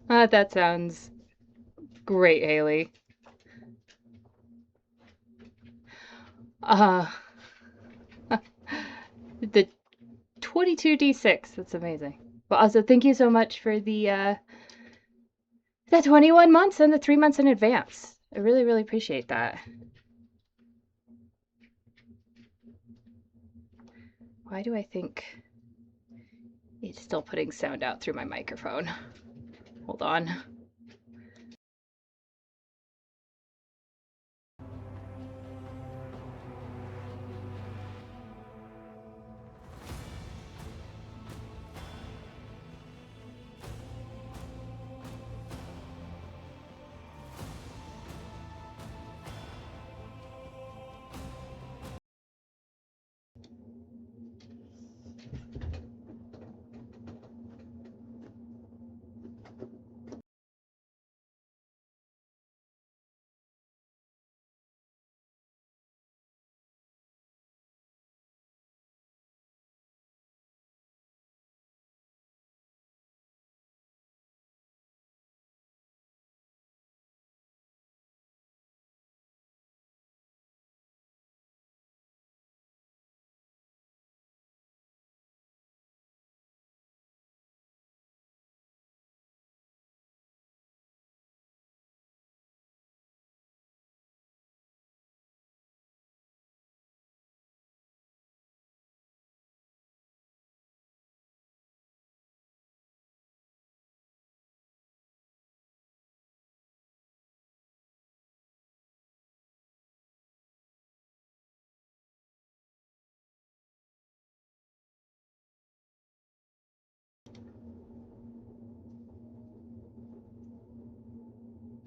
That sounds great, Haley. Uh, the 22d6. That's amazing. Well, also thank you so much for the 21 months and the 3 months in advance. I really, really appreciate that. Why do I think it's still putting sound out through my microphone? Hold on.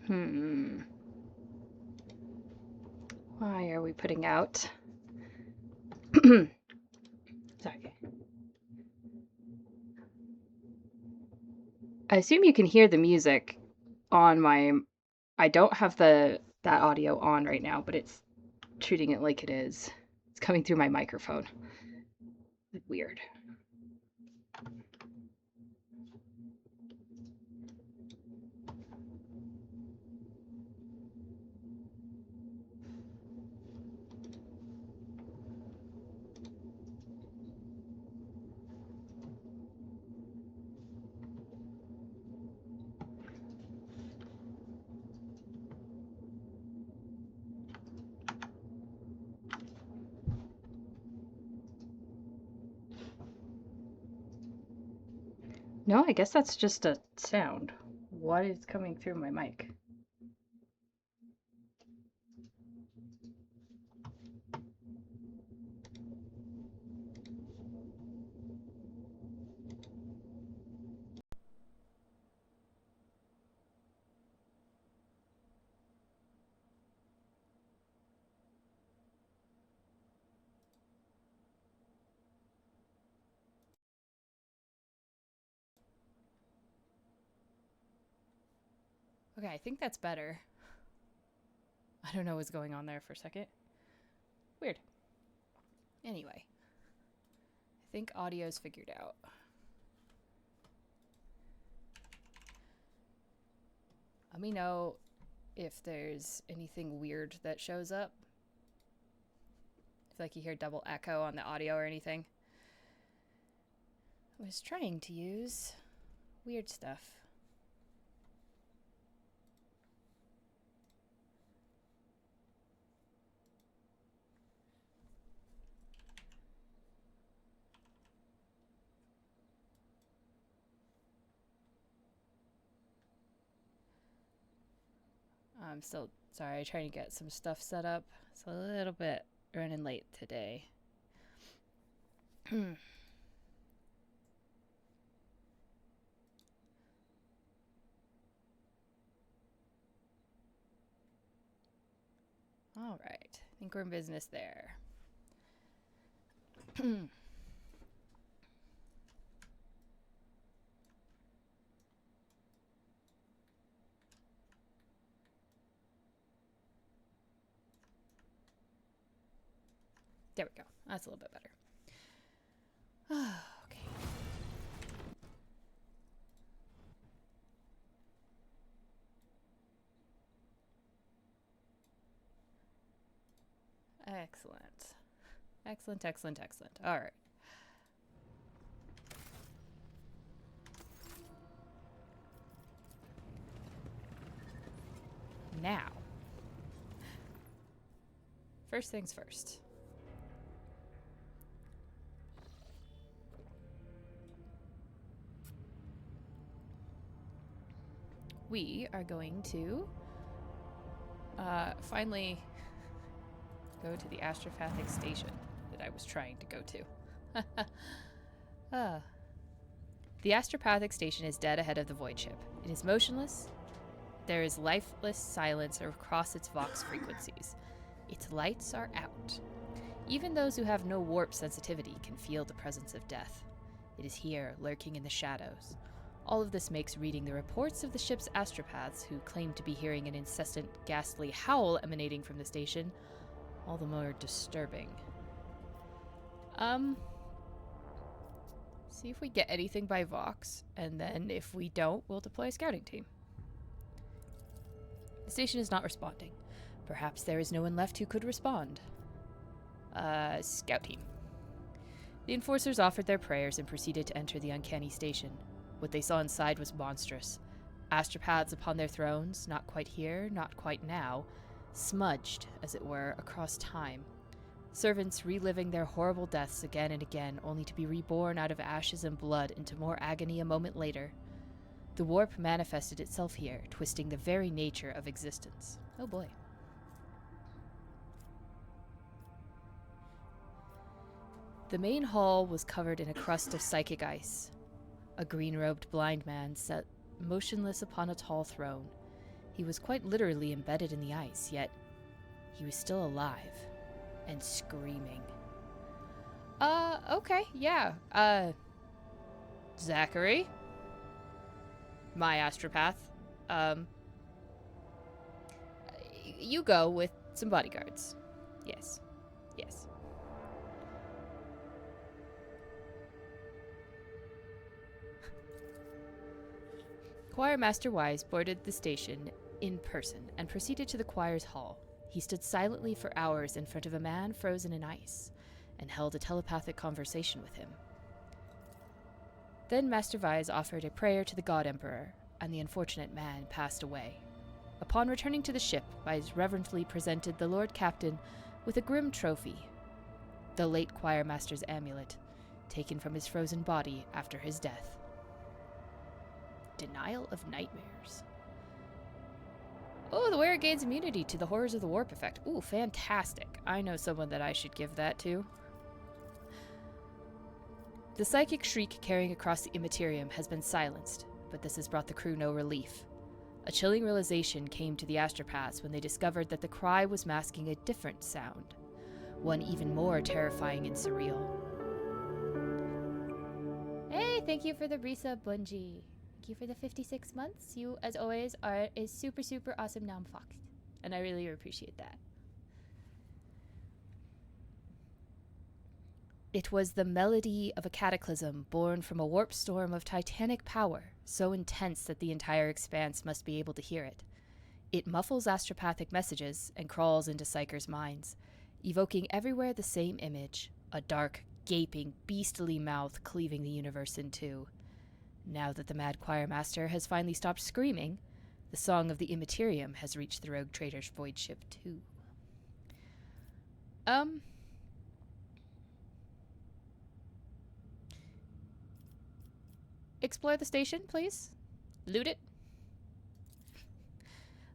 Hmm. Why are we putting out? Sorry. I assume you can hear the music on my. I don't have that audio on right now, but it's treating it like it is. It's coming through my microphone. Weird. No, I guess that's just a sound. What is coming through my mic? Okay, I think that's better. I don't know what's going on there for a second. Weird. Anyway, I think audio's figured out. Let me know if there's anything weird that shows up. If like you hear double echo on the audio or anything. I was trying to use weird stuff. I'm still sorry, trying to get some stuff set up. It's a little bit running late today. All right, I think we're in business there. There we go. That's a little bit better. Okay. Excellent. Excellent, excellent, excellent. All right. Now, first things first. We are going to finally go to the astropathic station that I was trying to go to. The astropathic station is dead ahead of the void ship. It is motionless. There is lifeless silence across its vox frequencies. Its lights are out. Even those who have no warp sensitivity can feel the presence of death. It is here, lurking in the shadows. All of this makes reading the reports of the ship's astropaths, who claim to be hearing an incessant, ghastly howl emanating from the station, all the more disturbing. See if we get anything by Vox, and then if we don't, we'll deploy a scouting team. The station is not responding. Perhaps there is no one left who could respond. Scout team. The enforcers offered their prayers and proceeded to enter the uncanny station. What they saw inside was monstrous. Astropaths upon their thrones, not quite here, not quite now, smudged, as it were, across time. Servants reliving their horrible deaths again and again, only to be reborn out of ashes and blood into more agony a moment later. The warp manifested itself here, twisting the very nature of existence. Oh boy. The main hall was covered in a crust of psychic ice. A green-robed blind man sat motionless upon a tall throne. He was quite literally embedded in the ice, yet he was still alive and screaming. Okay, yeah. Zachary? My astropath. You go with some bodyguards. Yes. Yes. Choir Master Wise boarded the station in person and proceeded to the choir's hall. He stood silently for hours in front of a man frozen in ice and held a telepathic conversation with him. Then Master Wise offered a prayer to the God Emperor, and the unfortunate man passed away. Upon returning to the ship, Wise reverently presented the Lord Captain with a grim trophy, the late choir master's amulet, taken from his frozen body after his death. Denial of nightmares. Oh, the wearer gains immunity to the horrors of the warp effect. Ooh, fantastic. I know someone that I should give that to. The psychic shriek carrying across the immaterium has been silenced, but this has brought the crew no relief. A chilling realization came to the astropaths when they discovered that the cry was masking a different sound, one even more terrifying and surreal. Hey, thank you for the resub, Bungie. Thank you for the 56 months. You, as always, are a super, super awesome Namfox. And I really appreciate that. It was the melody of a cataclysm born from a warp storm of titanic power, so intense that the entire expanse must be able to hear it. It muffles astropathic messages and crawls into psychers' minds, evoking everywhere the same image, a dark, gaping, beastly mouth cleaving the universe in two. Now that the mad choir master has finally stopped screaming, the song of the immaterium has reached the rogue trader's void ship too. Explore the station, please. Loot it.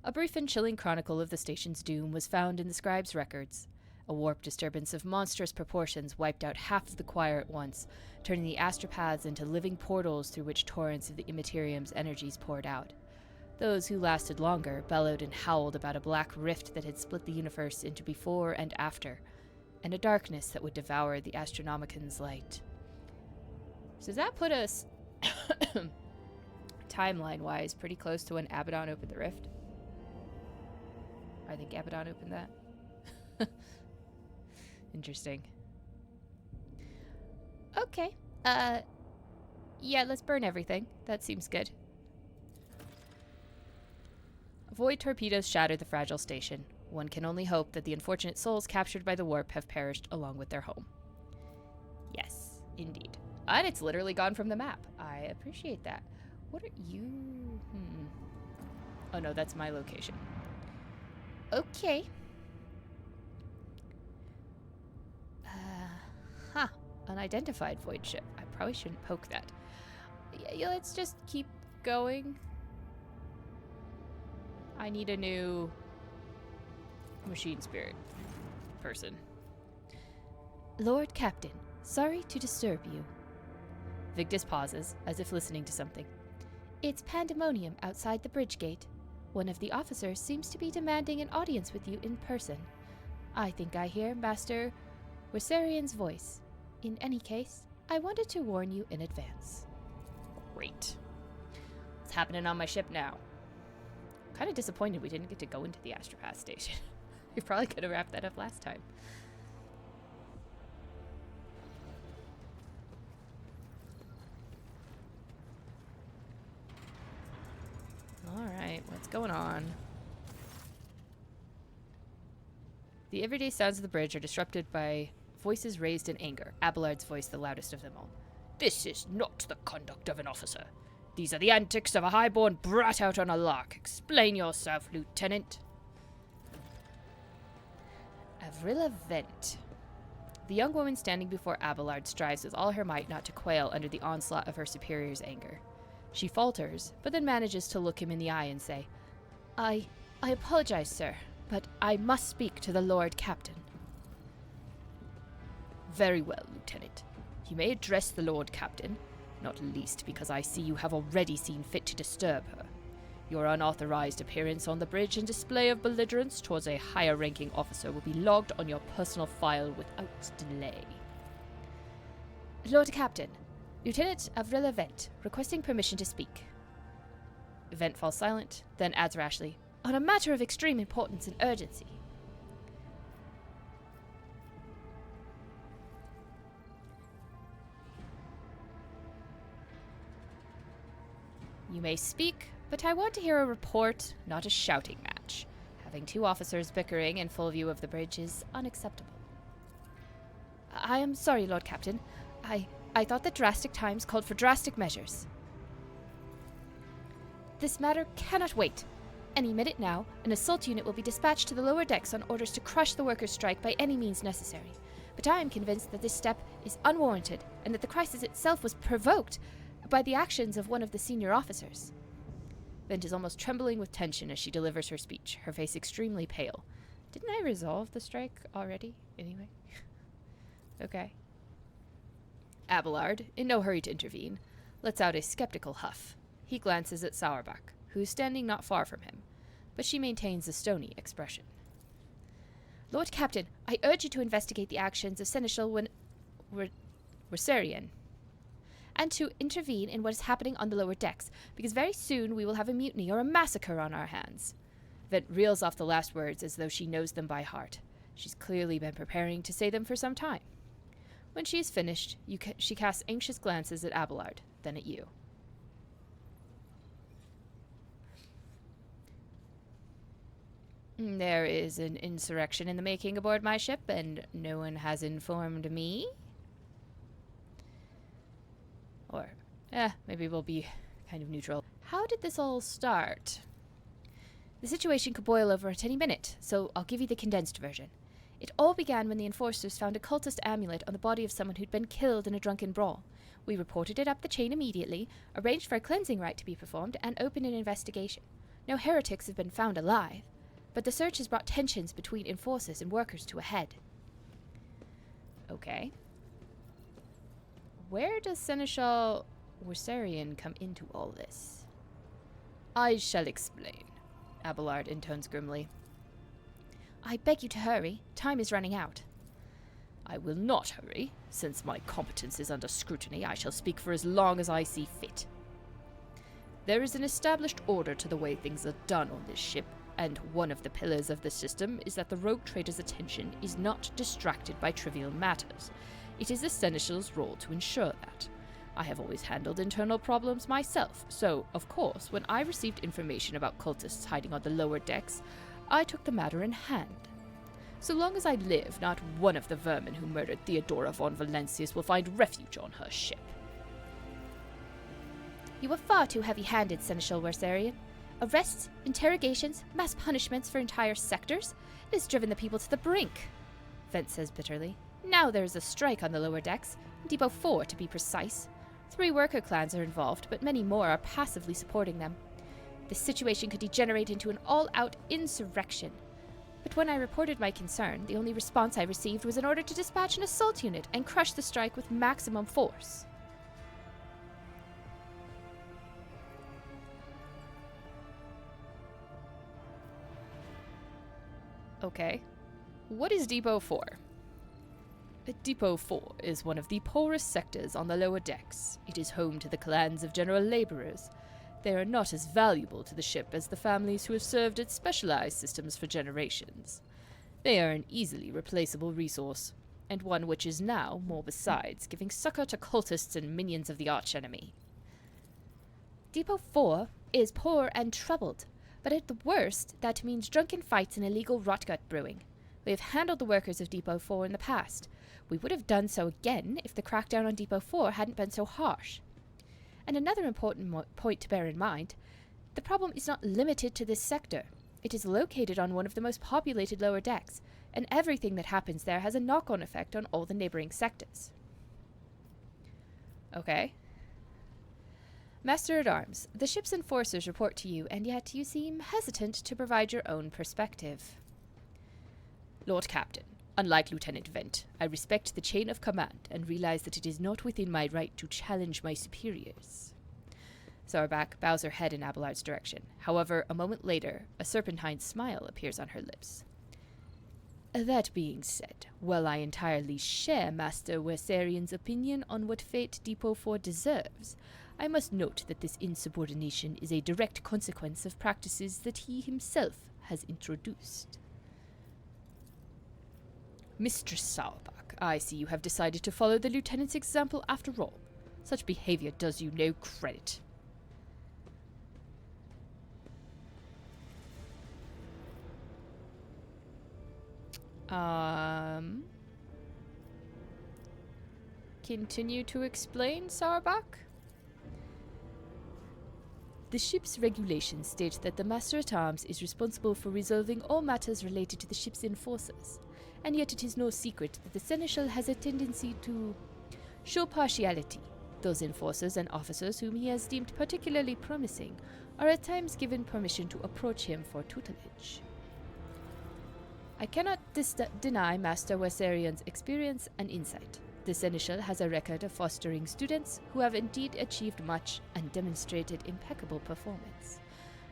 A brief and chilling chronicle of the station's doom was found in the scribe's records. A warp disturbance of monstrous proportions wiped out half of the choir at once, turning the astropaths into living portals through which torrents of the immaterium's energies poured out. Those who lasted longer bellowed and howled about a black rift that had split the universe into before and after, and a darkness that would devour the Astronomican's light. So does that put us, timeline-wise, pretty close to when Abaddon opened the rift? I think Abaddon opened that. Interesting. Okay. Yeah, let's burn everything. That seems good. Void torpedoes shattered the fragile station. One can only hope that the unfortunate souls captured by the warp have perished along with their home. Yes, indeed. And it's literally gone from the map. I appreciate that. What are you? Oh no, that's my location. Okay. Unidentified void ship. I probably shouldn't poke that. Yeah, let's just keep going. I need a new machine spirit person. Lord Captain, sorry to disturb you. Victus pauses, as if listening to something. It's pandemonium outside the bridge gate. One of the officers seems to be demanding an audience with you in person. I think I hear Master Wissarian's voice. In any case, I wanted to warn you in advance. Great. What's happening on my ship now? I'm kind of disappointed we didn't get to go into the Astropath station. We probably could have wrapped that up last time. Alright, what's going on? The everyday sounds of the bridge are disrupted by voices raised in anger, Abelard's voice the loudest of them all. This is not the conduct of an officer. These are the antics of a highborn brat out on a lark. Explain yourself, Lieutenant. Avrilla Vent. The young woman standing before Abelard strives with all her might not to quail under the onslaught of her superior's anger. She falters, but then manages to look him in the eye and say, I apologize, sir, but I must speak to the Lord Captain. Very well, Lieutenant. You may address the Lord Captain, not least because I see you have already seen fit to disturb her. Your unauthorized appearance on the bridge and display of belligerence towards a higher-ranking officer will be logged on your personal file without delay. Lord Captain, Lieutenant Avrilla Vent, requesting permission to speak. Vent falls silent, then adds rashly, on a matter of extreme importance and urgency. You may speak, but I want to hear a report, not a shouting match. Having two officers bickering in full view of the bridge is unacceptable. I am sorry, Lord Captain. I thought that drastic times called for drastic measures. This matter cannot wait. Any minute now, an assault unit will be dispatched to the lower decks on orders to crush the workers' strike by any means necessary. But I am convinced that this step is unwarranted, and that the crisis itself was provoked by the actions of one of the senior officers. Vent is almost trembling with tension as she delivers her speech, her face extremely pale. Didn't I resolve the strike already, anyway? Okay. Abelard, in no hurry to intervene, lets out a skeptical huff. He glances at Sauerbach, who is standing not far from him, but she maintains a stony expression. Lord Captain, I urge you to investigate the actions of Seneschal Wissarian, and to intervene in what is happening on the lower decks, because very soon we will have a mutiny or a massacre on our hands. Vent reels off the last words as though she knows them by heart. She's clearly been preparing to say them for some time. When she is finished, she casts anxious glances at Abelard, then at you. There is an insurrection in the making aboard my ship, and no one has informed me. Or, maybe we'll be kind of neutral. How did this all start? The situation could boil over at any minute, so I'll give you the condensed version. It all began when the enforcers found a cultist amulet on the body of someone who'd been killed in a drunken brawl. We reported it up the chain immediately, arranged for a cleansing rite to be performed, and opened an investigation. No heretics have been found alive, but the search has brought tensions between enforcers and workers to a head. Okay. Where does Seneschal Wissarian come into all this? I shall explain, Abelard intones grimly. I beg you to hurry. Time is running out. I will not hurry. Since my competence is under scrutiny, I shall speak for as long as I see fit. There is an established order to the way things are done on this ship, and one of the pillars of the system is that the rogue trader's attention is not distracted by trivial matters. It is the Seneschal's role to ensure that. I have always handled internal problems myself, so, of course, when I received information about cultists hiding on the lower decks, I took the matter in hand. So long as I live, not one of the vermin who murdered Theodora von Valentius will find refuge on her ship. You were far too heavy-handed, Seneschal Wersarian. Arrests, interrogations, mass punishments for entire sectors. It has driven the people to the brink, Vent says bitterly. Now there is a strike on the lower decks, Depot 4 to be precise. 3 worker clans are involved, but many more are passively supporting them. This situation could degenerate into an all-out insurrection. But when I reported my concern, the only response I received was an order to dispatch an assault unit and crush the strike with maximum force. Okay. What is Depot 4? Depot 4 is one of the poorest sectors on the lower decks. It is home to the clans of general laborers. They are not as valuable to the ship as the families who have served its specialized systems for generations. They are an easily replaceable resource, and one which is now, more besides, giving succor to cultists and minions of the archenemy. Depot 4 is poor and troubled, but at the worst, that means drunken fights and illegal rotgut brewing. We have handled the workers of Depot 4 in the past. We would have done so again if the crackdown on Depot 4 hadn't been so harsh. And another important point to bear in mind, the problem is not limited to this sector. It is located on one of the most populated lower decks, and everything that happens there has a knock-on effect on all the neighboring sectors. Okay. Master-at-Arms, the ship's enforcers report to you, and yet you seem hesitant to provide your own perspective. Lord Captain, unlike Lieutenant Vent, I respect the chain of command and realize that it is not within my right to challenge my superiors. Sarback bows her head in Abelard's direction. However, a moment later, a serpentine smile appears on her lips. That being said, while I entirely share Master Wersarian's opinion on what fate Depot 4 deserves, I must note that this insubordination is a direct consequence of practices that he himself has introduced. Mistress Sauerbach, I see you have decided to follow the lieutenant's example after all. Such behavior does you no credit. Continue to explain, Sauerbach? The ship's regulations state that the Master-at-Arms is responsible for resolving all matters related to the ship's enforcers, and yet it is no secret that the Seneschal has a tendency to show partiality. Those enforcers and officers whom he has deemed particularly promising are at times given permission to approach him for tutelage. I cannot deny Master Wersarian's experience and insight. The Seneschal has a record of fostering students who have indeed achieved much and demonstrated impeccable performance.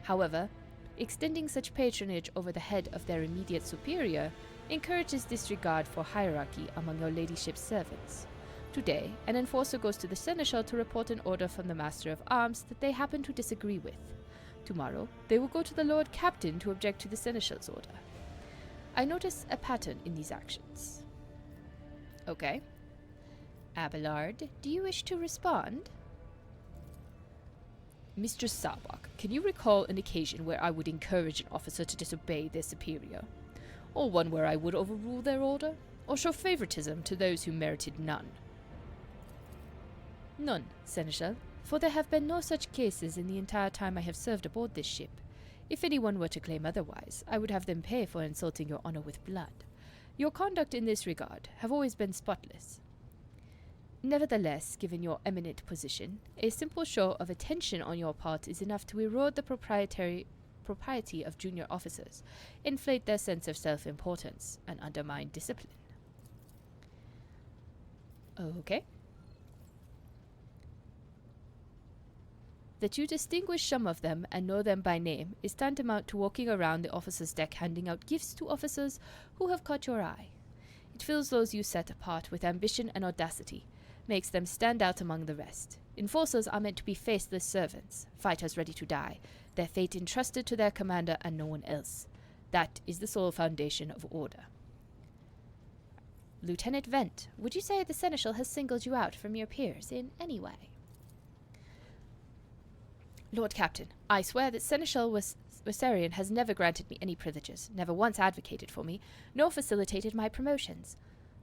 However, extending such patronage over the head of their immediate superior encourages disregard for hierarchy among your ladyship's servants. Today, an enforcer goes to the Seneschal to report an order from the Master of Arms that they happen to disagree with. Tomorrow, they will go to the Lord Captain to object to the Seneschal's order. I notice a pattern in these actions. Okay. Abelard, do you wish to respond? Mistress Sauerbach, can you recall an occasion where I would encourage an officer to disobey their superior? Or one where I would overrule their order? Or show favoritism to those who merited none? None, Seneschal, for there have been no such cases in the entire time I have served aboard this ship. If anyone were to claim otherwise, I would have them pay for insulting your honor with blood. Your conduct in this regard have always been spotless. Nevertheless, given your eminent position, a simple show of attention on your part is enough to erode the propriety of junior officers, inflate their sense of self-importance, and undermine discipline. Okay. That you distinguish some of them and know them by name is tantamount to walking around the officers' deck handing out gifts to officers who have caught your eye. It fills those you set apart with ambition and audacity, makes them stand out among the rest. Enforcers are meant to be faceless servants, fighters ready to die, their fate entrusted to their commander and no one else. That is the sole foundation of order. Lieutenant Vent, would you say the Seneschal has singled you out from your peers in any way? Lord Captain, I swear that Seneschal Wersarian has never granted me any privileges, never once advocated for me, nor facilitated my promotions.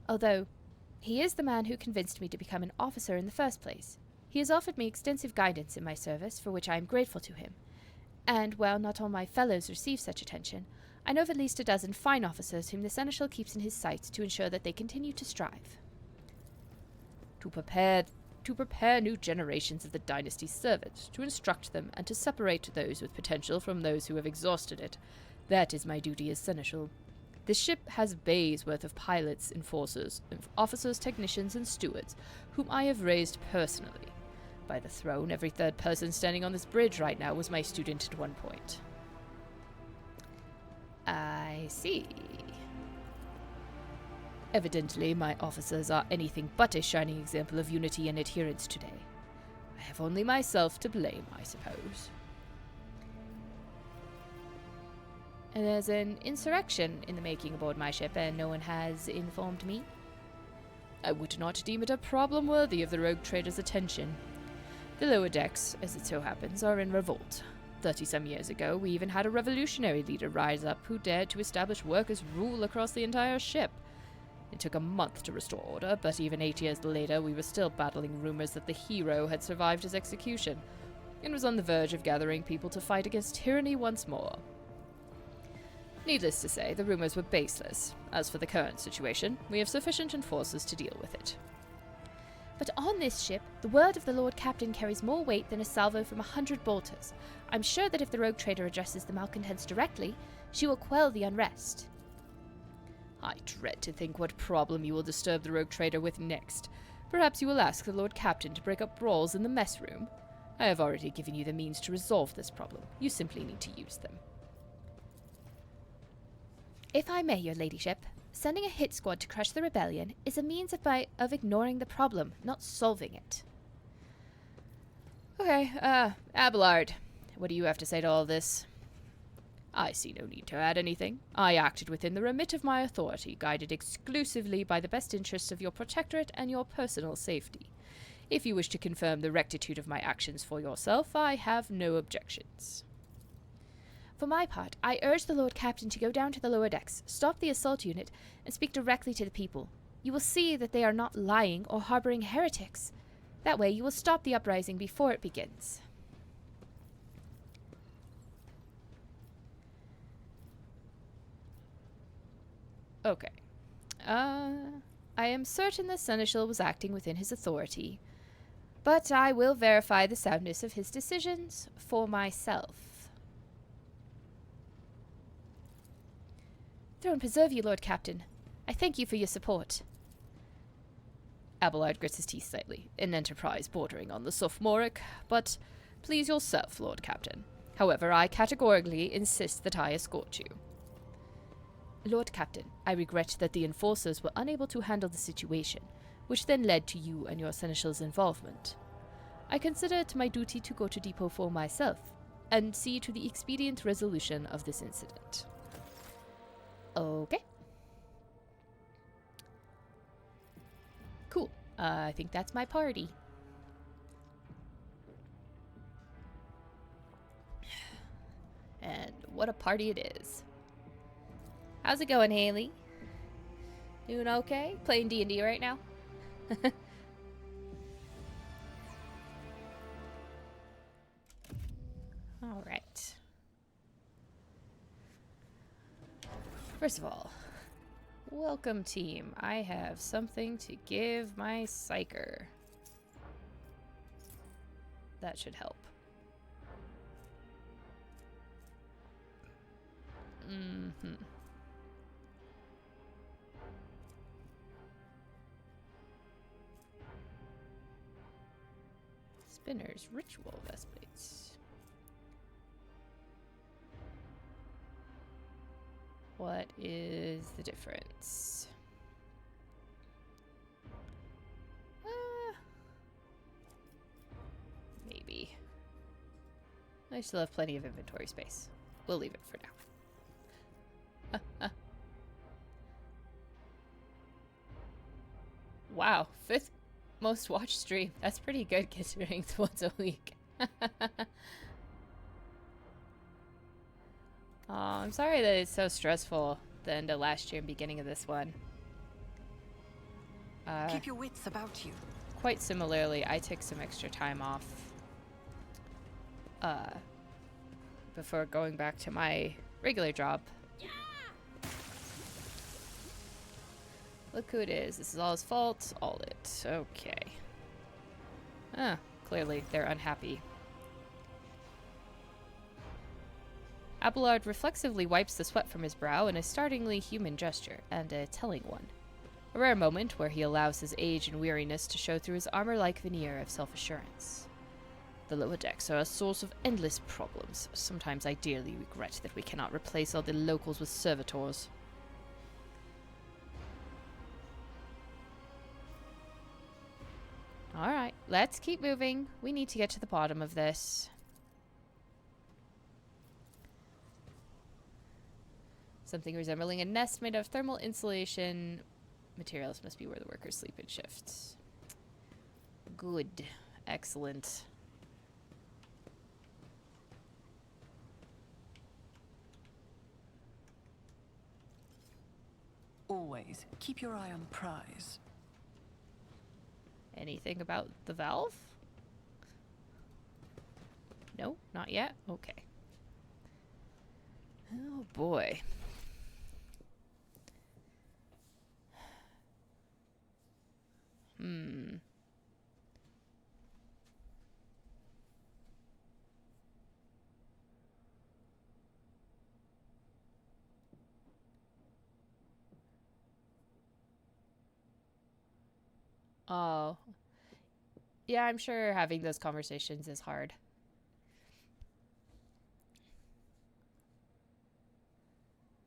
Although, he is the man who convinced me to become an officer in the first place. He has offered me extensive guidance in my service, for which I am grateful to him. And while not all my fellows receive such attention, I know of at least a dozen fine officers whom the Seneschal keeps in his sights to ensure that they continue to strive. To prepare new generations of the dynasty's servants, to instruct them, and to separate those with potential from those who have exhausted it. That is my duty as Seneschal. This ship has bays worth of pilots, enforcers, officers, technicians, and stewards, whom I have raised personally. By the throne, every third person standing on this bridge right now was my student at one point. I see. Evidently, my officers are anything but a shining example of unity and adherence today. I have only myself to blame, I suppose. And there's an insurrection in the making aboard my ship, and no one has informed me. I would not deem it a problem worthy of the rogue trader's attention. The lower decks, as it so happens, are in revolt. 30-some years ago, we even had a revolutionary leader rise up who dared to establish workers' rule across the entire ship. It took a month to restore order, but even 8 years later, we were still battling rumors that the hero had survived his execution, and was on the verge of gathering people to fight against tyranny once more. Needless to say, the rumors were baseless. As for the current situation, we have sufficient enforcers to deal with it. But on this ship, the word of the Lord Captain carries more weight than a salvo from 100 bolters. I'm sure that if the rogue trader addresses the malcontents directly, she will quell the unrest. I dread to think what problem you will disturb the rogue trader with next. Perhaps you will ask the Lord Captain to break up brawls in the mess room. I have already given you the means to resolve this problem. You simply need to use them. If I may, your ladyship, sending a hit squad to crush the rebellion is a means of ignoring the problem, not solving it. Okay, Abelard, what do you have to say to all this? I see no need to add anything. I acted within the remit of my authority, guided exclusively by the best interests of your protectorate and your personal safety. If you wish to confirm the rectitude of my actions for yourself, I have no objections. For my part, I urge the Lord Captain to go down to the lower decks, stop the assault unit, and speak directly to the people. You will see that they are not lying or harboring heretics. That way you will stop the uprising before it begins. Okay. I am certain the Seneschal was acting within his authority, but I will verify the soundness of his decisions for myself. Throne preserve you, Lord Captain. I thank you for your support. Abelard grits his teeth slightly, an enterprise bordering on the sophomoric, but please yourself, Lord Captain. However, I categorically insist that I escort you. Lord Captain, I regret that the enforcers were unable to handle the situation, which then led to you and your Seneschal's involvement. I consider it my duty to go to Depot 4 myself, and see to the expedient resolution of this incident. Okay. Cool. I think that's my party. And what a party it is. How's it going, Haley? Doing okay? Playing D&D right now? All right. First of all, welcome team. I have something to give my psyker. That should help. Spinner's ritual vestplates. What is the difference? Maybe. I still have plenty of inventory space. We'll leave it for now. Wow, 5th most watched stream. That's pretty good considering it's once a week. Oh, I'm sorry that it's so stressful, the end of last year and beginning of this one. Keep your wits about you. Quite similarly, I took some extra time off before going back to my regular job. Look who it is. This is all his fault. All it. Okay. Ah, clearly they're unhappy. Abelard reflexively wipes the sweat from his brow in a startlingly human gesture, and a telling one. A rare moment where he allows his age and weariness to show through his armor-like veneer of self-assurance. The lower decks are a source of endless problems. Sometimes I dearly regret that we cannot replace all the locals with servitors. Alright, let's keep moving. We need to get to the bottom of this. Something resembling a nest made of thermal insulation materials must be where the workers sleep in shifts. Good. Excellent. Always keep your eye on the prize. Anything about the valve? No, not yet? Okay. Oh boy. Oh. Yeah, I'm sure having those conversations is hard.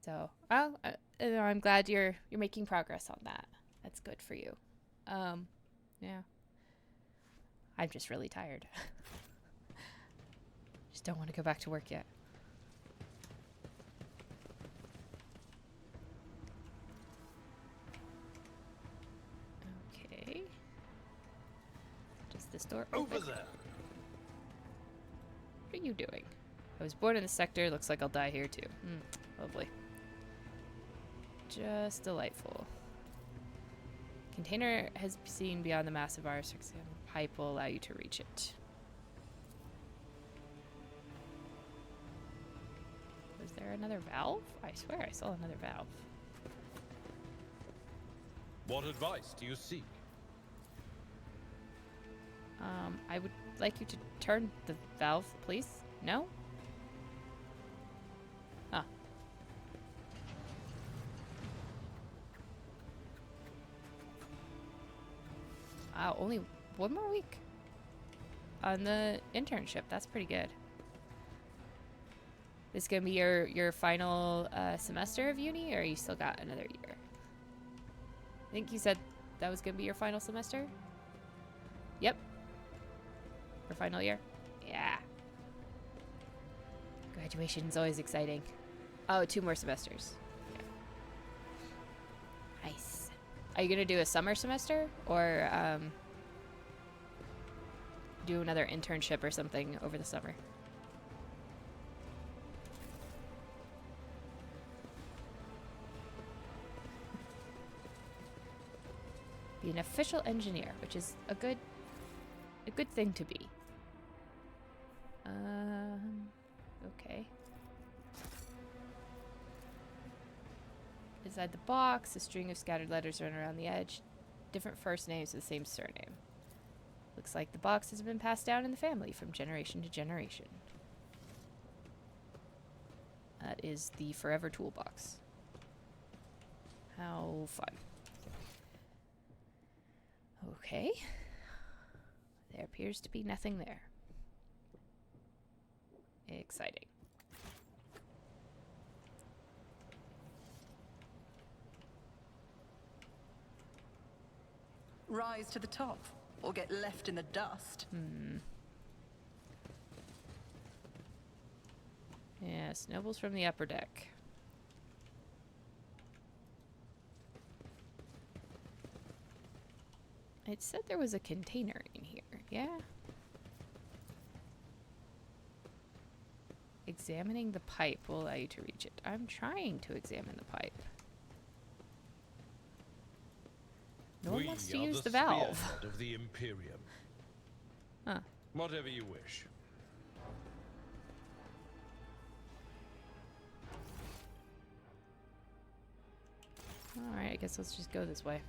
So, well, I'm glad you're making progress on that. That's good for you. Yeah. I'm just really tired. Just don't want to go back to work yet. Okay. Does this door open? Over there. What are you doing? I was born in this sector. Looks like I'll die here too. Lovely. Just delightful. Container has seen beyond the massive R6 pipe will allow you to reach it. Was there another valve? I swear I saw another valve. What advice do you seek? I would like you to turn the valve, please. No? Huh. Wow, only one more week on the internship. That's pretty good. This is gonna be your final semester of uni, or you still got another year? I think you said that was gonna be your final semester. Yep. Your final year. Yeah. Graduation's always exciting. Oh, 2 more semesters. Okay. Nice. Are you gonna do a summer semester, or do another internship or something over the summer? Be an official engineer, which is a good thing to be. Okay. Inside the box, a string of scattered letters run around the edge. Different first names with the same surname. Looks like the box has been passed down in the family from generation to generation. That is the forever toolbox. How fun. Okay. There appears to be nothing there. Exciting. Rise to the top, or get left in the dust. Yes, nobles from the upper deck. It said there was a container in here, yeah? Examining the pipe will allow you to reach it. I'm trying to examine the pipe. No one wants to use the valve. spearhead of the Imperium. Huh. Whatever you wish. Alright, I guess let's just go this way.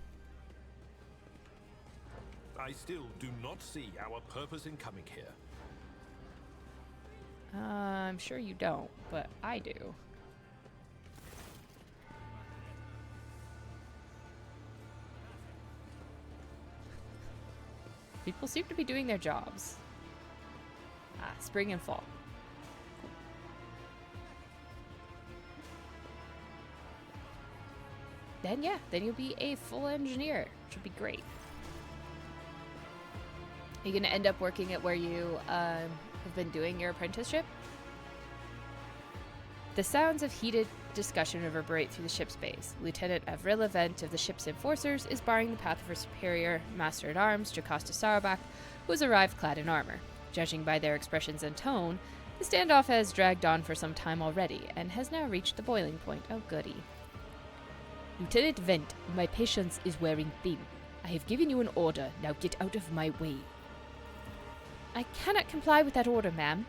I still do not see our purpose in coming here. I'm sure you don't, but I do. People seem to be doing their jobs. Ah, spring and fall. Then yeah, then you'll be a full engineer, which would be great. Are you gonna end up working at where you have been doing your apprenticeship? The sounds of heated discussion reverberate through the ship's bays. Lieutenant Avril Event of the ship's enforcers is barring the path of her superior, Master-at-Arms, Jocasta Saurabach, who has arrived clad in armor. Judging by their expressions and tone, the standoff has dragged on for some time already, and has now reached the boiling point. Oh goody. Lieutenant Vent, my patience is wearing thin. I have given you an order, now get out of my way. I cannot comply with that order, ma'am.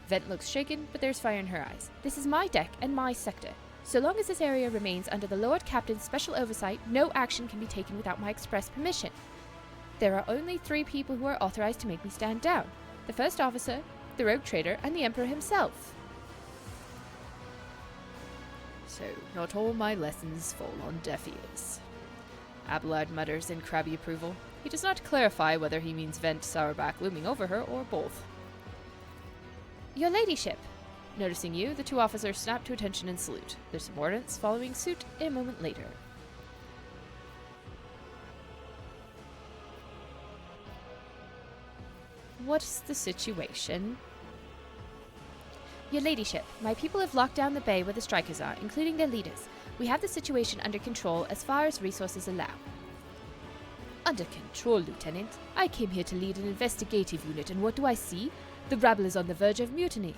Vent looks shaken, but there's fire in her eyes. This is my deck and my sector. So long as this area remains under the Lord Captain's special oversight, no action can be taken without my express permission. There are only 3 people who are authorized to make me stand down. The first officer, the rogue trader, and the Emperor himself. So, not all my lessons fall on deaf ears. Abelard mutters in crabby approval. He does not clarify whether he means Vent Saurabach looming over her or both. Your ladyship. Noticing you, the 2 officers snap to attention and salute, their subordinates following suit a moment later. What's the situation? Your ladyship, my people have locked down the bay where the strikers are, including their leaders. We have the situation under control as far as resources allow. Under control, Lieutenant. I came here to lead an investigative unit, and what do I see? The rabble is on the verge of mutiny.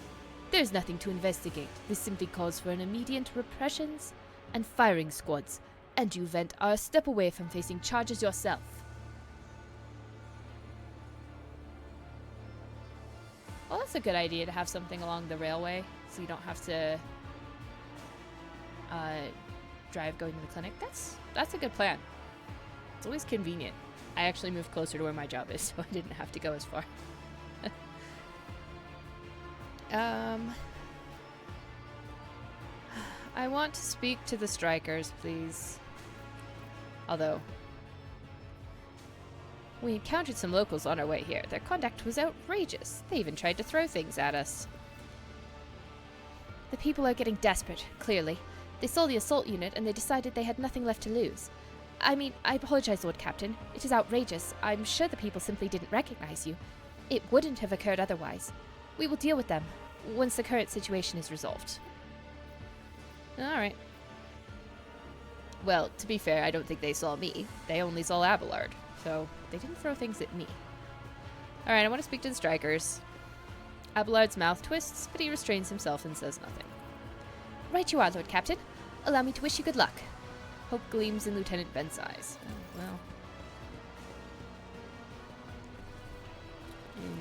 There's nothing to investigate. This simply calls for an immediate repressions and firing squads. And you, Vent, are a step away from facing charges yourself. Well, that's a good idea to have something along the railway, so you don't have to drive going to the clinic. That's a good plan. It's always convenient. I actually moved closer to where my job is, so I didn't have to go as far. I want to speak to the strikers, please. Although, we encountered some locals on our way here. Their conduct was outrageous. They even tried to throw things at us. The people are getting desperate, clearly. They saw the assault unit and they decided they had nothing left to lose. I mean, I apologize, Lord Captain. It is outrageous. I'm sure the people simply didn't recognize you. It wouldn't have occurred otherwise. We will deal with them once the current situation is resolved. Alright. Well, to be fair, I don't think they saw me. They only saw Abelard, so they didn't throw things at me. Alright, I want to speak to the strikers. Abelard's mouth twists, but he restrains himself and says nothing. Right you are, Lord Captain. Allow me to wish you good luck. Hope gleams in Lieutenant Ben's eyes. Oh, well.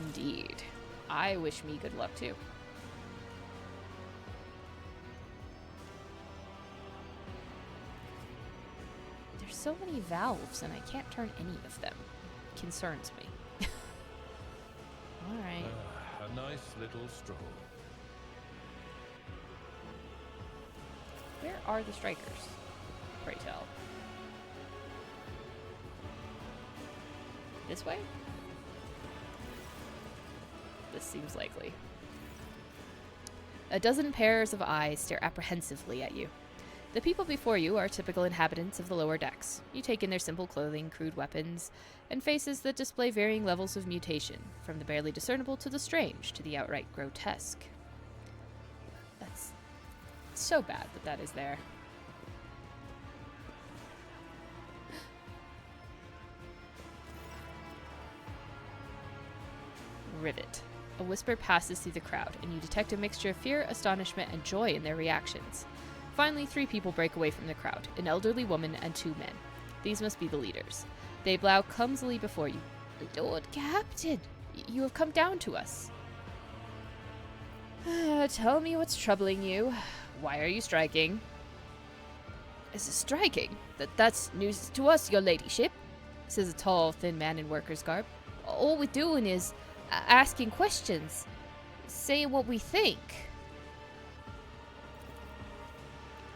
Indeed. I wish me good luck, too. There's so many valves, and I can't turn any of them. It concerns me. Alright. A nice little stroll. Where are the strikers? Pray tell. This way? This seems likely. A dozen pairs of eyes stare apprehensively at you. The people before you are typical inhabitants of the lower decks. You take in their simple clothing, crude weapons, and faces that display varying levels of mutation, from the barely discernible to the strange to the outright grotesque. That's so bad that that is there. Rivet. A whisper passes through the crowd, and you detect a mixture of fear, astonishment, and joy in their reactions. Finally, 3 people break away from the crowd, an elderly woman and 2 men. These must be the leaders. They bow clumsily before you. Lord Captain, you have come down to us. Tell me what's troubling you. Why are you striking? Is it striking? That's news to us, your ladyship, says a tall, thin man in worker's garb. All we're doing is asking questions, saying what we think.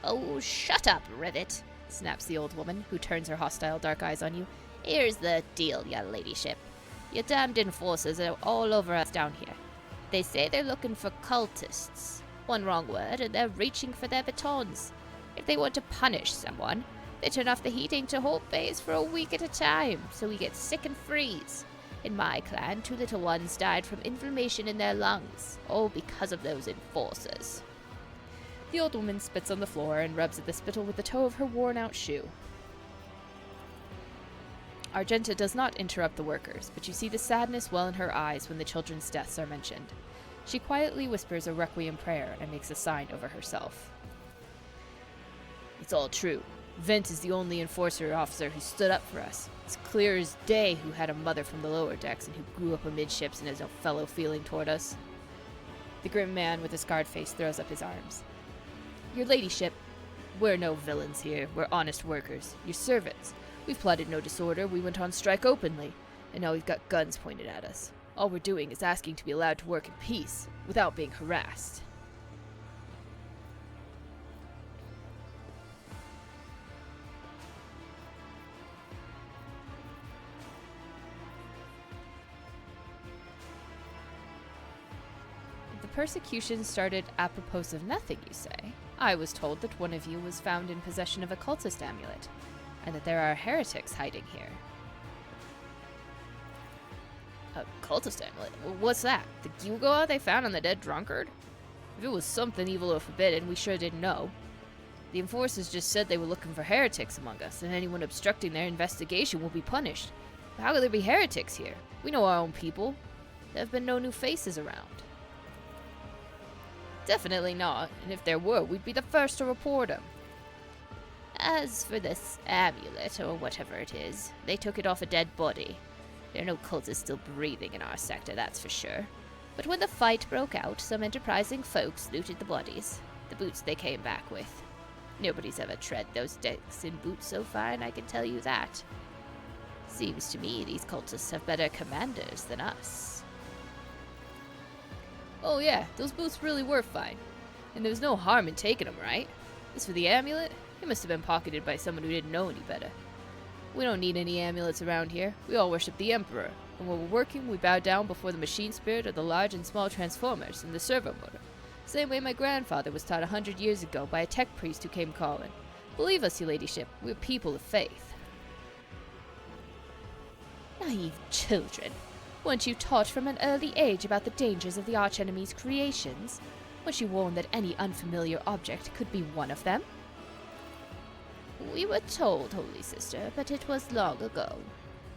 Oh, shut up, Rivet, snaps the old woman, who turns her hostile dark eyes on you. Here's the deal, your ladyship. Your damned enforcers are all over us down here. They say they're looking for cultists. One wrong word, and they're reaching for their batons. If they want to punish someone, they turn off the heating to hold base for a week at a time, so we get sick and freeze. In my clan, 2 little ones died from inflammation in their lungs, all because of those enforcers. The old woman spits on the floor and rubs at the spittle with the toe of her worn-out shoe. Argenta does not interrupt the workers, but you see the sadness well in her eyes when the children's deaths are mentioned. She quietly whispers a requiem prayer and makes a sign over herself. It's all true. Vent is the only enforcer officer who stood up for us. It's clear as day who had a mother from the lower decks and who grew up amidships and has no fellow feeling toward us. The grim man with a scarred face throws up his arms. Your ladyship, we're no villains here. We're honest workers. Your servants. We've plotted no disorder. We went on strike openly, and now we've got guns pointed at us. All we're doing is asking to be allowed to work in peace, without being harassed. The persecution started apropos of nothing, you say? I was told that one of you was found in possession of a cultist amulet, and that there are heretics hiding here. A cultist amulet? What's that? The gewgaw they found on the dead drunkard? If it was something evil or forbidden, we sure didn't know. The enforcers just said they were looking for heretics among us, and anyone obstructing their investigation will be punished. But how could there be heretics here? We know our own people. There have been no new faces around. Definitely not, and if there were, we'd be the first to report them. As for this amulet, or whatever it is, they took it off a dead body. There are no cultists still breathing in our sector, that's for sure. But when the fight broke out, some enterprising folks looted the bodies, the boots they came back with. Nobody's ever tread those decks in boots so fine, I can tell you that. Seems to me these cultists have better commanders than us. Oh yeah, those boots really were fine. And there was no harm in taking them, right? As for the amulet, it must have been pocketed by someone who didn't know any better. We don't need any amulets around here. We all worship the Emperor. And when we're working, we bow down before the machine spirit or the large and small transformers and the servo motor. Same way my grandfather was taught 100 years ago by a tech priest who came calling. Believe us, your ladyship, we're people of faith. Naive children. Weren't you taught from an early age about the dangers of the archenemy's creations? Was you warned that any unfamiliar object could be one of them? We were told, Holy Sister, but it was long ago.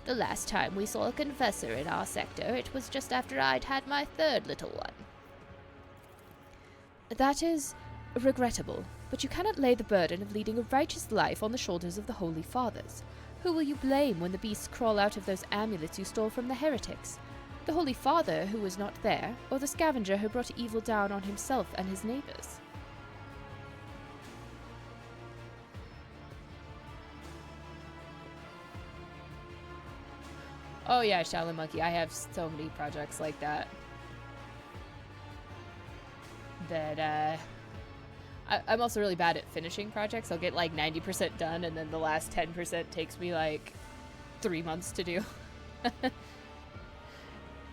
The last time we saw a confessor in our sector, it was just after I'd had my 3rd little one. That is regrettable, but you cannot lay the burden of leading a righteous life on the shoulders of the Holy Fathers. Who will you blame when the beasts crawl out of those amulets you stole from the heretics? The Holy Father, who was not there, or the scavenger who brought evil down on himself and his neighbors? Oh yeah, Shaolin Monkey, I have so many projects like that. I'm also really bad at finishing projects. I'll get like 90% done, and then the last 10% takes me like 3 months to do.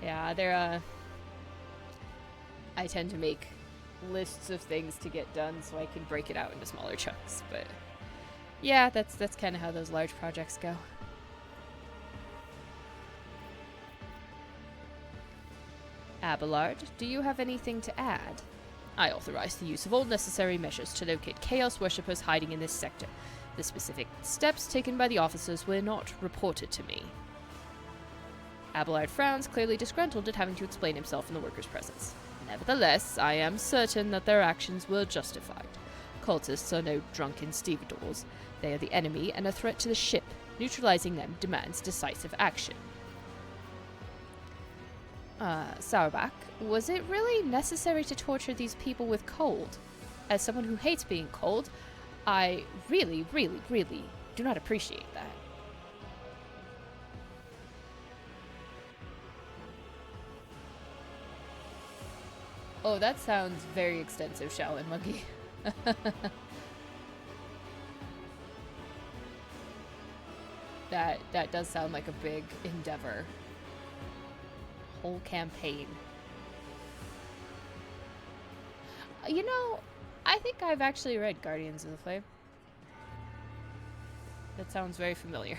Yeah, I tend to make lists of things to get done so I can break it out into smaller chunks. But yeah, that's kind of how those large projects go. Abelard, do you have anything to add? I authorize the use of all necessary measures to locate Chaos worshippers hiding in this sector. The specific steps taken by the officers were not reported to me. Abelard frowns, clearly disgruntled at having to explain himself in the workers' presence. Nevertheless, I am certain that their actions were justified. Cultists are no drunken stevedores. They are the enemy and a threat to the ship. Neutralizing them demands decisive action. Sauerback, was it really necessary to torture these people with cold? As someone who hates being cold, I really, really, really do not appreciate that. Oh, that sounds very extensive, Shaolin Monkey. That does sound like a big endeavor. Whole campaign. You know, I think I've actually read Guardians of the Flame. That sounds very familiar.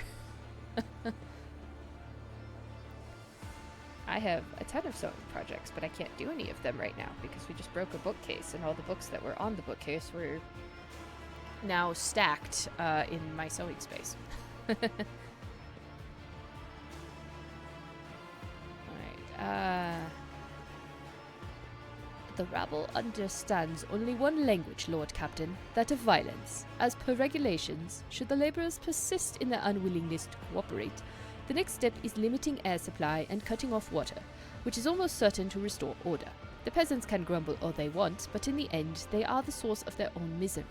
I have a ton of sewing projects, but I can't do any of them right now because we just broke a bookcase, and all the books that were on the bookcase were now stacked in my sewing space. Alright, the rabble understands only one language, Lord Captain, that of violence. As per regulations, should the laborers persist in their unwillingness to cooperate, the next step is limiting air supply and cutting off water, which is almost certain to restore order. The peasants can grumble all they want, but in the end, they are the source of their own misery.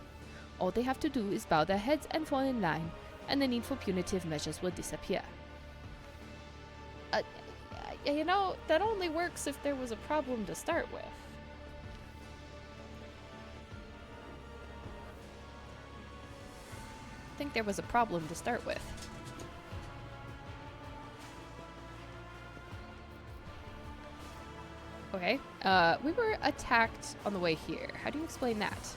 All they have to do is bow their heads and fall in line, and the need for punitive measures will disappear. You know, that only works if there was a problem to start with. I think there was a problem to start with. Okay, we were attacked on the way here. How do you explain that?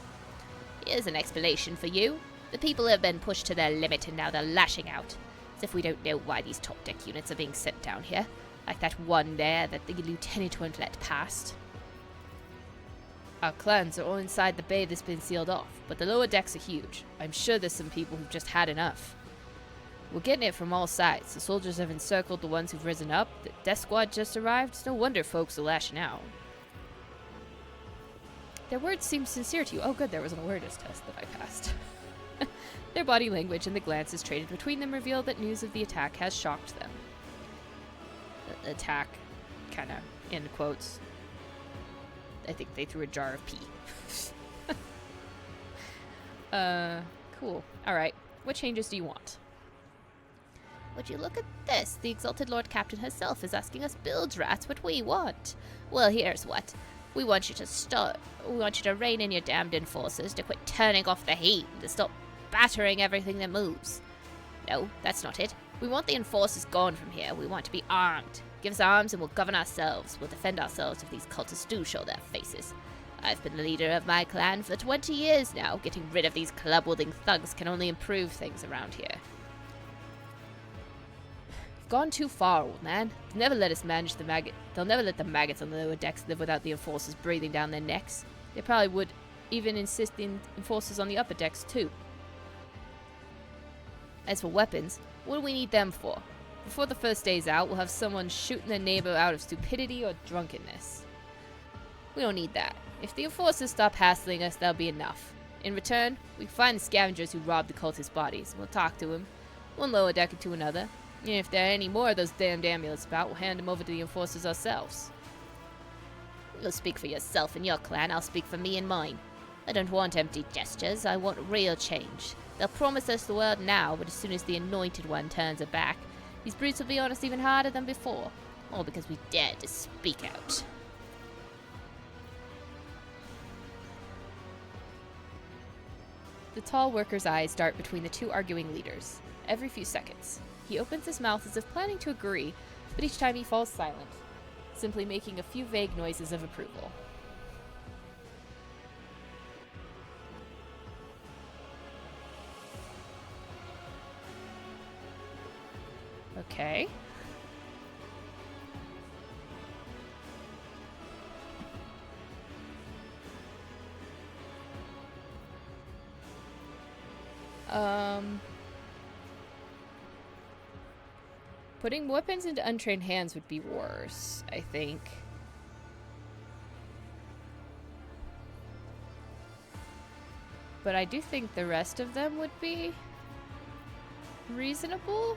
Here's an explanation for you. The people have been pushed to their limit and now they're lashing out. As if we don't know why these top deck units are being sent down here. Like that one there that the lieutenant won't let past. Our clans are all inside the bay that's been sealed off, but the lower decks are huge. I'm sure there's some people who've just had enough. We're getting it from all sides. The soldiers have encircled the ones who've risen up. The death squad just arrived. It's no wonder folks are lashing out. Their words seem sincere to you. Oh good, there was an awareness test that I passed. Their body language and the glances traded between them reveal that news of the attack has shocked them. The attack, kinda, in quotes. I think they threw a jar of pee. Cool. Alright, what changes do you want? Would you look at this? The exalted Lord Captain herself is asking us bilge rats what we want. Well, here's what. We want you to stop. We want you to rein in your damned enforcers, to quit turning off the heat, and to stop battering everything that moves. No, that's not it. We want the enforcers gone from here. We want to be armed. Give us arms and we'll govern ourselves. We'll defend ourselves if these cultists do show their faces. I've been the leader of my clan for 20 years now. Getting rid of these club-wielding thugs can only improve things around here. You've gone too far, old man. They'll never let us manage the maggot. They'll never let the maggots on the lower decks live without the enforcers breathing down their necks. They probably would even insist in enforcers on the upper decks too. As for weapons, what do we need them for? Before the first day's out, we'll have someone shooting their neighbor out of stupidity or drunkenness. We don't need that. If the enforcers stop hassling us, that'll be enough. In return, we can find the scavengers who robbed the cultist bodies. We'll talk to them. One lower decker to another. And if there are any more of those damned amulets about, we'll hand them over to the enforcers ourselves. You'll speak for yourself and your clan, I'll speak for me and mine. I don't want empty gestures, I want real change. They'll promise us the world now, but as soon as the anointed one turns her back, these brutes will be on us even harder than before. All because we dared to speak out. The tall worker's eyes dart between the two arguing leaders. Every few seconds, he opens his mouth as if planning to agree, but each time he falls silent, simply making a few vague noises of approval. Okay. Putting weapons into untrained hands would be worse, I think. But I do think the rest of them would be reasonable.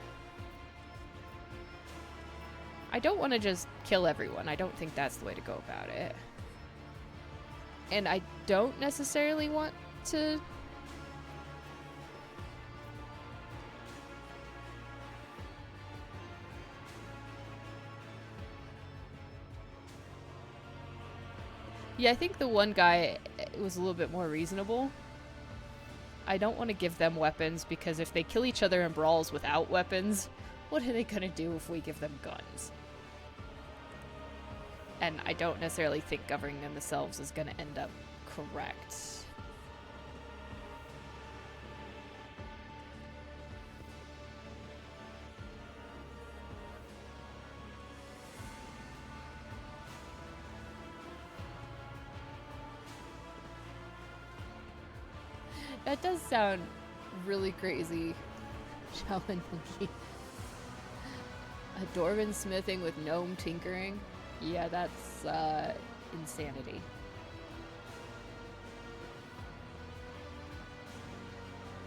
I don't want to just kill everyone. I don't think that's the way to go about it. And I don't necessarily want to... Yeah, I think the one guy was a little bit more reasonable. I don't want to give them weapons because if they kill each other in brawls without weapons, what are they going to do if we give them guns? And I don't necessarily think governing them themselves is going to end up correct. That does sound really crazy. Shaolin Monkey. A dwarven smithing with gnome tinkering. Yeah, that's insanity.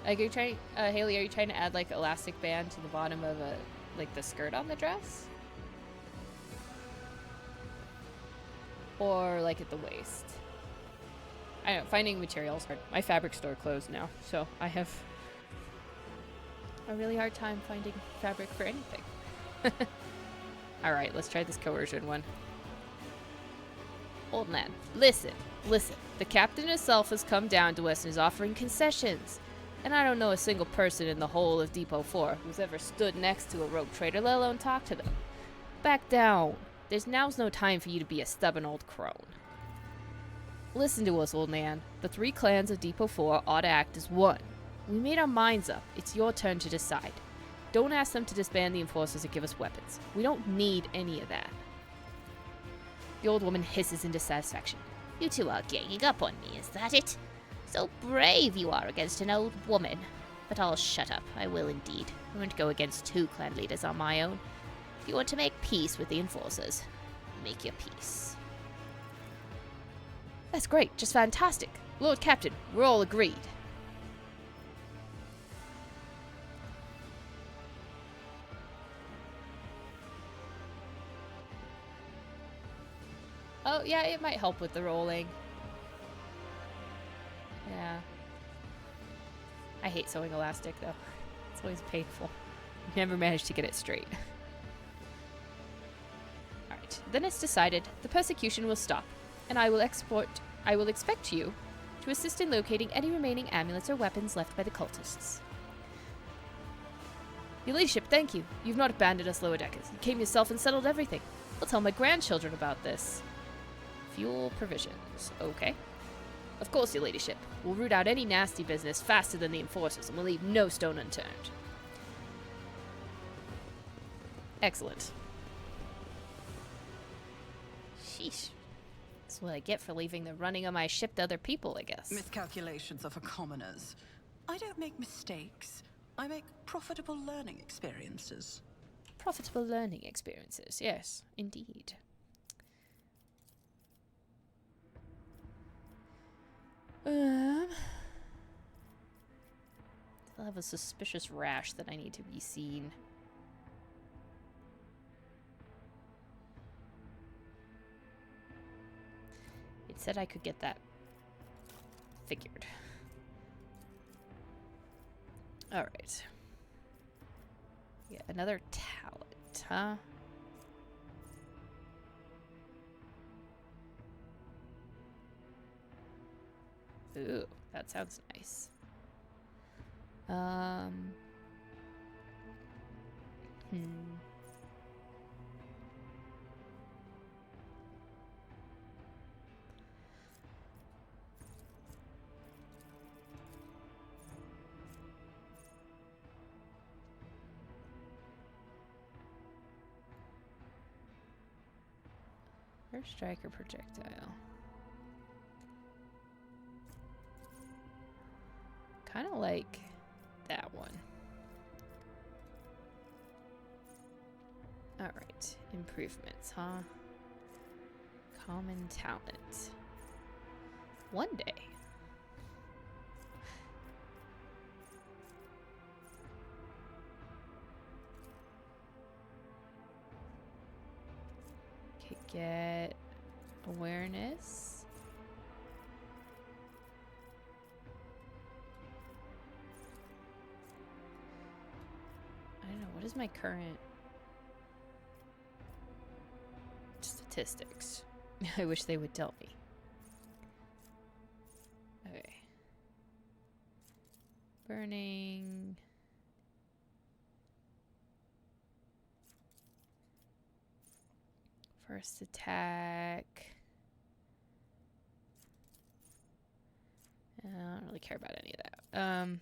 Like, are you trying, Haley? Are you trying to add like elastic band to the bottom of like the skirt on the dress, or like at the waist? I don't know. Finding materials hard. My fabric store closed now, so I have a really hard time finding fabric for anything. All right, let's try this coercion one. Old man, listen. The captain himself has come down to us and is offering concessions. And I don't know a single person in the whole of Depot 4 who's ever stood next to a rogue trader, let alone talk to them. Back down. Now's no time for you to be a stubborn old crone. Listen to us, old man. The 3 clans of Depot 4 ought to act as one. We made our minds up. It's your turn to decide. Don't ask them to disband the enforcers or give us weapons. We don't need any of that. The old woman hisses in dissatisfaction. You two are ganging up on me, is that it? So brave you are against an old woman. But I'll shut up, I will indeed. I won't go against 2 clan leaders on my own. If you want to make peace with the enforcers, make your peace. That's great, just fantastic. Lord Captain, we're all agreed. Oh, yeah, it might help with the rolling. Yeah. I hate sewing elastic, though. It's always painful. Never managed to get it straight. Alright, then it's decided. The persecution will stop, and I will expect you to assist in locating any remaining amulets or weapons left by the cultists. Your ladyship, thank you. You've not abandoned us lower deckers. You came yourself and settled everything. I'll tell my grandchildren about this. Fuel provisions. Okay. Of course, your ladyship. We'll root out any nasty business faster than the enforcers, and we'll leave no stone unturned. Excellent. Sheesh. That's what I get for leaving the running of my ship to other people, I guess. Miscalculations are for commoners. I don't make mistakes. I make profitable learning experiences. Profitable learning experiences. Yes, indeed. I have a suspicious rash that I need to be seen. It said I could get that figured. Alright. Yeah, another talent, huh? Ooh, that sounds nice. First striker projectile. Kind of like that one. Alright, improvements, huh? Common talent. One day. Okay, get awareness. I don't know, what is my current statistics? I wish they would tell me. Okay. Burning. First attack. I don't really care about any of that.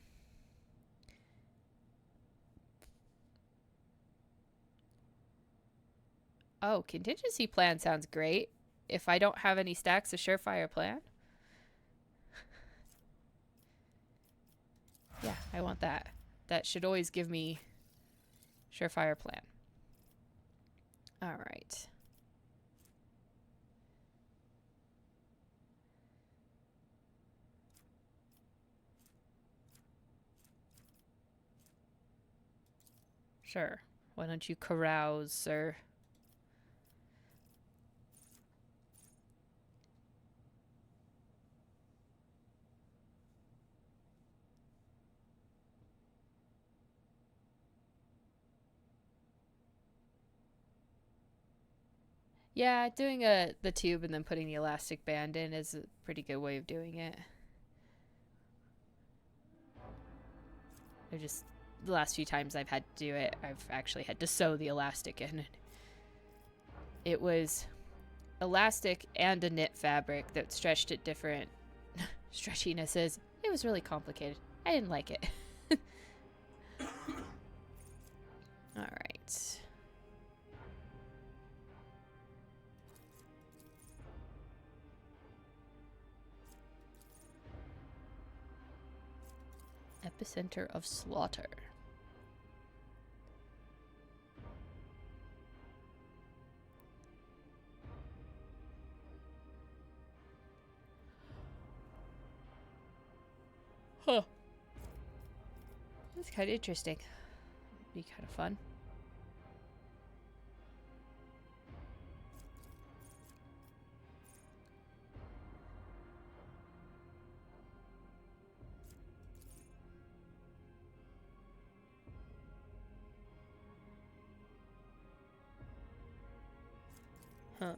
Oh, contingency plan sounds great. If I don't have any stacks of surefire plan. Yeah, I want that. That should always give me surefire plan. All right. Sure. Why don't you carouse, sir? Yeah, doing the tube and then putting the elastic band in is a pretty good way of doing it. The last few times I've had to do it, I've actually had to sew the elastic in. It was elastic and a knit fabric that stretched at different stretchinesses. It was really complicated. I didn't like it. All right. Epicenter of slaughter. Huh. That's kind of interesting. Be kind of fun. Huh.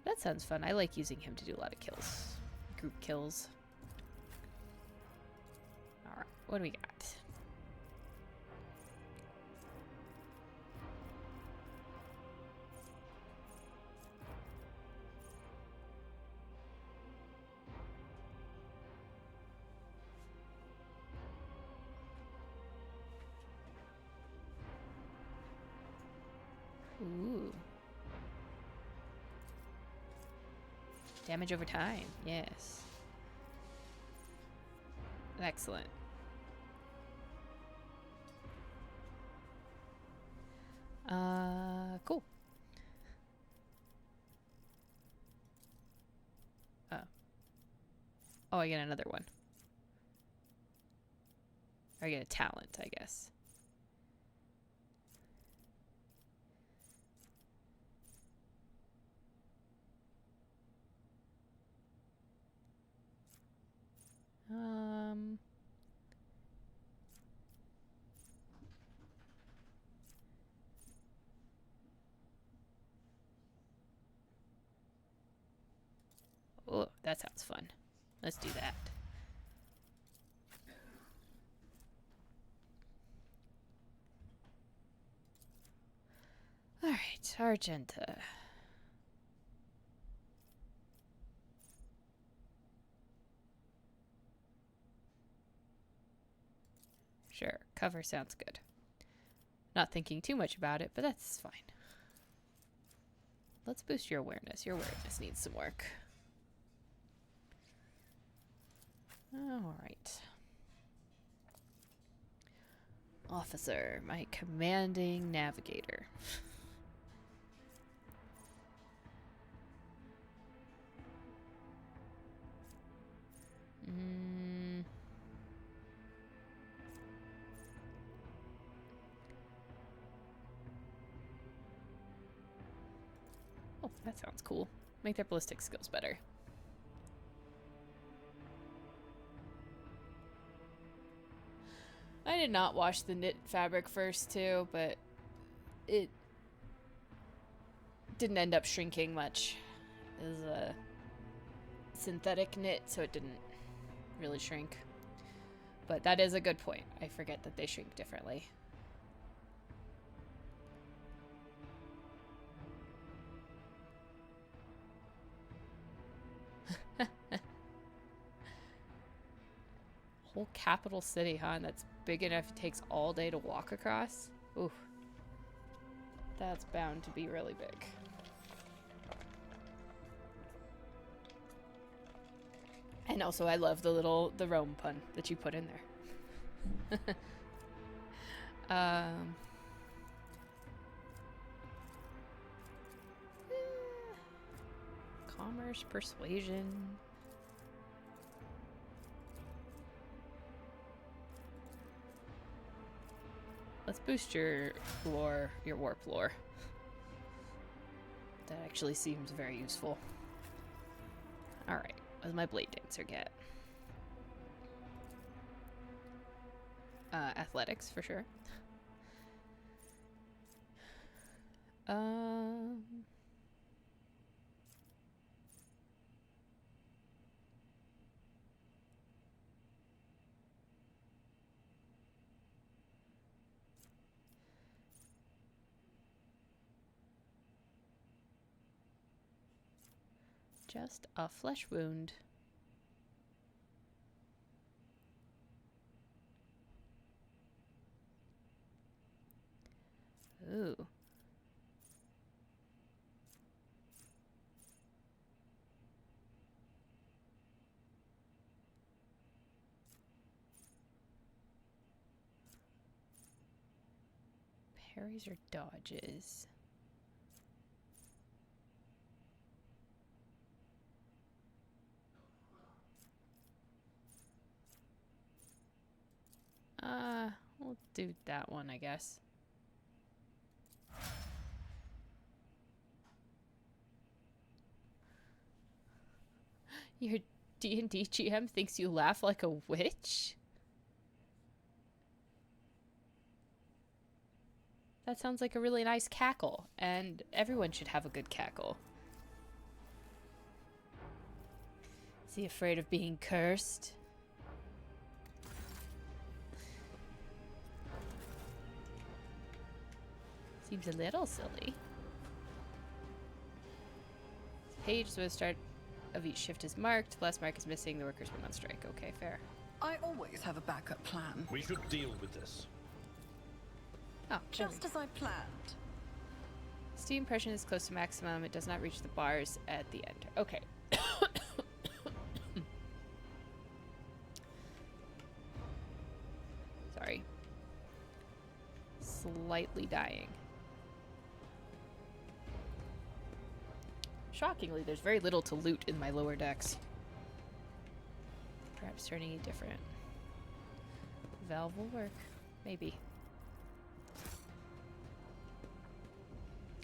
That sounds fun. I like using him to do a lot of kills. Group kills. Alright, what do we got? Ooh. Damage over time. Yes. Excellent. Cool. Oh. Oh, I get another one. Or I get a talent, I guess. Oh, that sounds fun. Let's do that. All right, Argenta. Sure, cover sounds good. Not thinking too much about it, but that's fine. Let's boost your awareness. Your awareness needs some work. All right. Officer, my commanding navigator. Oh, that sounds cool. Make their ballistic skills better. I did not wash the knit fabric first too, but it didn't end up shrinking much. It was a synthetic knit, so it didn't really shrink. But that is a good point. I forget that they shrink differently. Whole capital city, huh? And that's big enough it takes all day to walk across? Oof. That's bound to be really big. And also I love the Rome pun that you put in there. Commerce, persuasion. Let's boost your lore, your warp lore. That actually seems very useful. Alright, what does my blade dancer get? Athletics, for sure. Just a flesh wound. Ooh. Parries or dodges? We'll do that one, I guess. Your D&D GM thinks you laugh like a witch? That sounds like a really nice cackle, and everyone should have a good cackle. Is he afraid of being cursed? Seems a little silly. Page so the start of each shift is marked. The last mark is missing. The workers went on strike. Okay, fair. I always have a backup plan. We should deal with this. Oh, Just as I planned. Steam pressure is close to maximum. It does not reach the bars at the end. Okay. Sorry. Slightly dying. Shockingly, there's very little to loot in my lower decks. Perhaps turning a different valve will work. Maybe.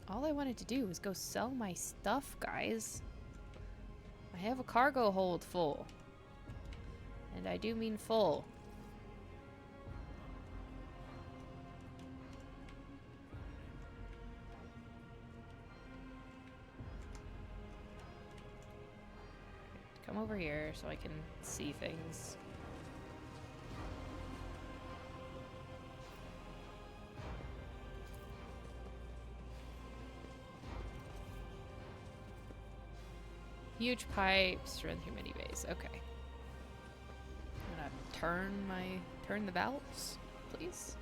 All I wanted to do was go sell my stuff, guys. I have a cargo hold full. And I do mean full. Come over here so I can see things. Huge pipes run through many bays. Okay. I'm gonna turn the valves, please.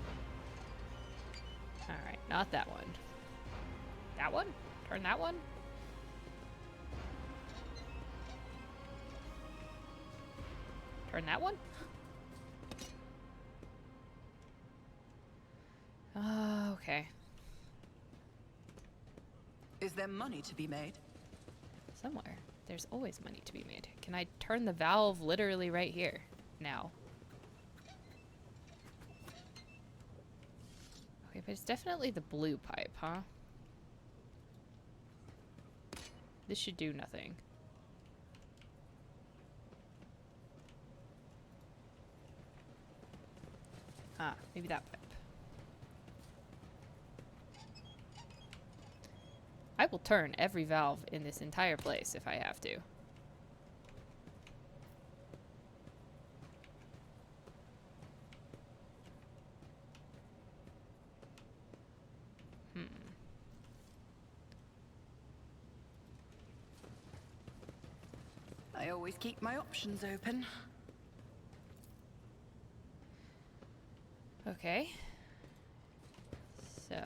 Alright, not that one. That one? Turn that one? Turn that one? Okay. Is there money to be made? Somewhere. There's always money to be made. Can I turn the valve literally right here? Now. Okay, but it's definitely the blue pipe, huh? This should do nothing. Ah, maybe that pipe. I will turn every valve in this entire place if I have to. I always keep my options open. Okay. So...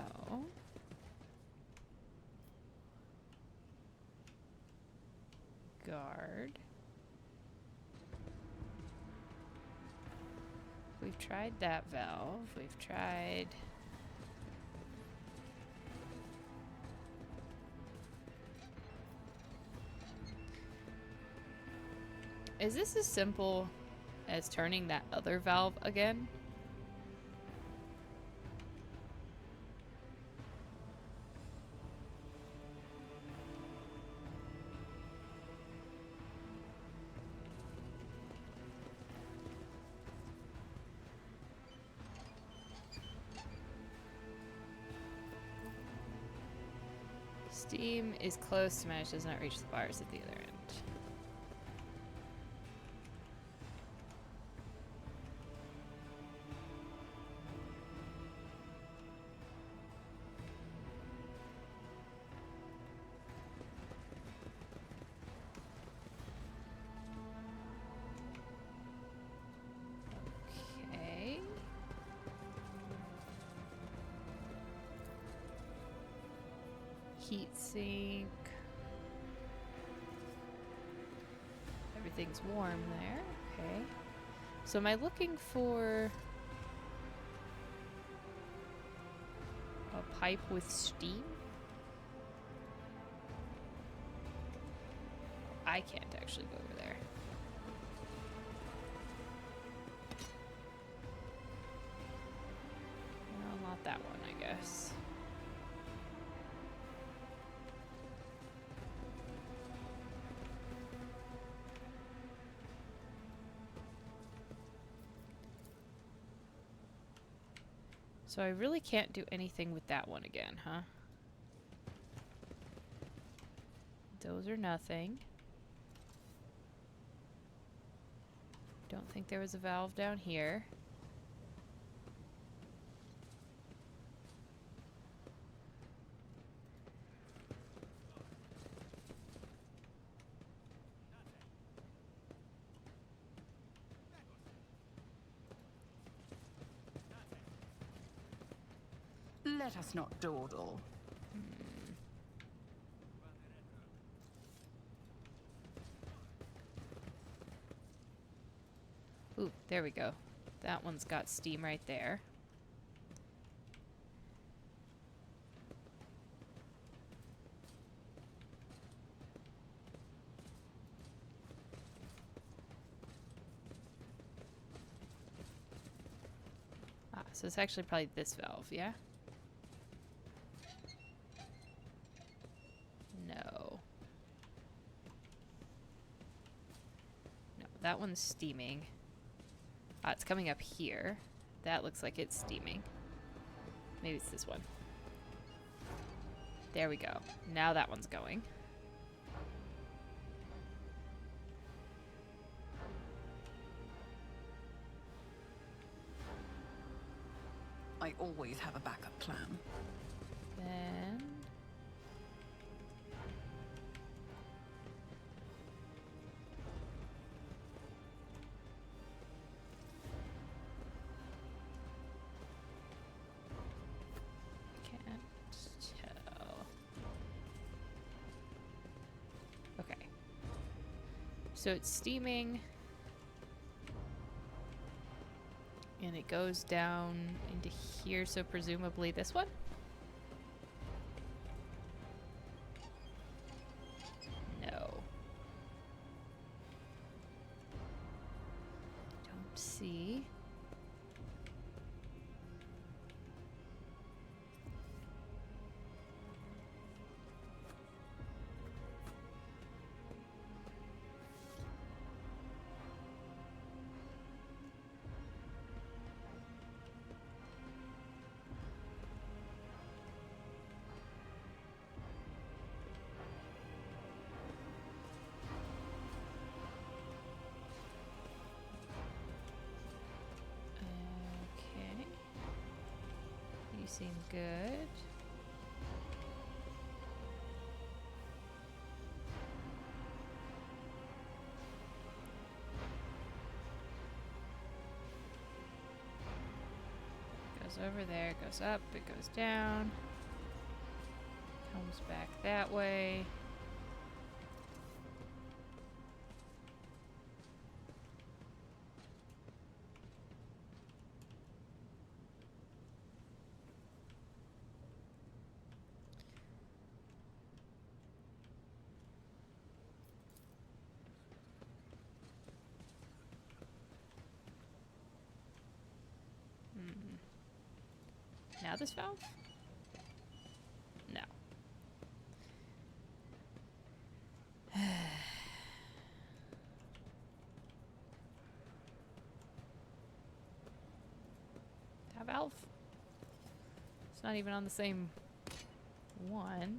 guard. We've tried that valve. We've tried... Is this as simple as turning that other valve again? Steam is close to match, does not reach the bars at the other end. Okay. Heat sink. Everything's warm there. Okay. So am I looking for a pipe with steam? I can't actually go over there. No, not that one, I guess. So I really can't do anything with that one again, huh? Those are nothing. Don't think there was a valve down here. Let us not dawdle. Ooh, there we go. That one's got steam right there. Ah, so it's actually probably this valve, yeah? No. No, that one's steaming. Ah, it's coming up here. That looks like it's steaming. Maybe it's this one. There we go. Now that one's going. I always have a backup plan. Then... can't tell. Okay. So it's steaming. And it goes down into here, so presumably this one? No. Don't see. Okay. You seem good. Goes over there, goes up, it goes down. Comes back that way. Now this valve? No. That valve? It's not even on the same one.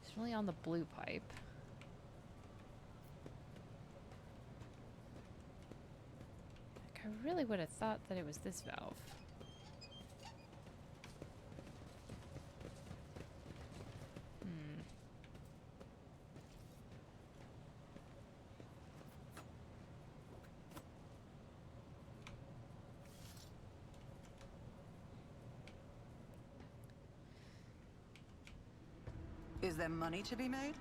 It's really on the blue pipe. Like, I really would have thought that it was this valve. Is there money to be made?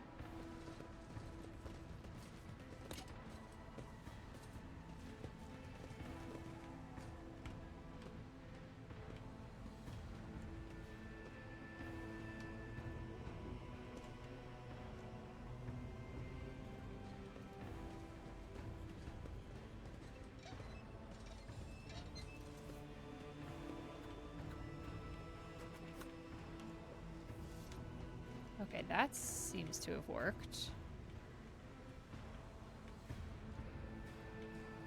Okay, that seems to have worked.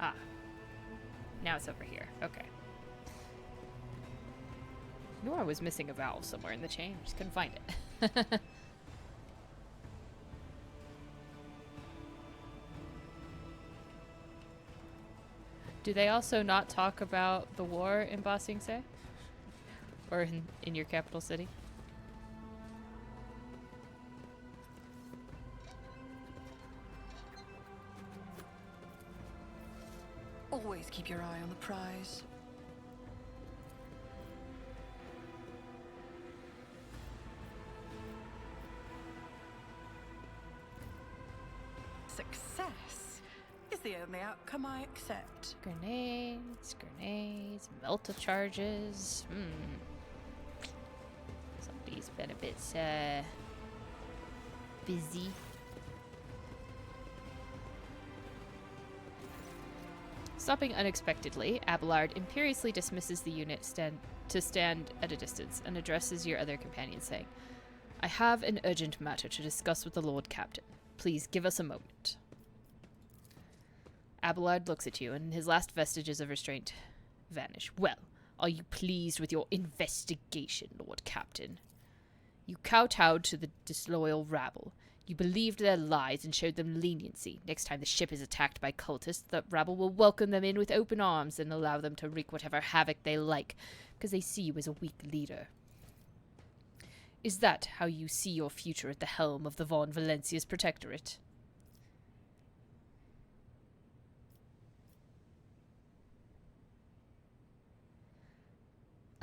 Ah. Now it's over here. Okay. Knew I was missing a valve somewhere in the chain. Just couldn't find it. Do they also not talk about the war in Ba Sing Se? Or in your capital city? Always keep your eye on the prize. Success is the only outcome I accept. Grenades, melta charges. Somebody's been a bit, busy. Stopping unexpectedly, Abelard imperiously dismisses the unit to stand at a distance and addresses your other companion, saying, I have an urgent matter to discuss with the Lord Captain. Please give us a moment. Abelard looks at you, and his last vestiges of restraint vanish. Well, are you pleased with your investigation, Lord Captain? You kowtowed to the disloyal rabble. You believed their lies and showed them leniency. Next time the ship is attacked by cultists, the rabble will welcome them in with open arms and allow them to wreak whatever havoc they like, because they see you as a weak leader. Is that how you see your future at the helm of the Von Valencia's protectorate?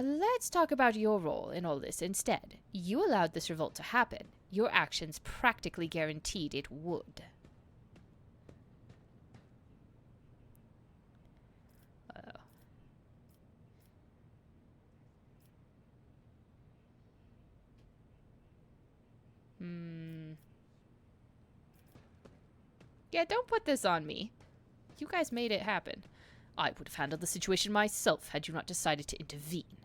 Let's talk about your role in all this instead. You allowed this revolt to happen. Your actions practically guaranteed it would. Yeah, don't put this on me. You guys made it happen. I would have handled the situation myself had you not decided to intervene.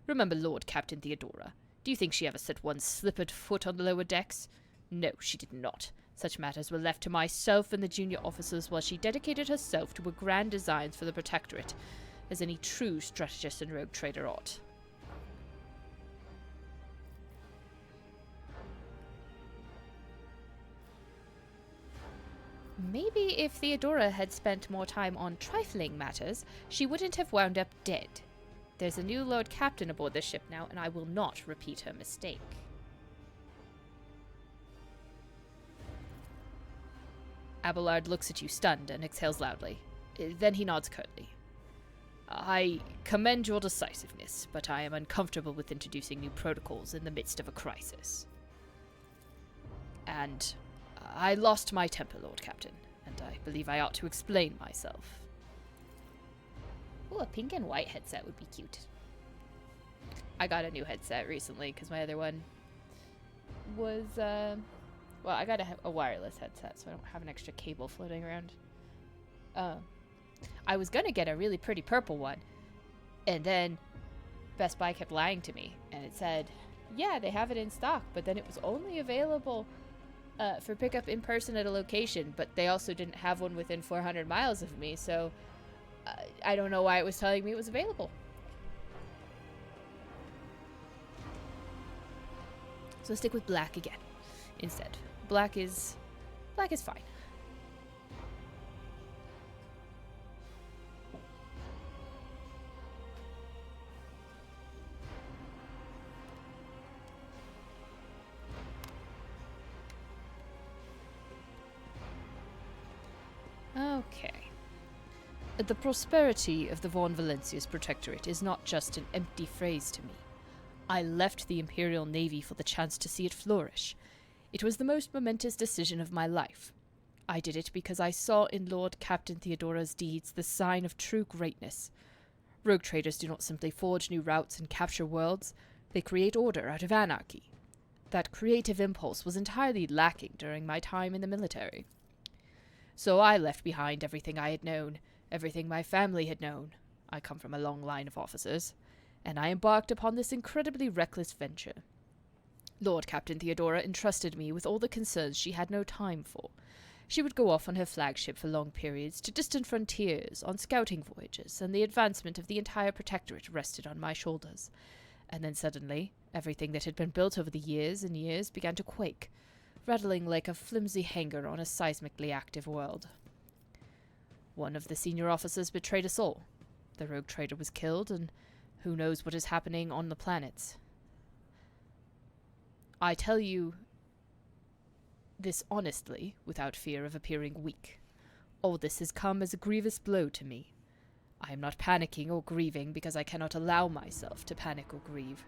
Remember Lord Captain Theodora. Do you think she ever set one slippered foot on the lower decks? No, she did not. Such matters were left to myself and the junior officers while she dedicated herself to her grand designs for the Protectorate, as any true strategist and rogue trader ought. Maybe if Theodora had spent more time on trifling matters, she wouldn't have wound up dead. There's a new Lord Captain aboard this ship now, and I will not repeat her mistake. Abelard looks at you stunned and exhales loudly. Then he nods curtly. I commend your decisiveness, but I am uncomfortable with introducing new protocols in the midst of a crisis. And I lost my temper, Lord Captain, and I believe I ought to explain myself. Ooh, a pink and white headset would be cute. I got a new headset recently because my other one was, well, I got a wireless headset, so I don't have an extra cable floating around. I was gonna get a really pretty purple one, and then Best Buy kept lying to me, and it said, yeah, they have it in stock, but then it was only available for pickup in person at a location, but they also didn't have one within 400 miles of me, so I don't know why it was telling me it was available. So stick with black again instead. Black is fine. Okay. The prosperity of the Von Valencia's protectorate is not just an empty phrase to me. I left the Imperial Navy for the chance to see it flourish. It was the most momentous decision of my life. I did it because I saw in Lord Captain Theodora's deeds the sign of true greatness. Rogue traders do not simply forge new routes and capture worlds, they create order out of anarchy. That creative impulse was entirely lacking during my time in the military. So I left behind everything I had known, everything my family had known. I come from a long line of officers, and I embarked upon this incredibly reckless venture. Lord Captain Theodora entrusted me with all the concerns she had no time for. She would go off on her flagship for long periods to distant frontiers, on scouting voyages, and the advancement of the entire protectorate rested on my shoulders. And then suddenly, everything that had been built over the years and years began to quake, rattling like a flimsy hanger on a seismically active world. One of the senior officers betrayed us all. The rogue trader was killed, and who knows what is happening on the planets. I tell you this honestly, without fear of appearing weak. All this has come as a grievous blow to me. I am not panicking or grieving because I cannot allow myself to panic or grieve.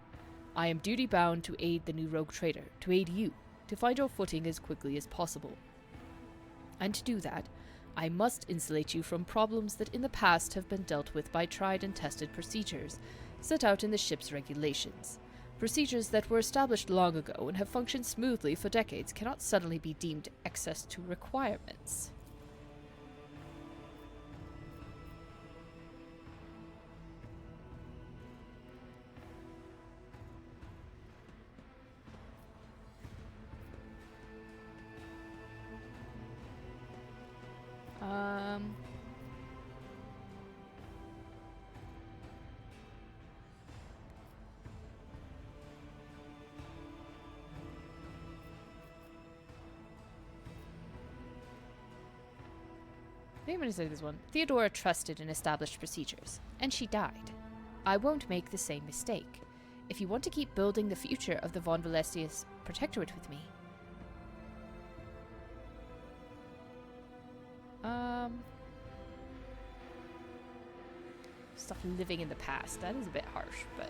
I am duty-bound to aid the new rogue trader, to aid you, to find your footing as quickly as possible. And to do that, I must insulate you from problems that in the past have been dealt with by tried and tested procedures set out in the ship's regulations. Procedures that were established long ago and have functioned smoothly for decades cannot suddenly be deemed excess to requirements. I'm going to say this one. Theodora trusted in established procedures, and she died. I won't make the same mistake. If you want to keep building the future of the Von Valencia's protectorate with me, stop living in the past. That is a bit harsh, but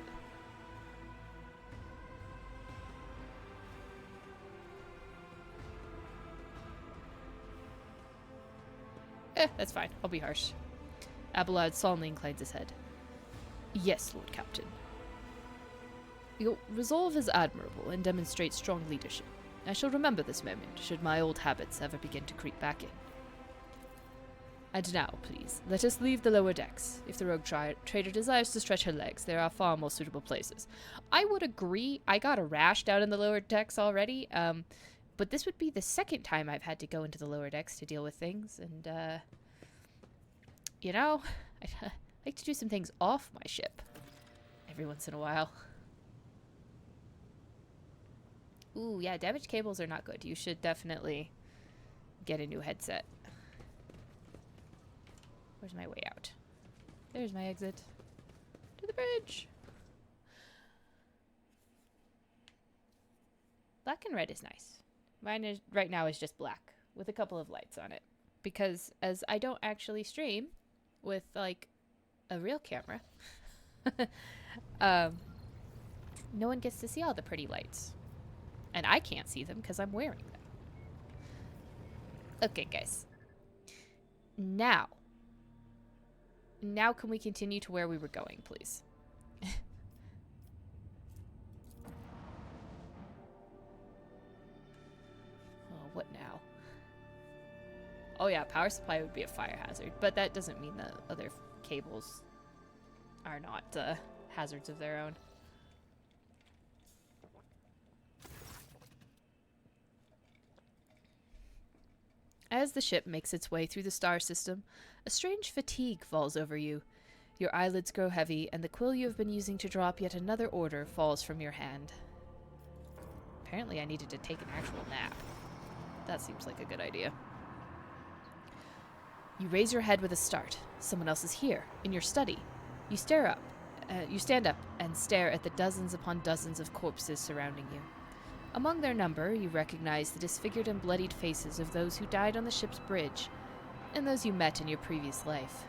that's fine. I'll be harsh. Abelard solemnly inclines his head. Yes, Lord Captain. Your resolve is admirable and demonstrates strong leadership. I shall remember this moment, should my old habits ever begin to creep back in. And now, please, let us leave the lower decks. If the rogue trader desires to stretch her legs, there are far more suitable places. I would agree. I got a rash down in the lower decks already, but this would be the second time I've had to go into the lower decks to deal with things, and, you know, I like to do some things off my ship every once in a while. Ooh, yeah, damaged cables are not good. You should definitely get a new headset. Where's my way out? There's my exit. To the bridge. Black and red is nice. Mine is right now is just black with a couple of lights on it. Because as I don't actually stream with like a real camera, no one gets to see all the pretty lights. And I can't see them because I'm wearing them. Okay, guys. Now can we continue to where we were going, please? Oh, what now? Oh yeah, power supply would be a fire hazard, but that doesn't mean the other cables are not hazards of their own. As the ship makes its way through the star system, a strange fatigue falls over you. Your eyelids grow heavy, and the quill you have been using to drop yet another order falls from your hand. Apparently I needed to take an actual nap. That seems like a good idea. You raise your head with a start. Someone else is here, in your study. You stand up and stare at the dozens upon dozens of corpses surrounding you. Among their number, you recognize the disfigured and bloodied faces of those who died on the ship's bridge, and those you met in your previous life.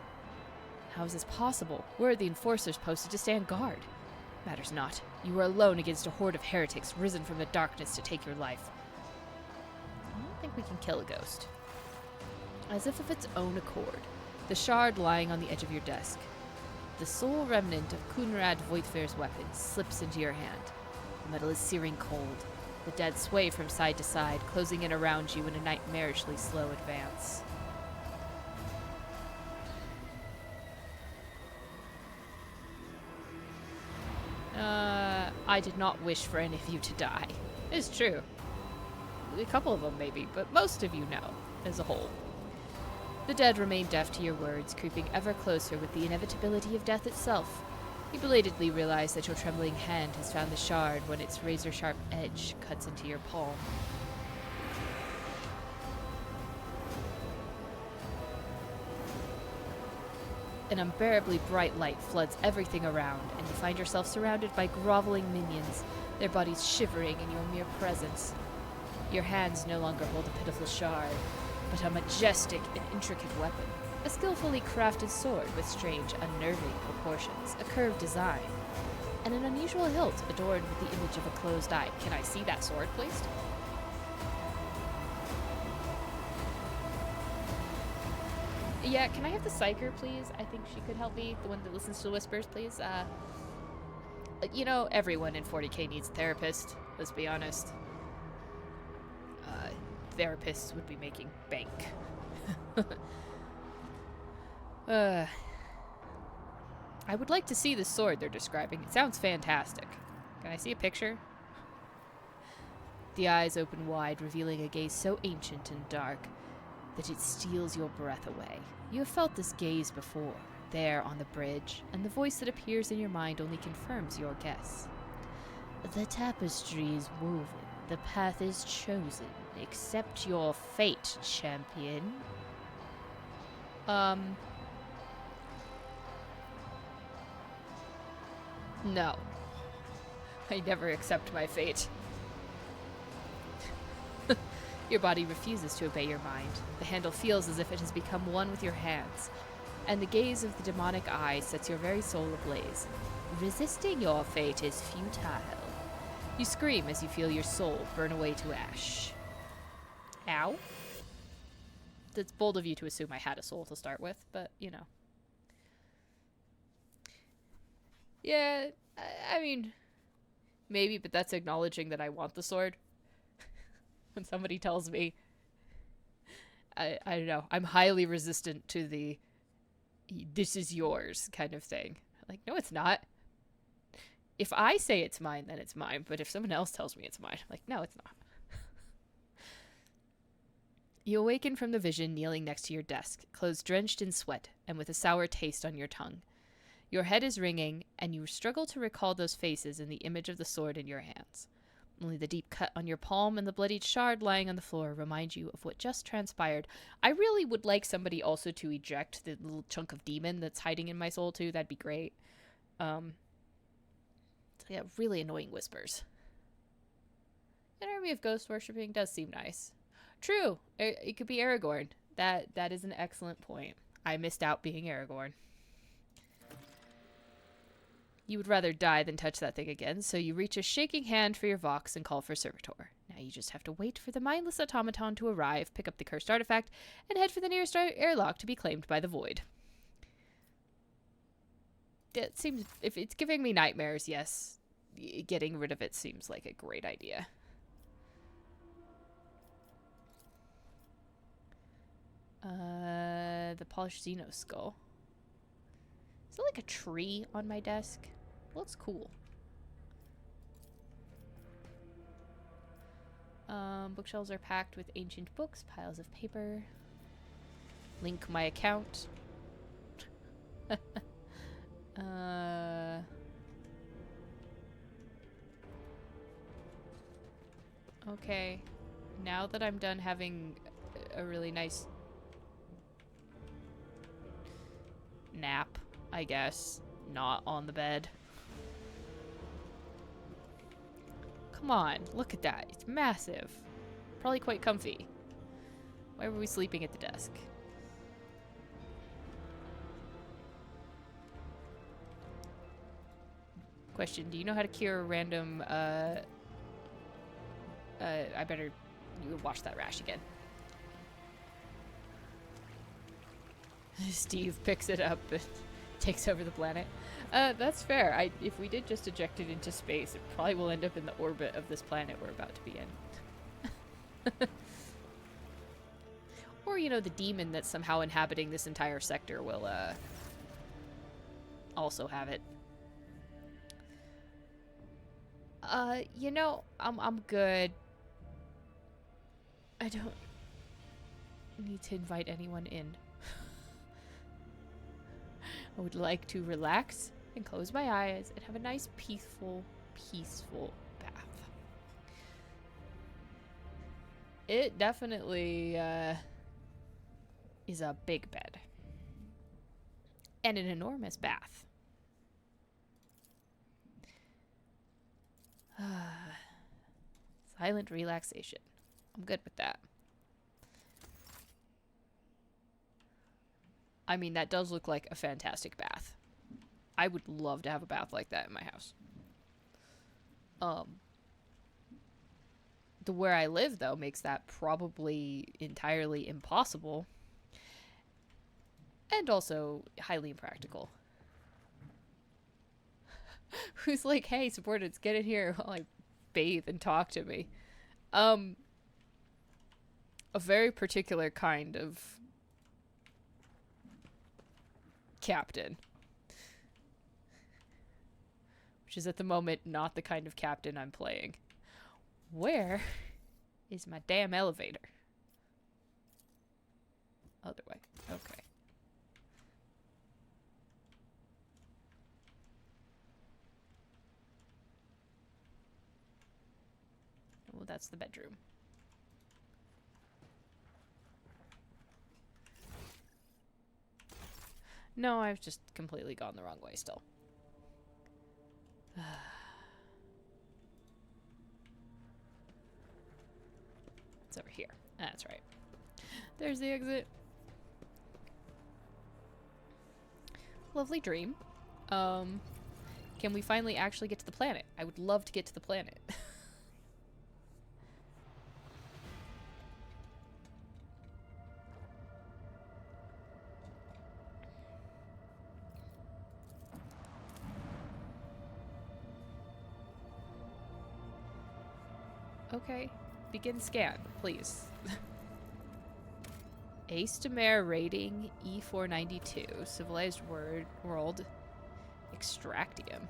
How is this possible? Where are the enforcers posted to stand guard? Matters not. You are alone against a horde of heretics risen from the darkness to take your life. I don't think we can kill a ghost. As if of its own accord, the shard lying on the edge of your desk, the sole remnant of Kunrad Voithver's weapon, slips into your hand. The metal is searing cold. The dead sway from side to side, closing in around you in a nightmarishly slow advance. I did not wish for any of you to die. It's true. A couple of them maybe, but most of you know, as a whole. The dead remain deaf to your words, creeping ever closer with the inevitability of death itself. You belatedly realize that your trembling hand has found the shard when its razor-sharp edge cuts into your palm. An unbearably bright light floods everything around, and you find yourself surrounded by groveling minions, their bodies shivering in your mere presence. Your hands no longer hold a pitiful shard, but a majestic and intricate weapon. A skillfully crafted sword with strange, unnerving proportions, a curved design, and an unusual hilt adorned with the image of a closed eye. Can I see that sword, please? Yeah, can I have the psyker, please? I think she could help me. The one that listens to whispers, please. You know, everyone in 40K needs a therapist, let's be honest. Therapists would be making bank. I would like to see the sword they're describing. It sounds fantastic. Can I see a picture? The eyes open wide, revealing a gaze so ancient and dark that it steals your breath away. You have felt this gaze before, there on the bridge, and the voice that appears in your mind only confirms your guess. The tapestry is woven, the path is chosen. Accept your fate, champion. No. I never accept my fate. Your body refuses to obey your mind. The handle feels as if it has become one with your hands, and the gaze of the demonic eye sets your very soul ablaze. Resisting your fate is futile. You scream as you feel your soul burn away to ash. Ow. That's bold of you to assume I had a soul to start with, but, you know. Yeah, I mean, maybe, but that's acknowledging that I want the sword. When somebody tells me, I don't know. I'm highly resistant to the "this is yours" kind of thing. Like, no, it's not. If I say it's mine, then it's mine. But if someone else tells me it's mine, like, no, it's not. You awaken from the vision kneeling next to your desk, clothes drenched in sweat and with a sour taste on your tongue. Your head is ringing, and you struggle to recall those faces in the image of the sword in your hands. Only the deep cut on your palm and the bloodied shard lying on the floor remind you of what just transpired. I really would like somebody also to eject the little chunk of demon that's hiding in my soul, too. That'd be great. Yeah, really annoying whispers. An army of ghost worshipping does seem nice. True, it could be Aragorn. That is an excellent point. I missed out being Aragorn. You would rather die than touch that thing again, so you reach a shaking hand for your Vox and call for Servitor. Now you just have to wait for the mindless automaton to arrive, pick up the cursed artifact, and head for the nearest airlock to be claimed by the void. It seems, if it's giving me nightmares, yes, getting rid of it seems like a great idea. The polished Xeno skull. Is it like a tree on my desk? Looks cool. Bookshelves are packed with ancient books, piles of paper. Link my account. Okay. Now that I'm done having a really nice nap, I guess, not on the bed. Come on, look at that. It's massive. Probably quite comfy. Why were we sleeping at the desk? Question, do you know how to cure a random, I better wash that rash again. Steve picks it up and takes over the planet. That's fair. If we did just eject it into space, it probably will end up in the orbit of this planet we're about to be in. Or, you know, the demon that's somehow inhabiting this entire sector will, also have it. You know, I'm good. I don't need to invite anyone in. I would like to relax and close my eyes and have a nice, peaceful bath. It definitely, is a big bed. And an enormous bath. Silent relaxation. I'm good with that. I mean, that does look like a fantastic bath. I would love to have a bath like that in my house. The where I live, though, makes that probably entirely impossible. And also highly impractical. Who's like, hey, subordinates, get in here while I bathe and talk to me. A very particular kind of captain. Which is at the moment not the kind of captain I'm playing. Where is my damn elevator? Other way. Okay. Well, that's the bedroom. No, I've just completely gone the wrong way still. It's over here. That's right. There's the exit. Lovely dream. Can we finally actually get to the planet? I would love to get to the planet. Okay. Begin scan, please. Ace to Mare rating E492. Civilized world. Extractium.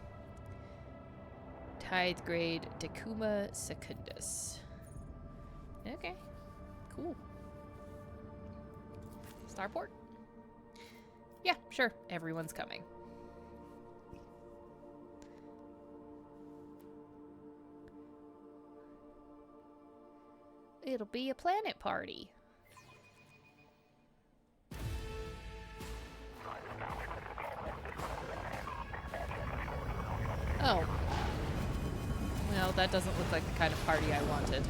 Tithe grade Decuma Secundus. Okay. Cool. Starport? Yeah, sure. Everyone's coming. It'll be a planet party. Oh. Well, that doesn't look like the kind of party I wanted.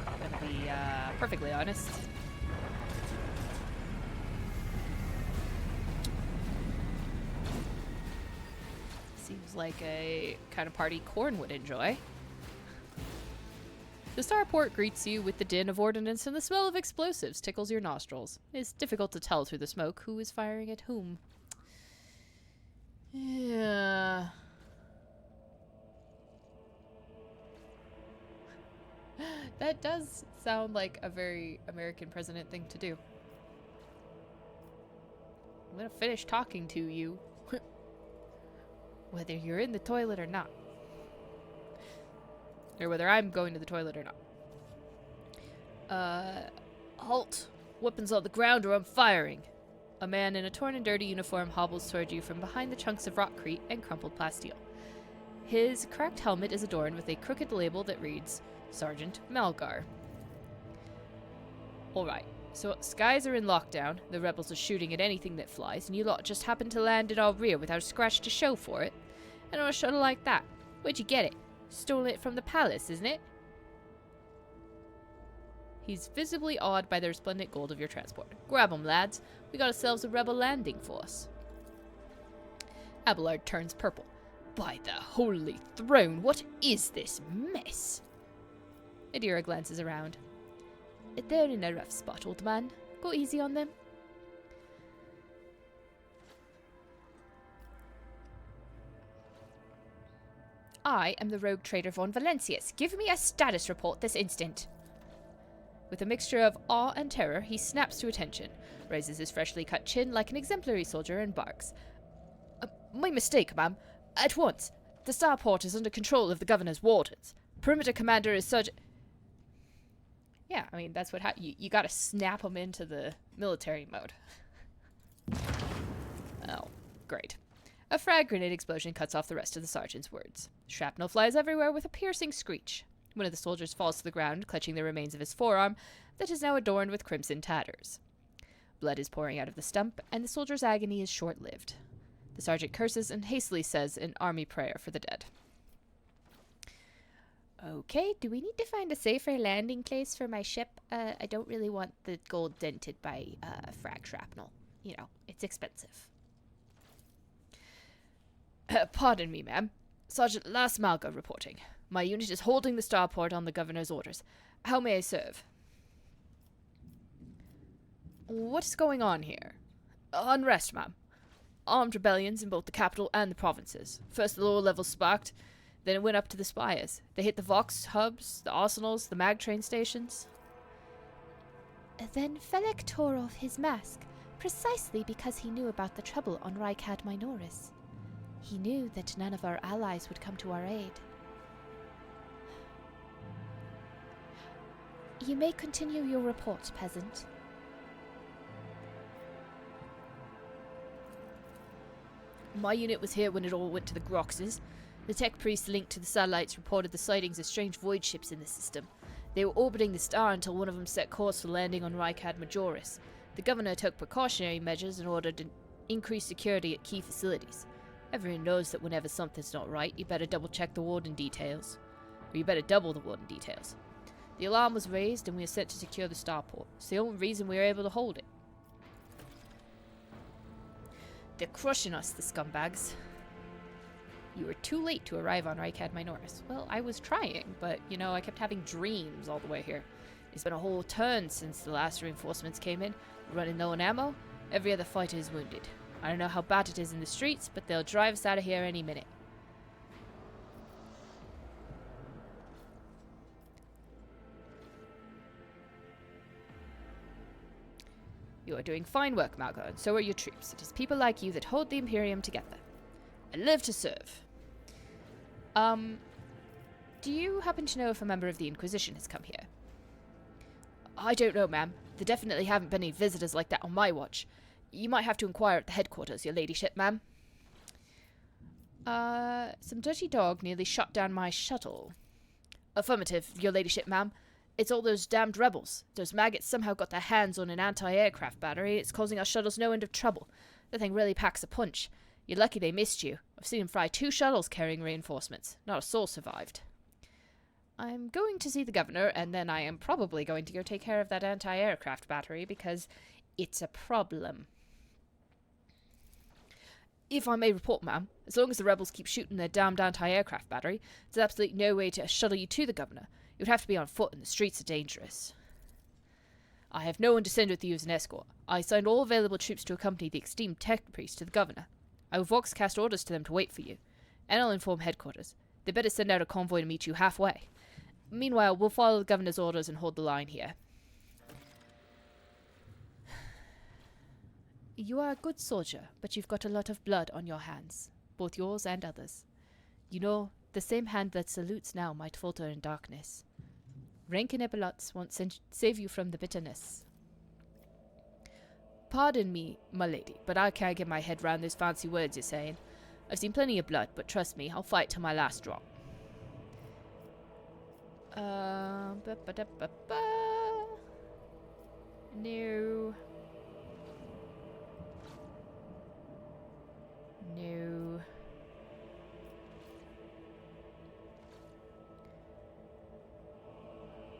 I'm gonna be perfectly honest. Seems like a kind of party Korn would enjoy. The starport greets you with the din of ordnance, and the smell of explosives tickles your nostrils. It's difficult to tell through the smoke who is firing at whom. Yeah. That does sound like a very American president thing to do. I'm gonna finish talking to you, whether you're in the toilet or not. Or whether I'm going to the toilet or not. Halt! Weapons on the ground or I'm firing! A man in a torn and dirty uniform hobbles toward you from behind the chunks of rockcrete and crumpled plasteel. His cracked helmet is adorned with a crooked label that reads, Sergeant Malgar. Alright, so skies are in lockdown, the rebels are shooting at anything that flies, and you lot just happen to land in our rear without a scratch to show for it. And on a shuttle like that, where'd you get it? Stolen it from the palace, isn't it? He's visibly awed by the resplendent gold of your transport. Grab 'em, lads. We got ourselves a rebel landing force. Abelard turns purple. By the holy throne, what is this mess? Adira glances around. They're in a rough spot, old man. Go easy on them. I am the rogue trader von Valencius. Give me a status report this instant. With a mixture of awe and terror, he snaps to attention, raises his freshly cut chin like an exemplary soldier, and barks. My mistake, ma'am. At once. The starport is under control of the governor's wardens. Perimeter commander is Sergeant... Yeah, I mean, that's what you gotta snap them into the military mode. Oh, great. A frag grenade explosion cuts off the rest of the sergeant's words. Shrapnel flies everywhere with a piercing screech. One of the soldiers falls to the ground, clutching the remains of his forearm that is now adorned with crimson tatters. Blood is pouring out of the stump, and the soldier's agony is short-lived. The sergeant curses and hastily says an army prayer for the dead. Okay, do we need to find a safer landing place for my ship? I don't really want the gold dented by frag shrapnel. You know, it's expensive. Pardon me, ma'am. Sergeant Las Malga reporting. My unit is holding the starport on the governor's orders. How may I serve? What is going on here? Unrest, ma'am. Armed rebellions in both the capital and the provinces. First the lower levels sparked, then it went up to the spires. They hit the Vox hubs, the arsenals, the mag train stations. Then Felek tore off his mask, precisely because he knew about the trouble on Rykad Minoris. He knew that none of our allies would come to our aid. You may continue your report, peasant. My unit was here when it all went to the Groxes. The tech priest linked to the satellites reported the sightings of strange void ships in the system. They were orbiting the star until one of them set course for landing on Rykad Majoris. The governor took precautionary measures in order to increase security at key facilities. Everyone knows that whenever something's not right, you better double-check the warden details. Or you better double the warden details. The alarm was raised and we are set to secure the starport. It's the only reason we were able to hold it. They're crushing us, the scumbags. You were too late to arrive on Rykad Minoris. Well, I was trying, but, you know, I kept having dreams all the way here. It's been a whole turn since the last reinforcements came in. We're running low on ammo. Every other fighter is wounded. I don't know how bad it is in the streets, but they'll drive us out of here any minute. You are doing fine work, Malgo, and so are your troops. It is people like you that hold the Imperium together. I live to serve. Do you happen to know if a member of the Inquisition has come here? I don't know, ma'am. There definitely haven't been any visitors like that on my watch. You might have to inquire at the headquarters, your ladyship, ma'am. Some dirty dog nearly shot down my shuttle. Affirmative, your ladyship, ma'am. It's all those damned rebels. Those maggots somehow got their hands on an anti-aircraft battery. It's causing our shuttles no end of trouble. The thing really packs a punch. You're lucky they missed you. I've seen them fry 2 shuttles carrying reinforcements. Not a soul survived. I'm going to see the governor, and then I am probably going to go take care of that anti-aircraft battery, because it's a problem. If I may report, ma'am, as long as the rebels keep shooting their damned anti-aircraft battery, there's absolutely no way to shuttle you to the governor. You would have to be on foot, and the streets are dangerous. I have no one to send with you as an escort. I assigned all available troops to accompany the esteemed tech priest to the governor. I will voxcast orders to them to wait for you, and I'll inform headquarters. They better send out a convoy to meet you halfway. Meanwhile, we'll follow the governor's orders and hold the line here. You are a good soldier, but you've got a lot of blood on your hands, both yours and others. You know, the same hand that salutes now might falter in darkness. Rank and epaulets won't save you from the bitterness. Pardon me, my lady, but I can't get my head round those fancy words you're saying. I've seen plenty of blood, but trust me, I'll fight till my last drop. No. No.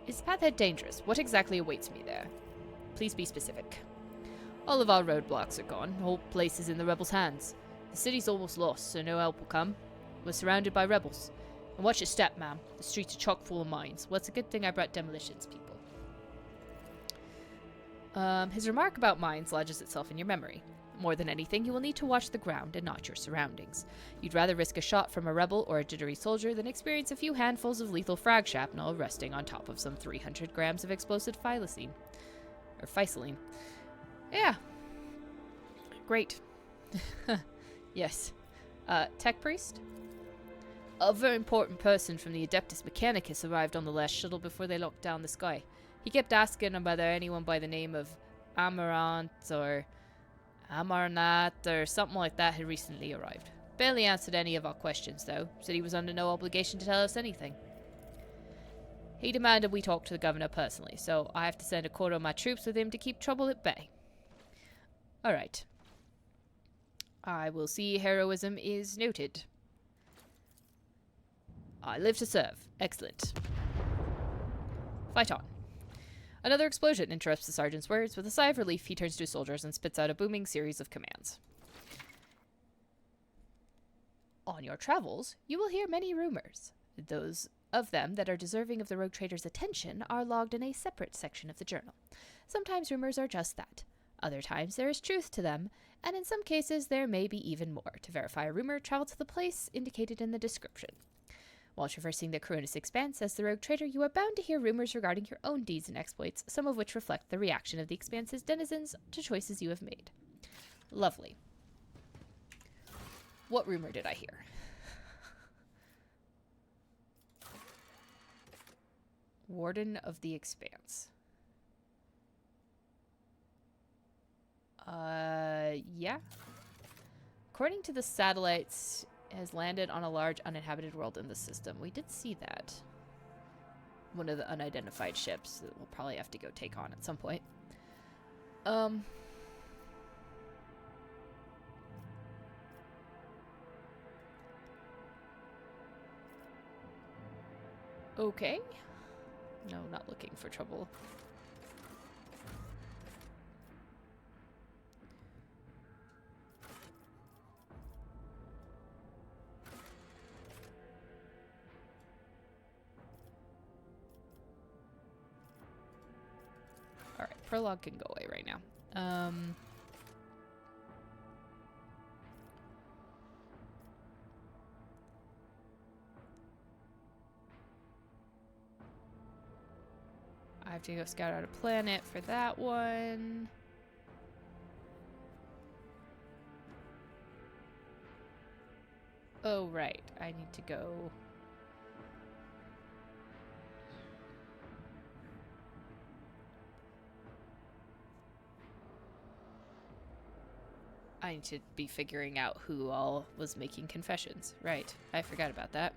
Is the pathhead dangerous? What exactly awaits me there? Please be specific. All of our roadblocks are gone. The whole place is in the rebels' hands. The city's almost lost, so no help will come. We're surrounded by rebels. And watch your step, ma'am. The streets are chock full of mines. Well, it's a good thing I brought demolitions, people. His remark about mines lodges itself in your memory. More than anything, you will need to watch the ground and not your surroundings. You'd rather risk a shot from a rebel or a jittery soldier than experience a few handfuls of lethal frag shrapnel resting on top of some 300 grams of explosive phylicine. Or phycilene. Yeah. Great. Yes. Tech priest? A very important person from the Adeptus Mechanicus arrived on the last shuttle before they locked down the sky. He kept asking whether anyone by the name of Amarant or Amarnat or something like that had recently arrived. Barely answered any of our questions, though. Said he was under no obligation to tell us anything. He demanded we talk to the governor personally, so I have to send a quarter of my troops with him to keep trouble at bay. Alright. I will see heroism is noted. I live to serve. Excellent. Fight on. Another explosion interrupts the sergeant's words. With a sigh of relief, he turns to his soldiers and spits out a booming series of commands. On your travels, you will hear many rumors. Those of them that are deserving of the rogue trader's attention are logged in a separate section of the journal. Sometimes rumors are just that. Other times there is truth to them, and in some cases there may be even more. To verify a rumor, travel to the place indicated in the description. While traversing the Coronis Expanse as the rogue trader, you are bound to hear rumors regarding your own deeds and exploits, some of which reflect the reaction of the Expanse's denizens to choices you have made. Lovely. What rumor did I hear? Warden of the Expanse. Yeah. According to the satellites, has landed on a large uninhabited world in the system. We did see that. One of the unidentified ships that we'll probably have to go take on at some point. Okay. No, not looking for trouble. Alright, prologue can go away right now. I have to go scout out a planet for that one. Oh, right. I need to go... I need to be figuring out who all was making confessions. Right. I forgot about that.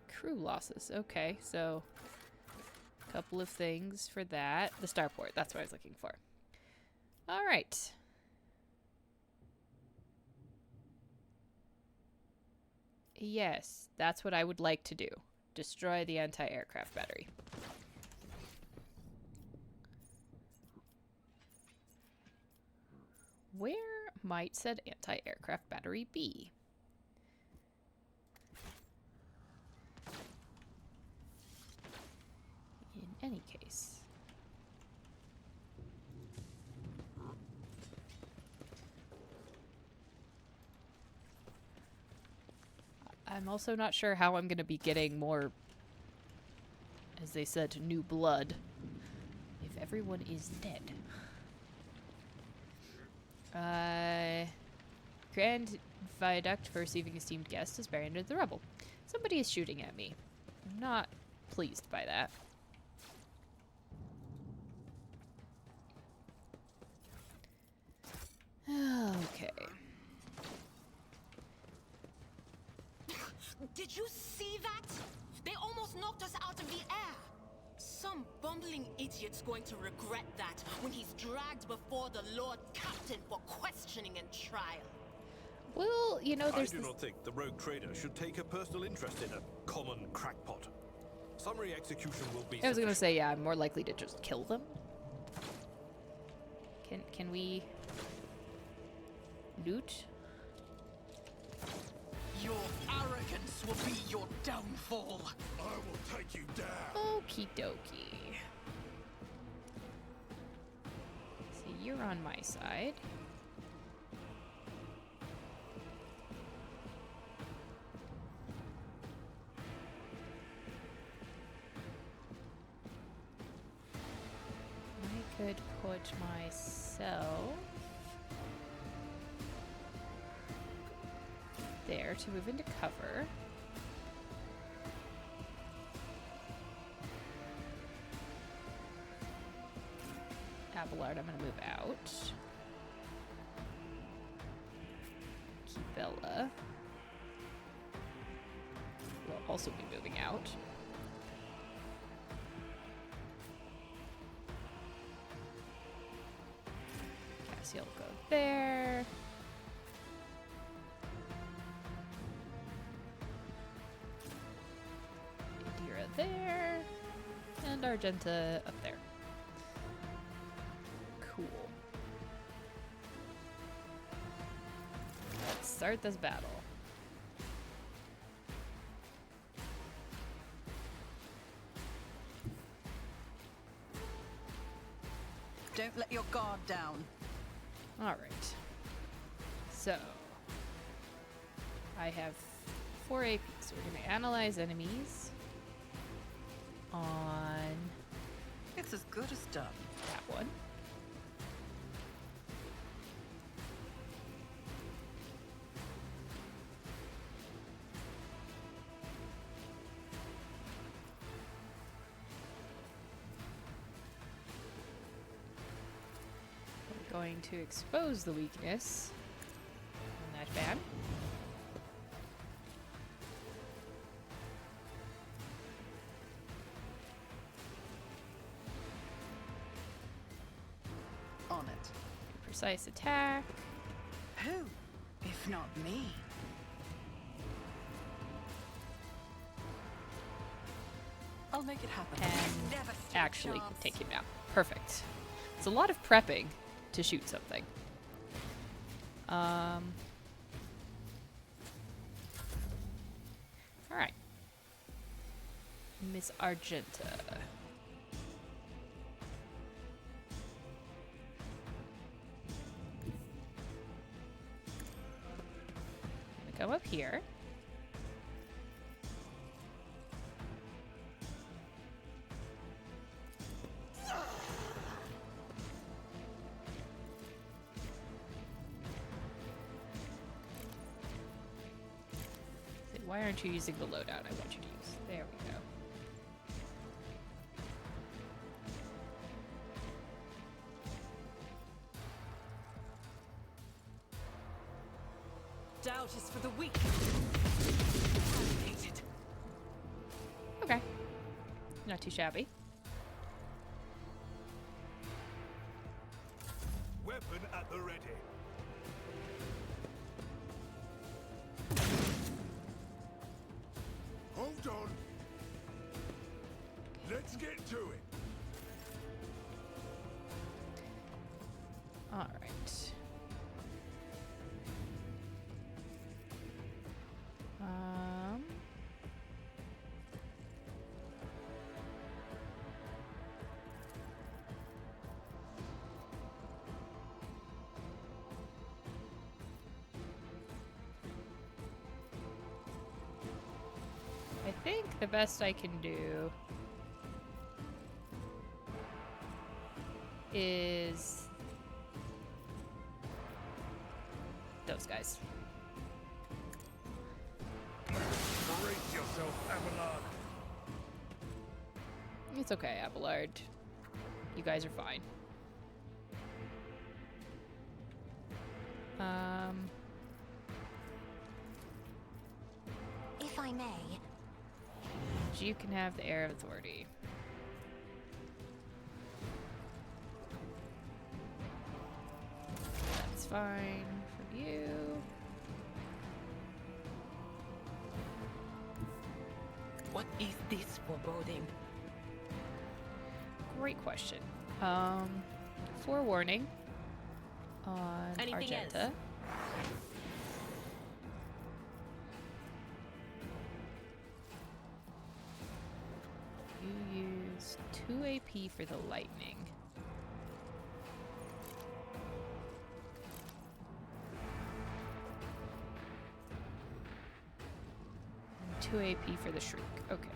Crew losses. Okay, so a couple of things for that. The starport, that's what I was looking for. All right. Yes, that's what I would like to do. Destroy the anti-aircraft battery. Where might said anti-aircraft battery be? In any case. I'm also not sure how I'm going to be getting more, as they said, new blood if everyone is dead. Grand Viaduct for receiving esteemed guests is buried under the rubble. Somebody is shooting at me. I'm not pleased by that. Okay. Did you see that? They almost knocked us out of the air. Some bumbling idiot's going to regret that when he's dragged before the Lord Captain for questioning and trial. Well, you know, I there's do this... not think the rogue trader should take a personal interest in a common crackpot. Summary execution will be I was gonna sufficient. say, yeah, I'm more likely to just kill them. Can we... loot? Your arrogance will be your downfall. I will take you down. Okie dokie. So you're on my side. I could put myself there to move into cover. Abelard, I'm gonna move out. Bella will also be moving out. Cassie will go there. Indira there. And Argenta up there. Cool. Let's start this battle. Don't let your guard down. All right. So, I have 4 AP, so we're going to analyze enemies on It's as good as done. that one. We're going to expose the weakness on that bad. On it. Precise attack. Who, if not me? I'll make it happen. And Never stood a actually chance. take him out. Perfect. It's a lot of prepping to shoot something. Alright. Miss Argenta. I'm gonna come up here. Why aren't you using the loadout I want you to use? There we go. Doubt is for the weak. Animated. Okay. Not too shabby. Weapon at the ready. Hold on. Let's get to it. All right. I think the best I can do is those guys. Brace yourself, Abelard. It's okay, Abelard. You guys are fine. If I may. You can have the Air of Authority. That's fine for you. What is this foreboding? Great question. Forewarning on Anything else? Argenta. You use 2 AP for the lightning. And 2 AP for the shriek. Okay.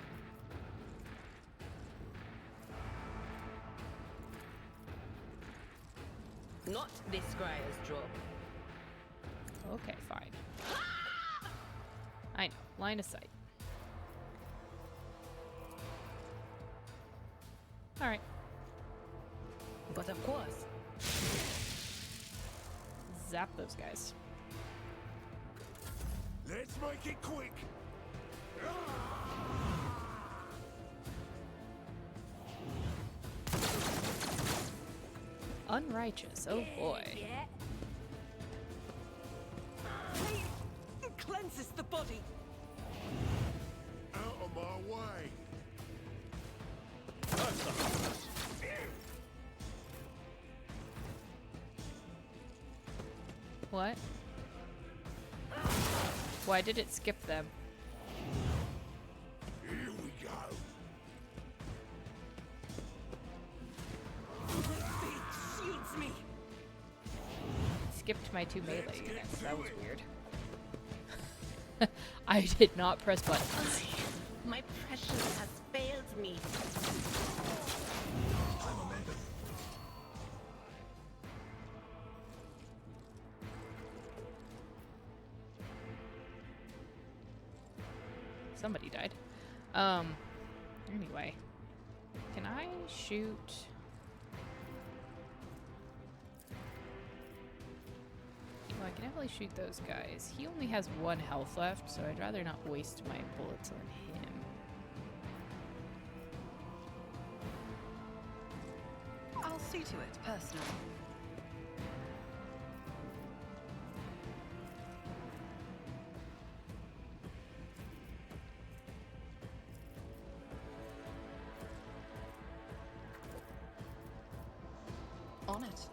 Not this Scryer's job. Okay, fine. I know. Line of sight. Alright. But of course. Zap those guys. Let's make it quick. Unrighteous. Oh boy. Cleanses the body. Out of my way. What? Why did it skip them? Here we go. It shields me. Skipped my 2 melee units. That was weird. I did not press buttons. My precious has failed me. Somebody died. Anyway. Can I shoot? Well, I can definitely shoot those guys. He only has 1 health left, so I'd rather not waste my bullets on him. I'll see to it personally. On it.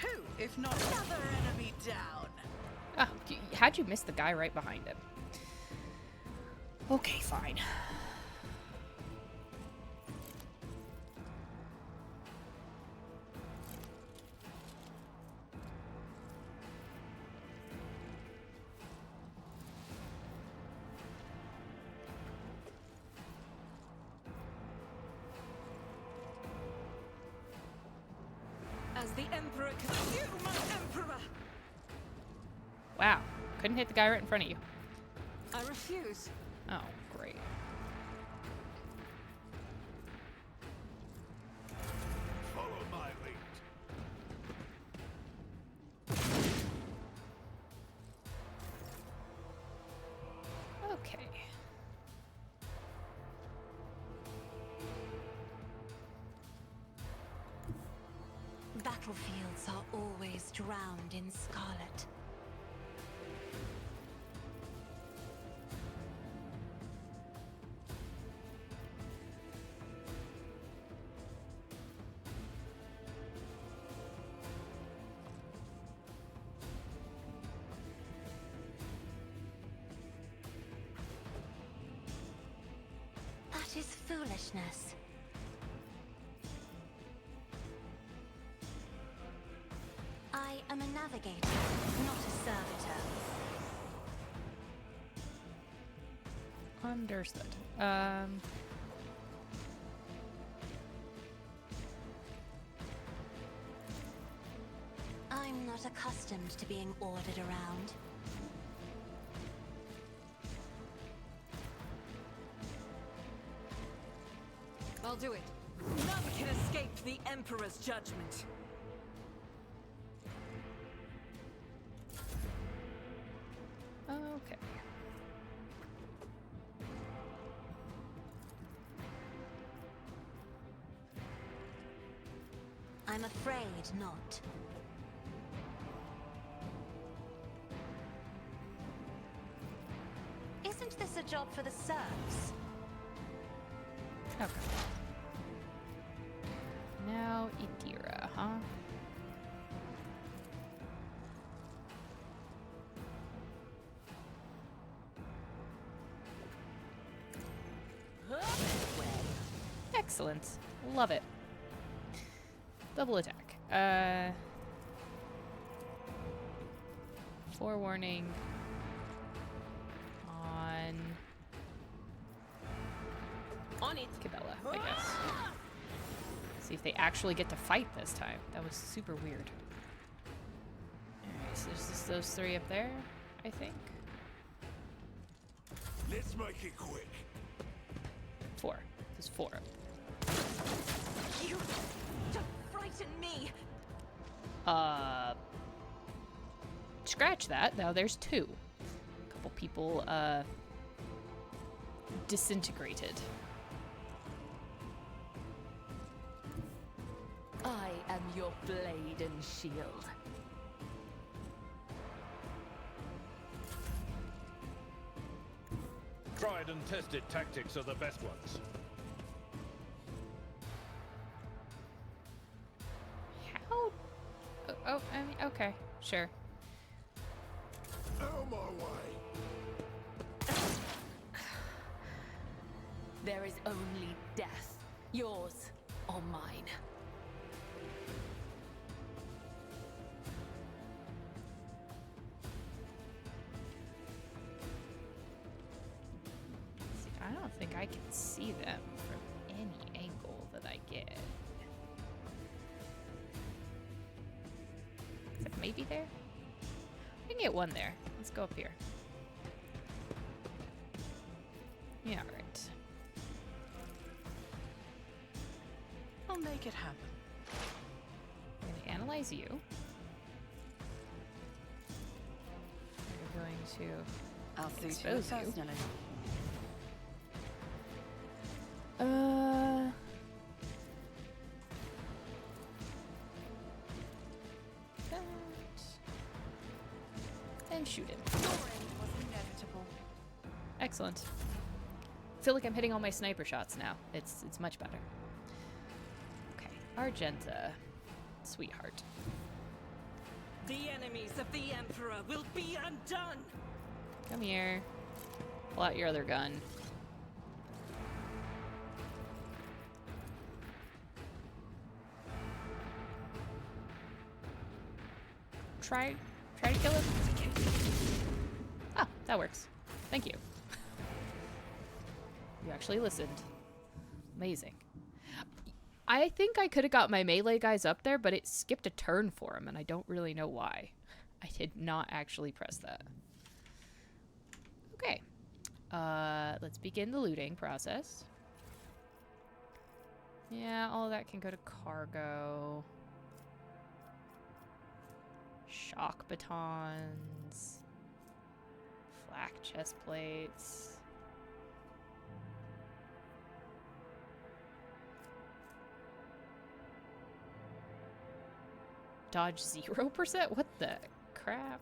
Who, if not another enemy down? Ah, how'd you miss the guy right behind him? Okay, fine. the Emperor can... You, my Emperor! Wow. Couldn't hit the guy right in front of you. I refuse. Oh, great. Follow my lead. Okay. Battlefields are always drowned in scarlet. That is foolishness. I am a navigator, not a servitor. Understood. I'm not accustomed to being ordered around. I'll do it. None can escape the Emperor's judgment. Okay. I'm afraid not. Isn't this a job for the serfs? Okay. Now Idira, huh? Excellent. Love it. Double attack. Forewarning on it. Cabela, I guess. See if they actually get to fight this time. That was super weird. Alright, so there's just those three up there, I think. Let's make it quick. 4. There's 4. You don't frighten me. Scratch that. Now there's 2. A couple people, disintegrated. I am your blade and shield. Tried and tested tactics are the best ones. How? Oh, I mean, okay, sure. Out of my way. There is only death. Yours or mine. See, I don't think I can see them from any angle that I get. Except maybe there? I can get one there. Let's go up here. Yeah, right. I'll make it happen. I'm going to analyze you. We're going to I'll see to it expose you. personally. That. And shoot him. Your end was inevitable. Excellent. I feel like I'm hitting all my sniper shots now. It's much better. Okay, Argenta, sweetheart. The enemies of the Emperor will be undone. Come here. Pull out your other gun. Try to kill him. Ah, that works. Thank you. You actually listened. Amazing. I think I could have got my melee guys up there, but it skipped a turn for him, and I don't really know why. I did not actually press that. Okay. Let's begin the looting process. Yeah, all that can go to cargo. Shock batons. Flak chest plates. Dodge 0%? What the crap?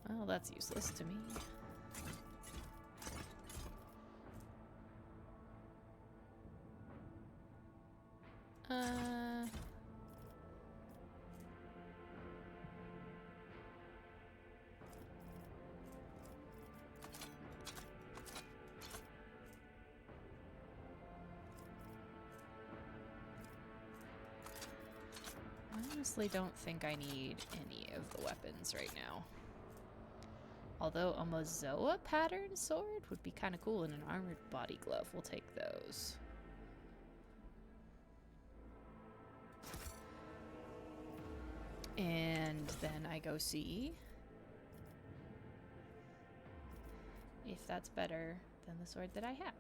Well, that's useless to me. I honestly don't think I need any of the weapons right now. Although a Mozoa pattern sword would be kind of cool in an armored body glove. We'll take those. And then I go see if that's better than the sword that I have.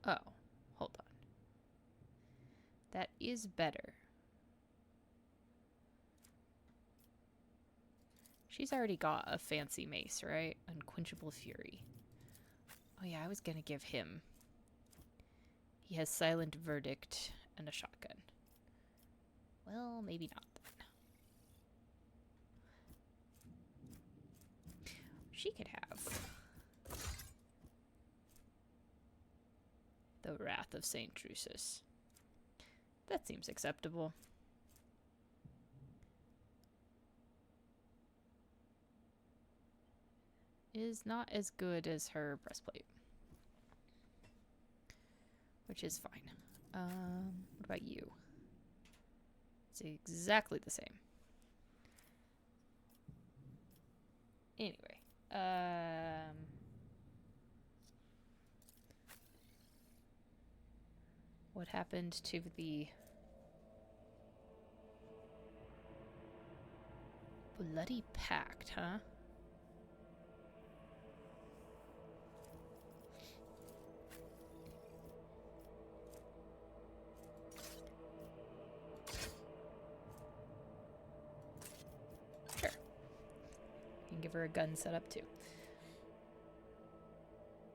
Oh, hold on. That is better. She's already got a fancy mace, right? Unquenchable Fury. Oh yeah, I was gonna give him. He has Silent Verdict and a shotgun. Well, maybe not then. She could have the Wrath of Saint Drusus. That seems acceptable. Is not as good as her breastplate, which is fine. What about you? It's exactly the same. Anyway, what happened to the Bloody Pact, huh? Give her a gun set up too.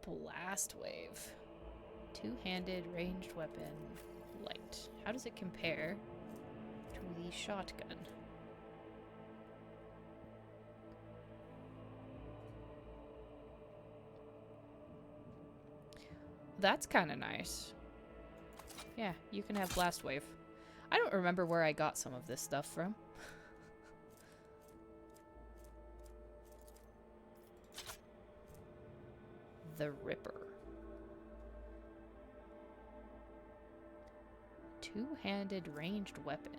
Blast Wave. Two-handed ranged weapon. Light. How does it compare to the shotgun? That's kind of nice. Yeah, you can have Blast Wave. I don't remember where I got some of this stuff from. The Ripper. Two-handed ranged weapon.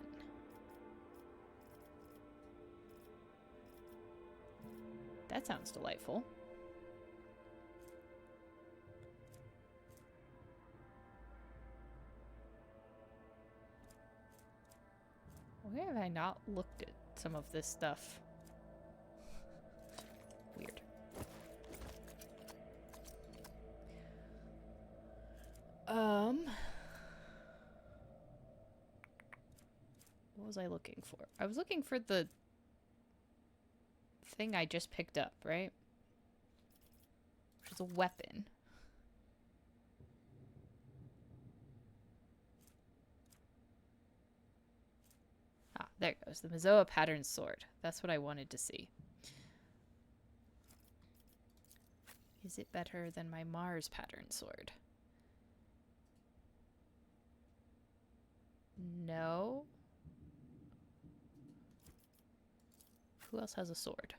That sounds delightful. Why have I not looked at some of this stuff? Weird. What was I looking for? I was looking for the thing I just picked up, right? Which is a weapon. Ah, there it goes. The Mozoa pattern sword. That's what I wanted to see. Is it better than my Mars pattern sword? No. Who else has a sword?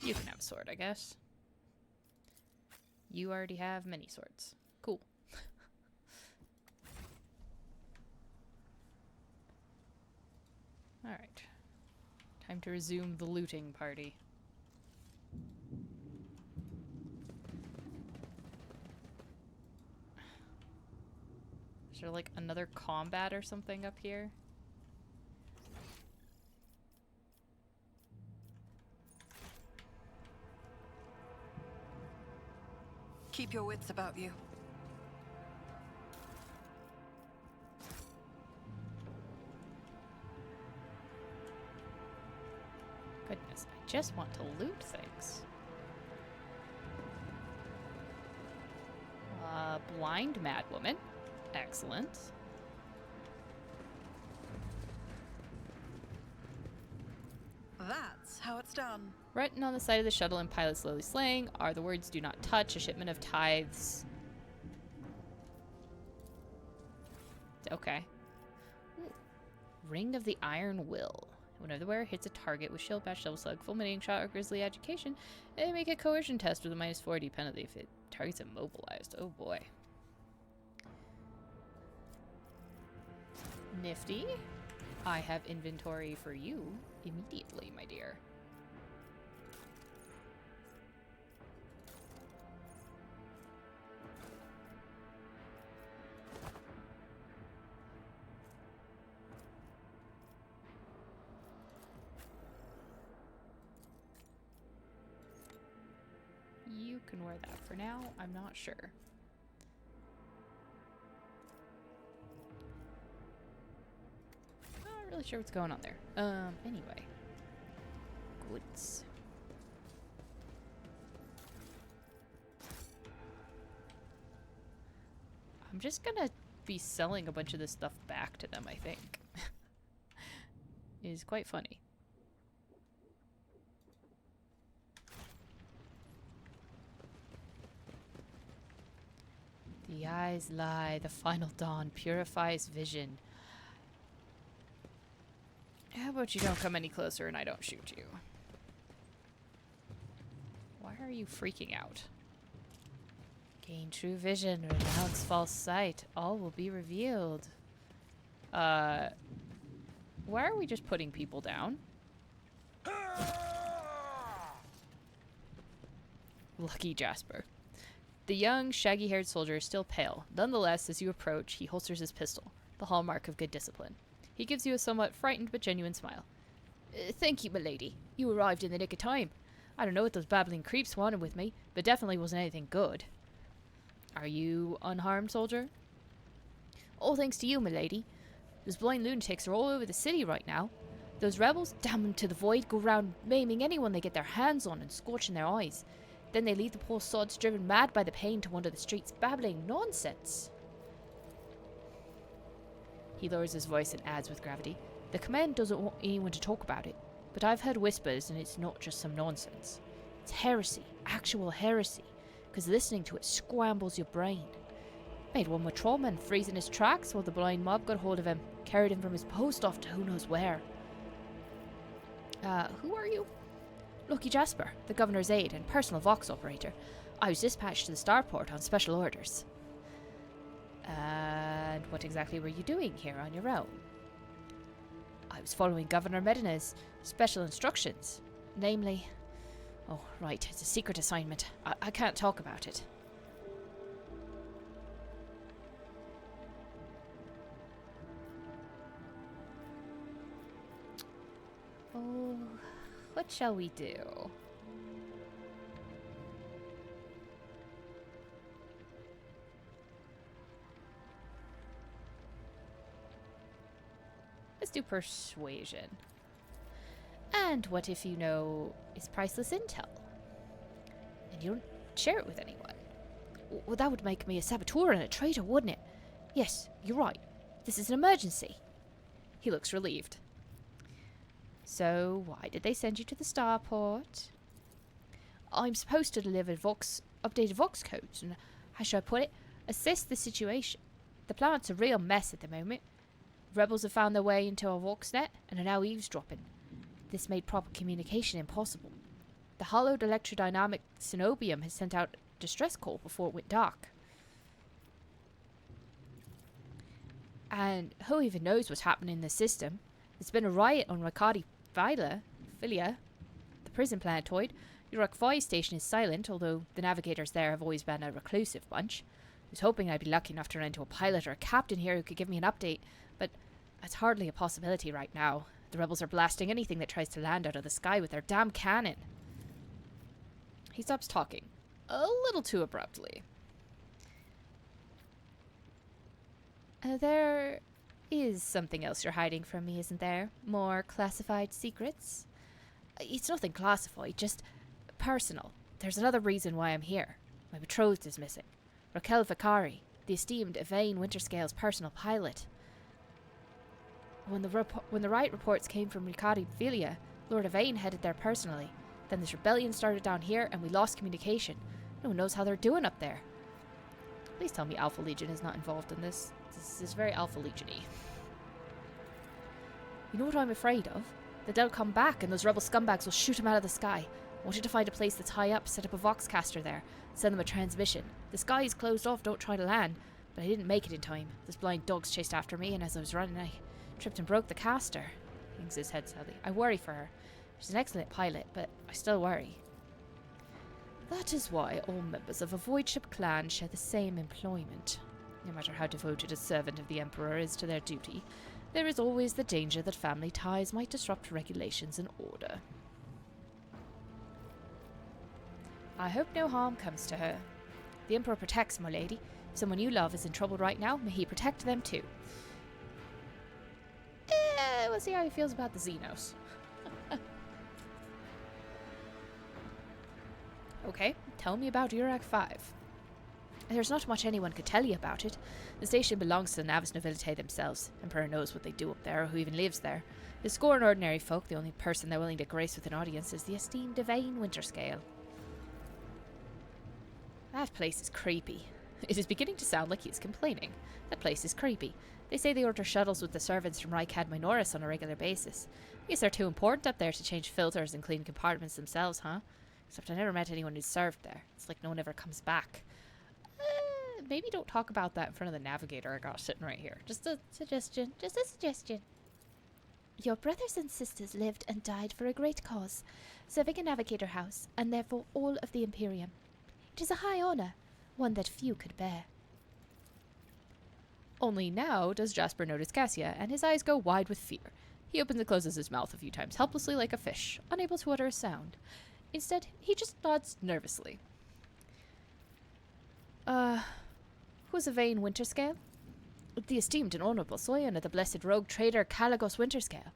You can have a sword, I guess. You already have many swords. Cool. Alright. Time to resume the looting party. Is there like another combat or something up here? Keep your wits about you. Goodness, I just want to loot things. Blind madwoman. Excellent. That's how it's done. Written on the side of the shuttle and pilot slowly slaying are the words "Do not touch a shipment of tithes." Okay. Ooh. Ring of the Iron Will. Whenever the wearer hits a target with shield bash, double slug, fulminating shot, or grisly education, they make a coercion test with a -40 penalty if it target's immobilized. Oh boy. Nifty. I have inventory for you immediately, my dear. You can wear that for now. I'm not sure. Not really sure what's going on there. Anyway. Goods. I'm just gonna be selling a bunch of this stuff back to them, I think. It is quite funny. The eyes lie, the final dawn purifies vision. How about you don't come any closer and I don't shoot you? Why are you freaking out? Gain true vision, renounce false sight. All will be revealed. Why are we just putting people down? Lucky Jasper. The young, shaggy-haired soldier is still pale. Nonetheless, as you approach, he holsters his pistol, the hallmark of good discipline. He gives you a somewhat frightened but genuine smile. Thank you, milady. You arrived in the nick of time. I don't know what those babbling creeps wanted with me, but definitely wasn't anything good. Are you unharmed, soldier? All thanks to you, milady. Those blind lunatics are all over the city right now. Those rebels, damn them to the void, go round maiming anyone they get their hands on and scorching their eyes. Then they leave the poor sods driven mad by the pain to wander the streets babbling nonsense. He lowers his voice and adds with gravity, the command doesn't want anyone to talk about it, but I've heard whispers and it's not just some nonsense. It's heresy, actual heresy, because listening to it scrambles your brain. Made one with Trollman freeze in his tracks while the blind mob got hold of him, carried him from his post off to who knows where. Who are you? Lucky Jasper, the governor's aide and personal Vox operator. I was dispatched to the starport on special orders. And what exactly were you doing here on your own? I was following Governor Medina's special instructions. Namely... Oh, right, it's a secret assignment. I can't talk about it. Oh... What shall we do? Let's do persuasion. And what if you know it's priceless intel? And you don't share it with anyone? Well, that would make me a saboteur and a traitor, wouldn't it? Yes, you're right. This is an emergency. He looks relieved. So, why did they send you to the starport? I'm supposed to deliver updated Vox codes and, how should I put it, assess the situation. The planet's a real mess at the moment. Rebels have found their way into our Vox net and are now eavesdropping. This made proper communication impossible. The hollowed electrodynamic Cenobium has sent out a distress call before it went dark. And who even knows what's happening in the system? There's been a riot on Rakati Philia, the prison planetoid. The Rock 5 station is silent, although the navigators there have always been a reclusive bunch. I was hoping I'd be lucky enough to run into a pilot or a captain here who could give me an update, but that's hardly a possibility right now. The rebels are blasting anything that tries to land out of the sky with their damn cannon. He stops talking, a little too abruptly. There is something else you're hiding from me, isn't there? More classified secrets? It's nothing classified, just personal. There's another reason why I'm here. My betrothed is missing. Raquel Vicari, the esteemed Yvain Winterscale's personal pilot. When the riot reports came from Riccardi Filia, Lord Yvain headed there personally. Then this rebellion started down here and we lost communication. No one knows how they're doing up there. Please tell me Alpha Legion is not involved in this. This is very Alpha Legion-y. You know what I'm afraid of? That they'll come back and those rebel scumbags will shoot him out of the sky. I wanted to find a place that's high up, set up a voxcaster there, send them a transmission. The sky is closed off, don't try to land. But I didn't make it in time. Those blind dogs chased after me, and as I was running, I tripped and broke the caster. He hangs his head sadly. I worry for her. She's an excellent pilot, but I still worry. That is why all members of a Voidship clan share the same employment. No matter how devoted a servant of the Emperor is to their duty, there is always the danger that family ties might disrupt regulations and order. I hope no harm comes to her. The Emperor protects, my lady. If someone you love is in trouble right now, may he protect them too. We'll see how he feels about the Xenos. Okay, tell me about Urak 5. There's not much anyone could tell you about it. The station belongs to the Navis Nobilite themselves. Emperor knows what they do up there or who even lives there. The score and ordinary folk, the only person they're willing to grace with an audience is the esteemed Yvain Winterscale. That place is creepy. It is beginning to sound like he is complaining. That place is creepy. They say they order shuttles with the servants from Rykad Minoris on a regular basis. I guess they're too important up there to change filters and clean compartments themselves, huh? Except I never met anyone who's served there. It's like no one ever comes back. Maybe don't talk about that in front of the navigator I got sitting right here. Just a suggestion. Just a suggestion. Your brothers and sisters lived and died for a great cause, serving a navigator house, and therefore all of the Imperium. It is a high honor, one that few could bear. Only now does Jasper notice Cassia, and his eyes go wide with fear. He opens and closes his mouth a few times, helplessly like a fish, unable to utter a sound. Instead, he just nods nervously. Who's Yvain Winterscale? The esteemed and honourable scion of the blessed rogue trader Caligos Winterscale,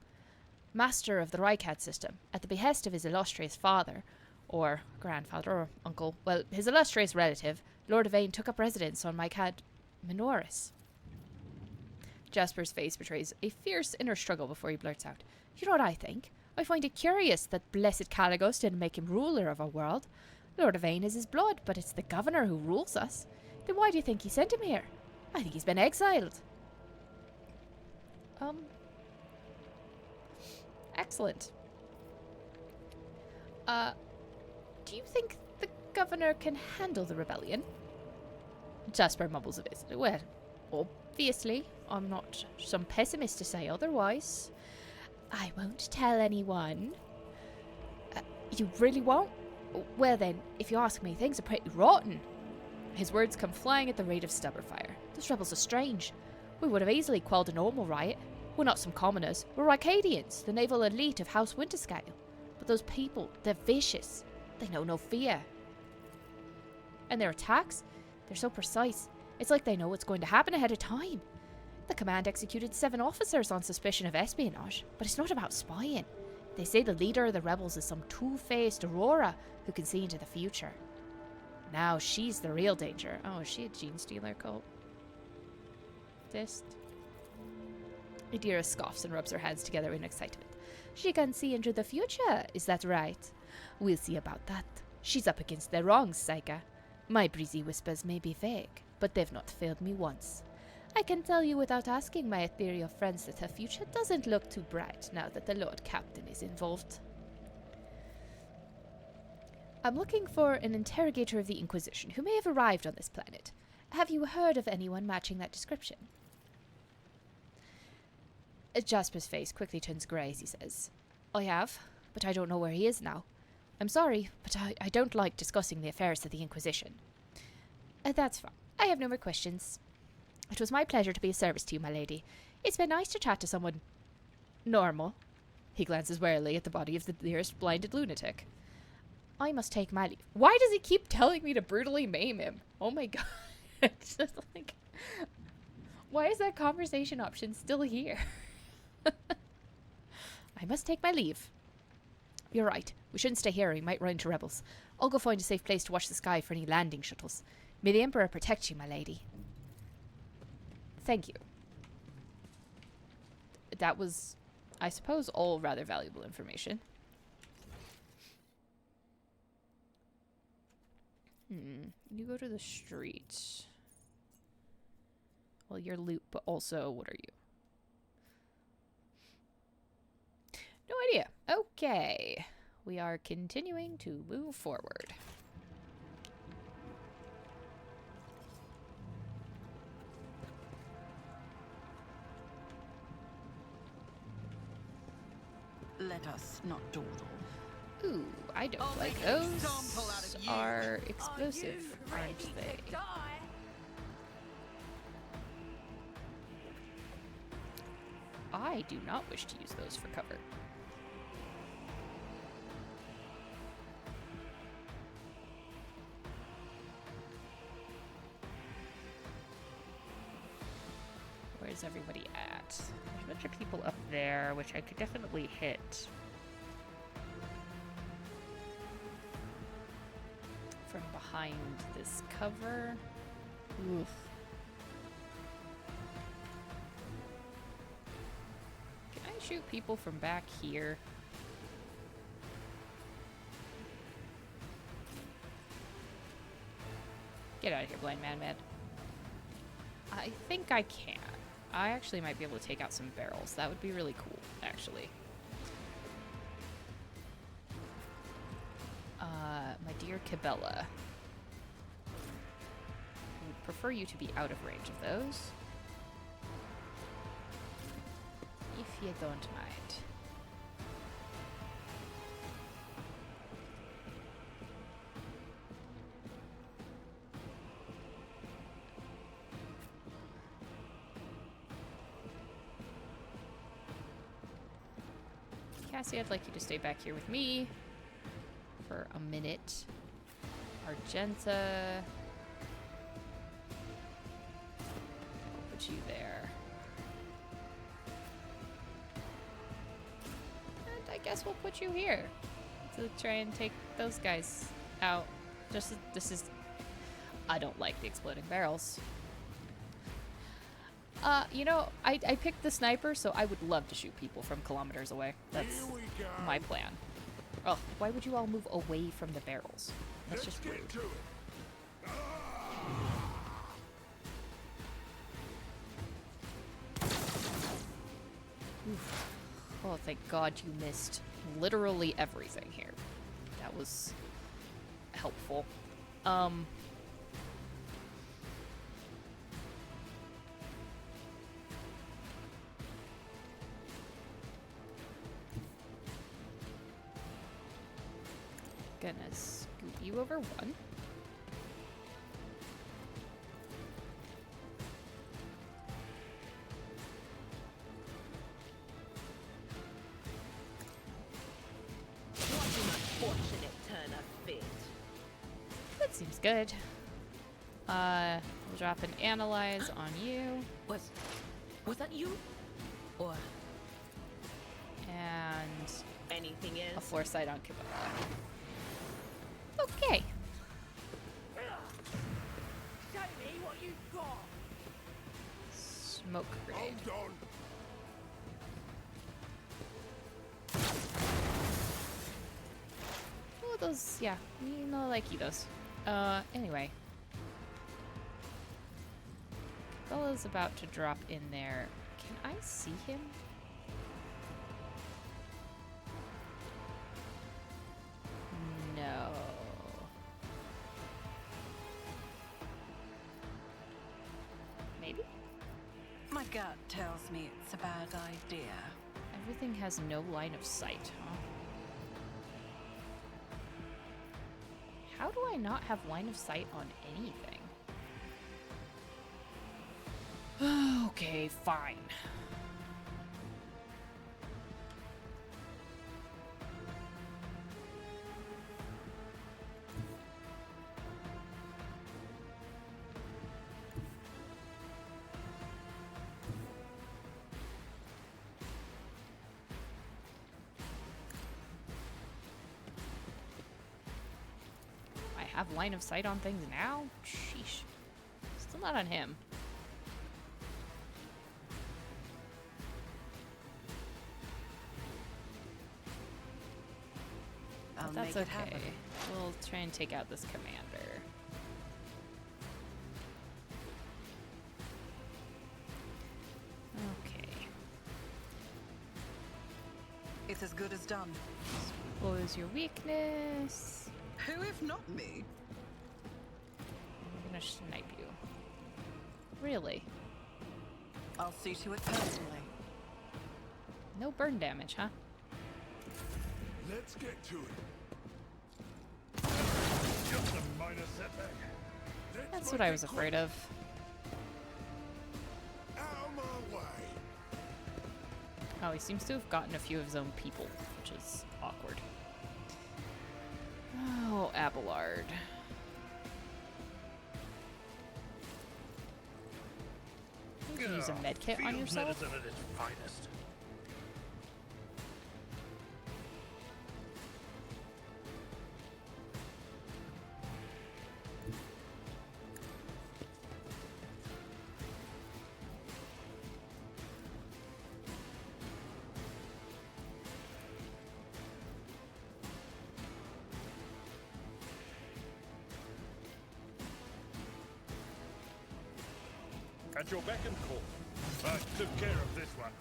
master of the Rykad system, at the behest of his illustrious father, or grandfather, or uncle, well, his illustrious relative, Lord Yvain took up residence on Rykad Minoris. Jasper's face betrays a fierce inner struggle before he blurts out, You know what I think? I find it curious that blessed Caligos didn't make him ruler of our world. Lord Yvain is his blood, but it's the governor who rules us. Then why do you think he sent him here? I think he's been exiled. Excellent. Do you think the governor can handle the rebellion? Jasper mumbles a bit. Well, obviously. I'm not some pessimist to say otherwise. I won't tell anyone. You really won't? Well then, if you ask me, things are pretty rotten. His words come flying at the rate of stubber fire. Those rebels are strange. We would have easily quelled a normal riot. We're not some commoners. We're Rykadians, the naval elite of House Winterscale. But those people, they're vicious. They know no fear. And their attacks? They're so precise. It's like they know what's going to happen ahead of time. The command executed 7 officers on suspicion of espionage, but it's not about spying. They say the leader of the rebels is some two-faced Aurora who can see into the future. Now she's the real danger. Oh, is she a gene stealer cult? Adira scoffs and rubs her hands together in excitement. She can see into the future, is that right? We'll see about that. She's up against their wrongs, Saika. My breezy whispers may be vague, but they've not failed me once. I can tell you without asking my ethereal friends that her future doesn't look too bright now that the Lord Captain is involved. I'm looking for an interrogator of the Inquisition who may have arrived on this planet. Have you heard of anyone matching that description? Jasper's face quickly turns grey as he says, I have, but I don't know where he is now. I'm sorry, but I don't like discussing the affairs of the Inquisition. That's fine. I have no more questions. It was my pleasure to be of service to you, my lady. It's been nice to chat to someone normal. He glances warily at the body of the nearest blinded lunatic. I must take my leave. Why does he keep telling me to brutally maim him? Oh my god. It's just like... Why is that conversation option still here? I must take my leave. You're right. We shouldn't stay here or we might run into rebels. I'll go find a safe place to watch the sky for any landing shuttles. May the Emperor protect you, my lady. Thank you. That was, I suppose, all rather valuable information. You go to the street. Well, you're loot, but also, what are you? No idea. Okay. We are continuing to move forward. Let us not dawdle. Ooh, I don't like those. Are explosive, aren't they? I do not wish to use those for cover. Where's everybody at? There's a bunch of people up there, which I could definitely hit. From behind this cover. Oof. Can I shoot people from back here? Get out of here, blind man. I think I can. I actually might be able to take out some barrels. That would be really cool, actually. My dear Cabela. I would prefer you to be out of range of those. If you don't mind. Cassie, I'd like you to stay back here with me for a minute. Argenta. I'll put you there. And I guess we'll put you here to try and take those guys out. This is... I don't like the exploding barrels. You know, I picked the sniper, so I would love to shoot people from kilometers away. That's my plan. Oh, why would you all move away from the barrels? That's just rude. Oof. Oh, thank God you missed literally everything here. That was helpful. Gonna scoot you over one. Unfortunate turn of fate. That seems good. We'll drop an analyze on you. Was that you? Or And anything a else? foresight on Cabela. Okay. Show me what you've got. Smoke grenade. Oh, those, yeah. You know, like those. Anyway. Cabela's about to drop in there. Can I see him? No. gut tells me it's a bad idea. Everything has no line of sight, huh? How do I not have line of sight on anything? Okay, fine. I have line of sight on things now? Sheesh. Still not on him. I'll That's make it okay. happen. We'll try and take out this commander. Okay. It's as good as done. Expose your weakness. Who if not me? I'm gonna snipe you. Really? I'll see to it personally. No burn damage, huh? Let's get to it. Just a minor setback. That's what I was afraid of. Out of my way. Oh, he seems to have gotten a few of his own people, which is awkward. Oh, Abelard. You can use a med kit on Field yourself. medicine at its finest. At your beck and call. I took care of this one.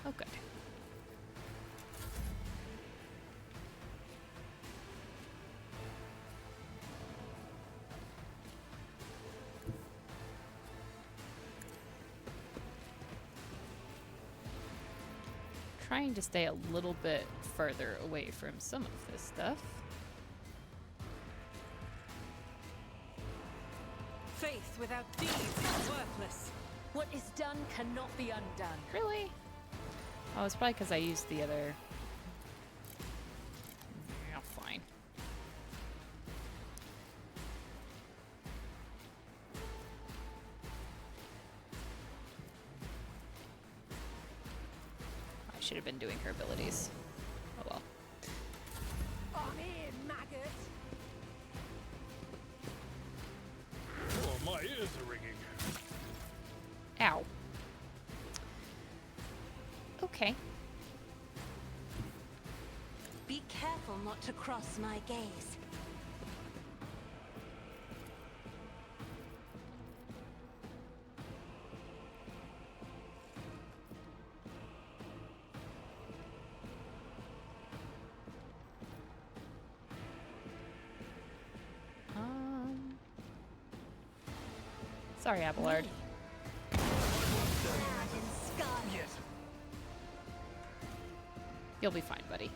Oh, good. Trying to stay a little bit further away from some of this stuff. Faith without deeds is worthless. What is done cannot be undone. Really? Oh, it's probably because I used the other... Yeah, fine. I should have been doing her abilities. Oh well. I'm here, maggot. Oh, my ears are ringing. Ow. Okay. Be careful not to cross my gaze. Sorry, Abelard. Yes. You'll be fine, buddy.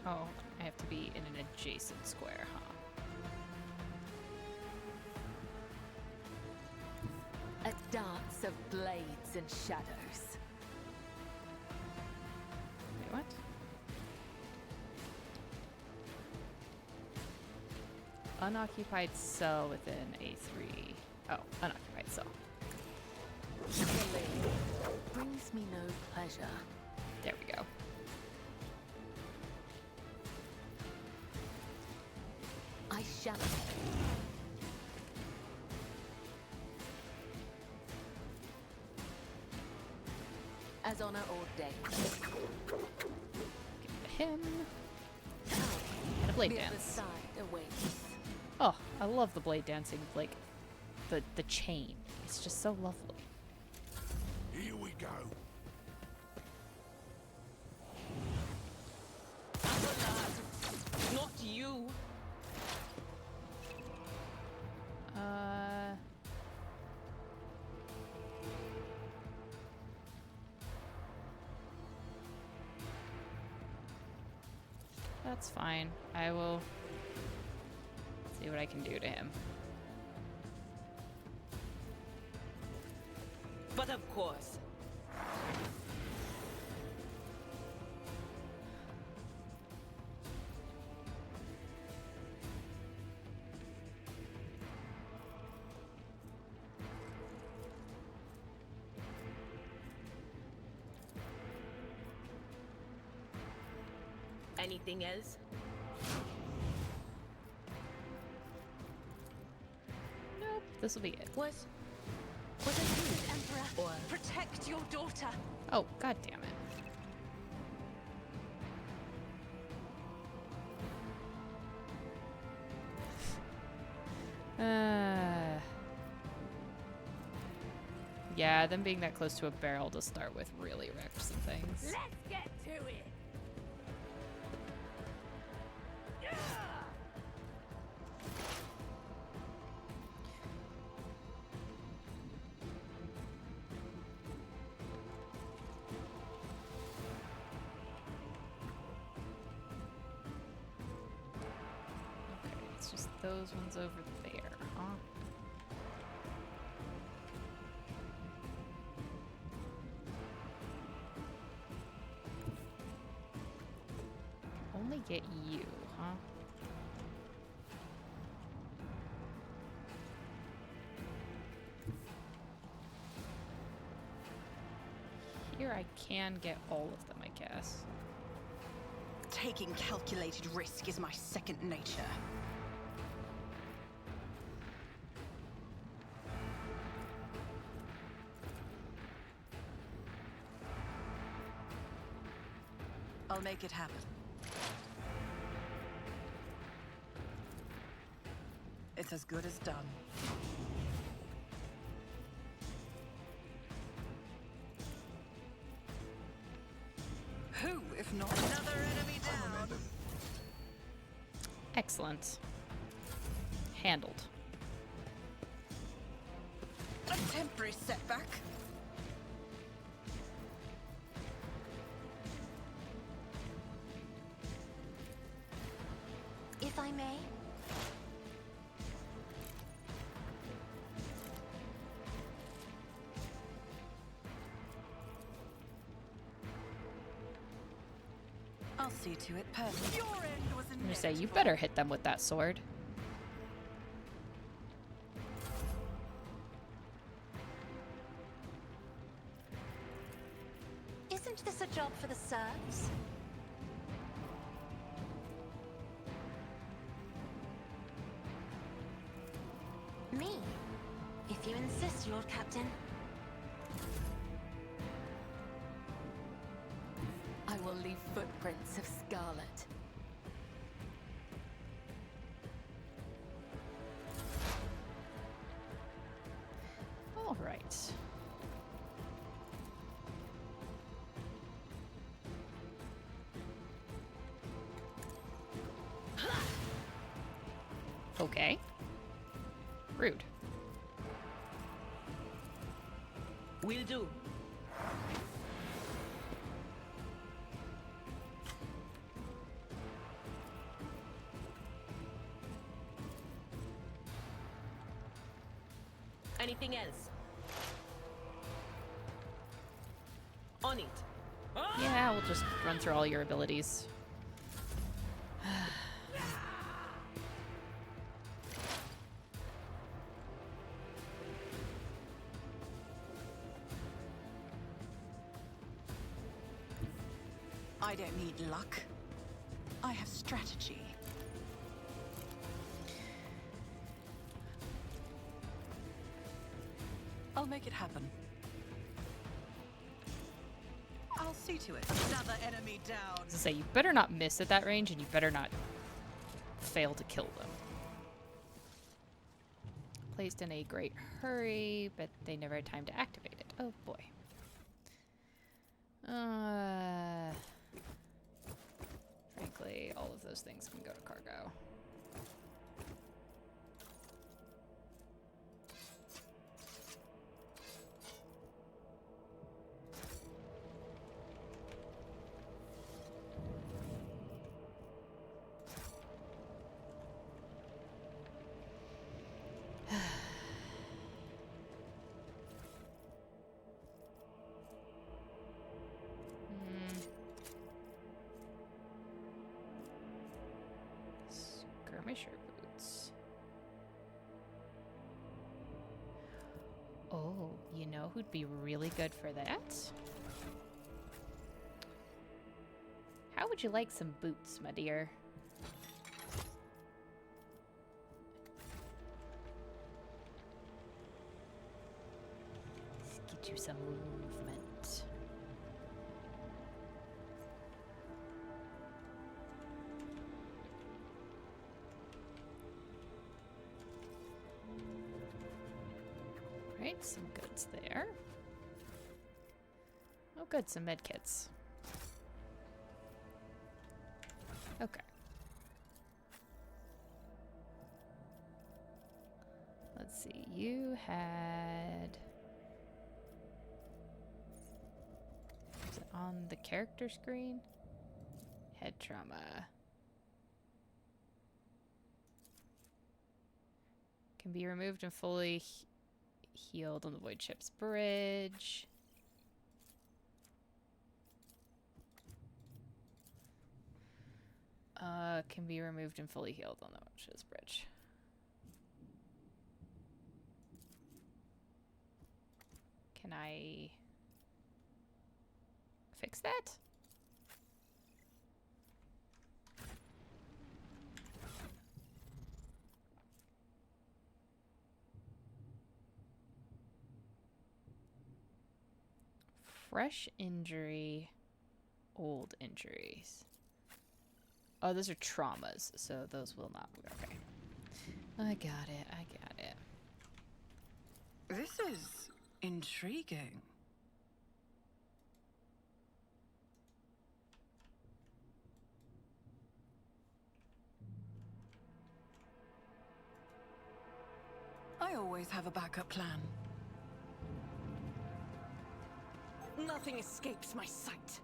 Oh, I have to be in an adjacent square, huh? A dance of blades and shadows. Wait, what? Unoccupied cell within A3. Oh, unoccupied cell. Killing brings me no pleasure. There we go. I shall. Emperor's honor all day. Him. And a blade The other dance. side awaits. Oh, I love the blade dancing, like the chain. It's just so lovely. Here we go. Not you. That's fine. I will see what I can do to him. But of course. Anything else? Nope, this will be it. Was it you, Emperor? Or Protect your daughter. Oh, god damn it. Yeah, them being that close to a barrel to start with really wrecked some things. let's get to it. Okay, it's just those ones over there, huh? Only get you, huh? Here I can get all of them, I guess. Taking calculated risk is my second nature. I'll make it happen. It's as good as done. Who, if not another enemy down? Excellent. Handled. A temporary setback. If I may. I'll see to it personally. Your end was I'm gonna say, you better hit them with that sword. Isn't this a job for the serfs? Me, if you insist, Lord Captain. I will leave footprints of scarlet. All right. Okay. Rude. Will do. Anything else? On it. Yeah, we'll just run through all your abilities. I don't need luck. I have strategy. I'll make it happen. See to it. Another enemy down. I was gonna say, you better not miss at that range, and you better not fail to kill them. Placed in a great hurry, but they never had time to activate it. Oh boy. Frankly, all of those things can go to cargo. Skirmisher boots. Oh, you know who'd be really good for that? How would you like some boots, my dear? Let's get you some movement. Right, some goods there. Oh good, some medkits. Okay. Let's see, you had... Is it on the character screen? Head trauma. Can be removed and fully healed on the Void Ship's bridge. Can be removed and fully healed on the Void Ship's bridge. Can I fix that? Fresh injury, old injuries. Oh, those are traumas, so those will not. Okay. I got it. I got it. This is intriguing. I always have a backup plan. Nothing escapes my sight.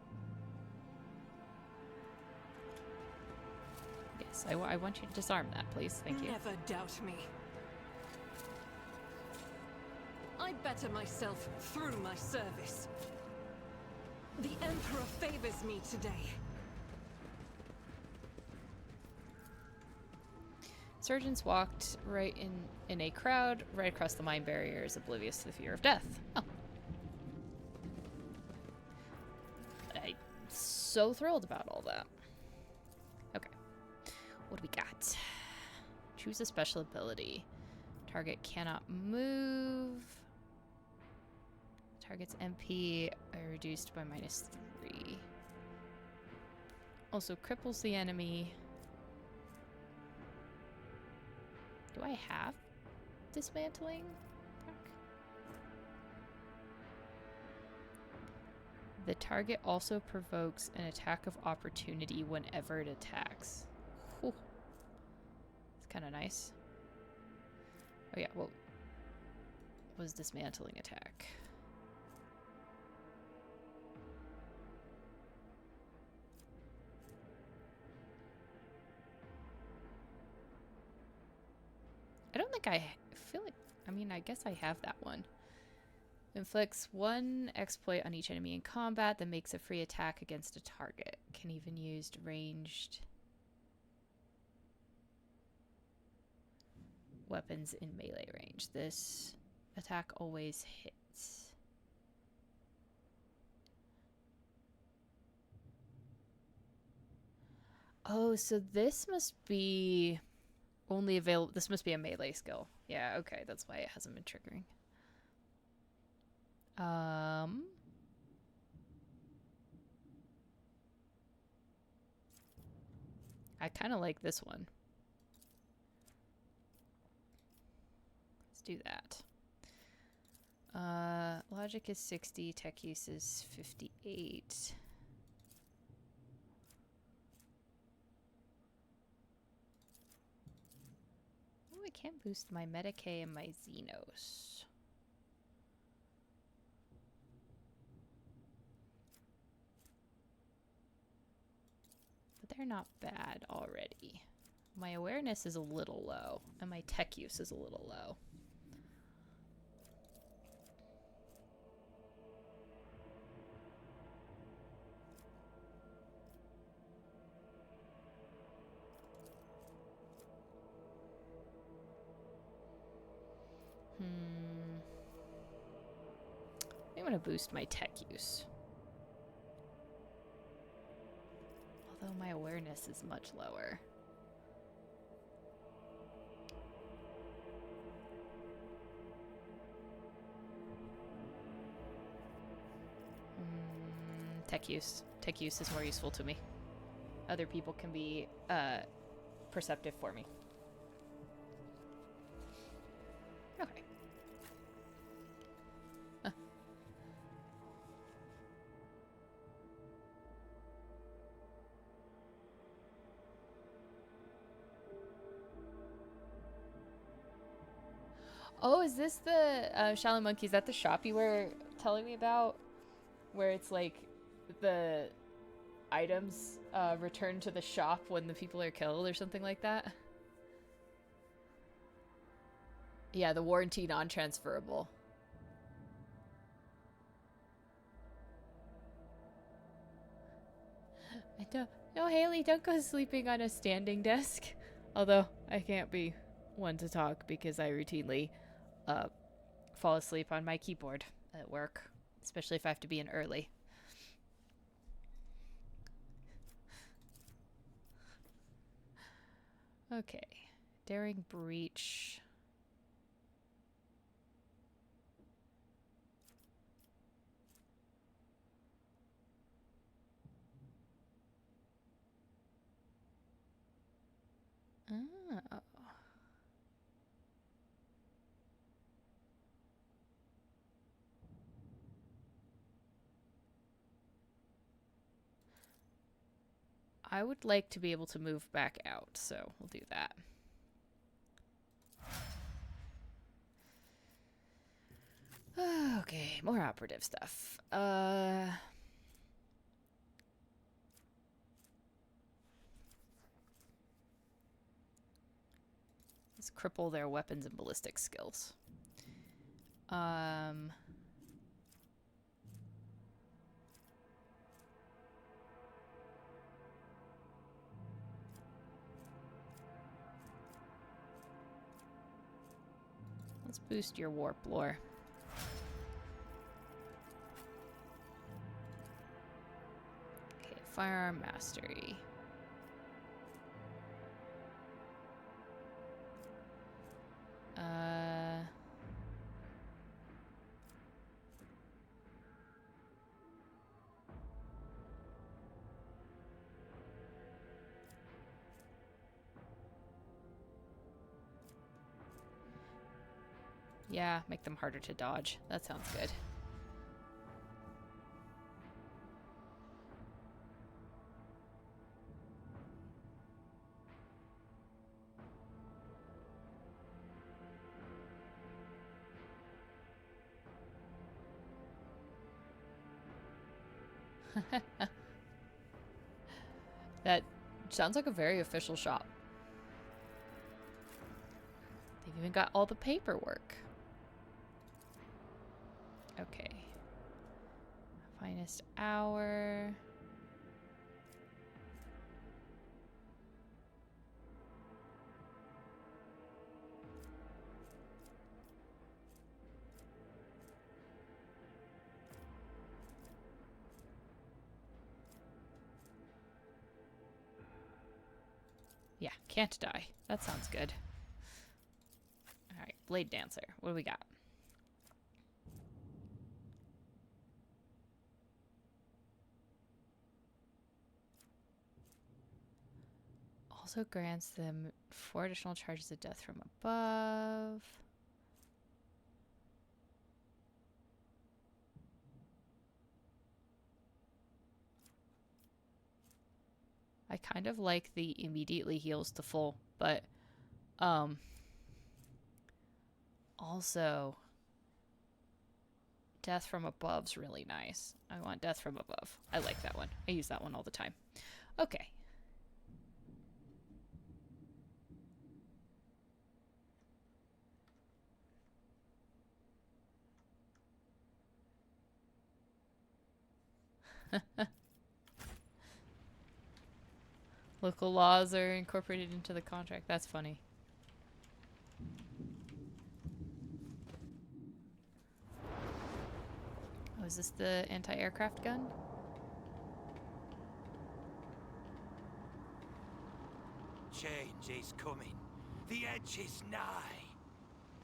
Yes, I want you to disarm that, please. Thank you. Never doubt me. I better myself through my service. The Emperor favors me today. Surgeons walked right in a crowd, right across the mind barriers, oblivious to the fear of death. Oh. I'm so thrilled about all that. Okay. What do we got? Choose a special ability. Target cannot move. Target's MP are reduced by -3. Also cripples the enemy. Do I have dismantling? The target also provokes an attack of opportunity whenever it attacks. Whew. It's kind of nice. Oh yeah, what was dismantling attack? I don't think I feel like, I mean, I guess I have that one. Inflicts 1 exploit on each enemy in combat that makes a free attack against a target. Can even use ranged weapons in melee range. This attack always hits. Oh, so this must be only available. This must be a melee skill. Yeah, okay, that's why it hasn't been triggering. I kind of like this one. Let's do that. Logic is 60, tech use is 58. Oh, I can't boost my Medicae and my Xenos. But they're not bad already. My awareness is a little low, and my tech use is a little low. I'm gonna boost my tech use. Although my awareness is much lower. Tech use. Tech use is more useful to me. Other people can be perceptive for me. Okay. Oh, is this the Shallow Monkey? Is that the shop you were telling me about? Where it's like the items return to the shop when the people are killed or something like that? Yeah, the warranty non-transferable. I don't... No, Haley, don't go sleeping on a standing desk. Although, I can't be one to talk because I routinely fall asleep on my keyboard at work. Especially if I have to be in early. Okay. Daring breach. Oh. I would like to be able to move back out, so we'll do that. Okay, more operative stuff. Let's cripple their weapons and ballistic skills. Let's boost your warp lore. Okay, firearm mastery. Yeah, make them harder to dodge. That sounds good. That sounds like a very official shop. They've even got all the paperwork. Okay. Finest hour. Yeah, can't die. That sounds good. Alright, Blade Dancer. What do we got? Also grants them 4 additional charges of death from above. I kind of like the immediately heals to full, but also death from above's really nice. I want death from above. I like that one. I use that one all the time. Okay. Local laws are incorporated into the contract. That's funny. Oh, is this the anti-aircraft gun? Change is coming. The edge is nigh.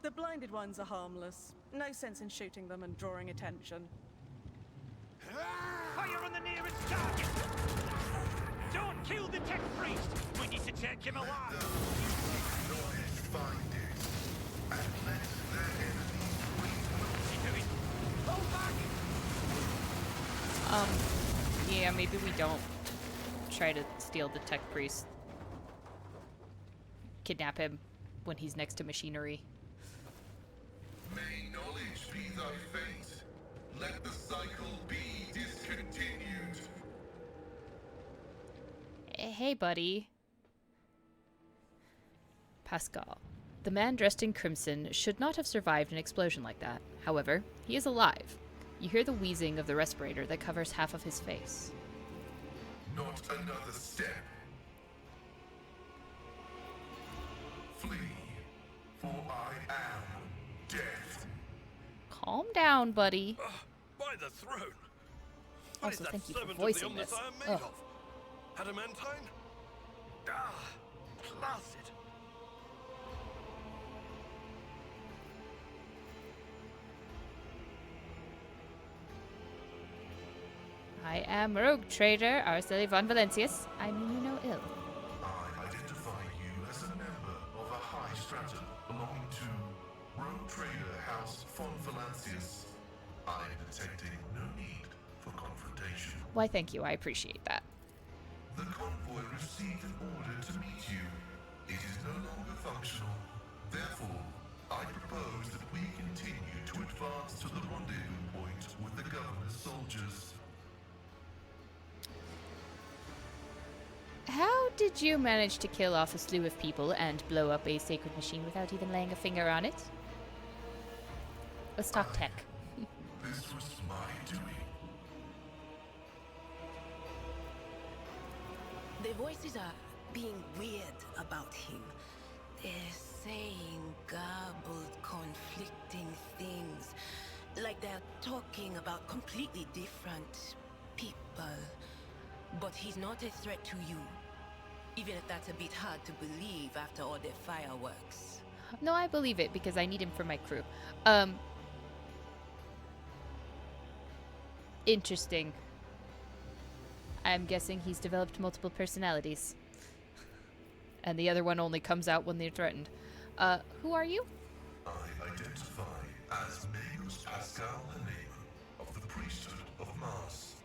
The blinded ones are harmless. No sense in shooting them and drawing attention. Fire on the nearest target! Don't kill the tech priest! We need to take him alive! What's he doing? Hold back! Yeah, maybe we don't try to steal the tech priest. Kidnap him when he's next to machinery. May knowledge be thy fate. Let the cycle be discontinued. Hey, buddy. Pascal. The man dressed in crimson should not have survived an explosion like that. However, he is alive. You hear the wheezing of the respirator that covers half of his face. Not another step. Flee, for I am death. Calm down, buddy. By the throne! What is Also, that thank you for servant voicing of the this. Omnissiah made of? Adamantine? Ah, placid. I am rogue trader Arceli von Valencius. I mean you no ill. I identify you as a member of a high stratum belonging to Rogue Trader House von Valancius. I am detecting no need for confrontation. Why, thank you. I appreciate that. The convoy received an order to meet you. It is no longer functional. Therefore, I propose that we continue to advance to the rendezvous point with the governor's soldiers. How did you manage to kill off a slew of people and blow up a sacred machine without even laying a finger on it? Let's talk tech. This was my doing. The voices are being weird about him. They're saying garbled, conflicting things. Like they're talking about completely different people. But he's not a threat to you. Even if that's a bit hard to believe after all the fireworks. No, I believe it because I need him for my crew. Interesting. I'm guessing he's developed multiple personalities. And the other one only comes out when they're threatened. Who are you? I identify as Magus Pascal Haneman of the priesthood of Mars.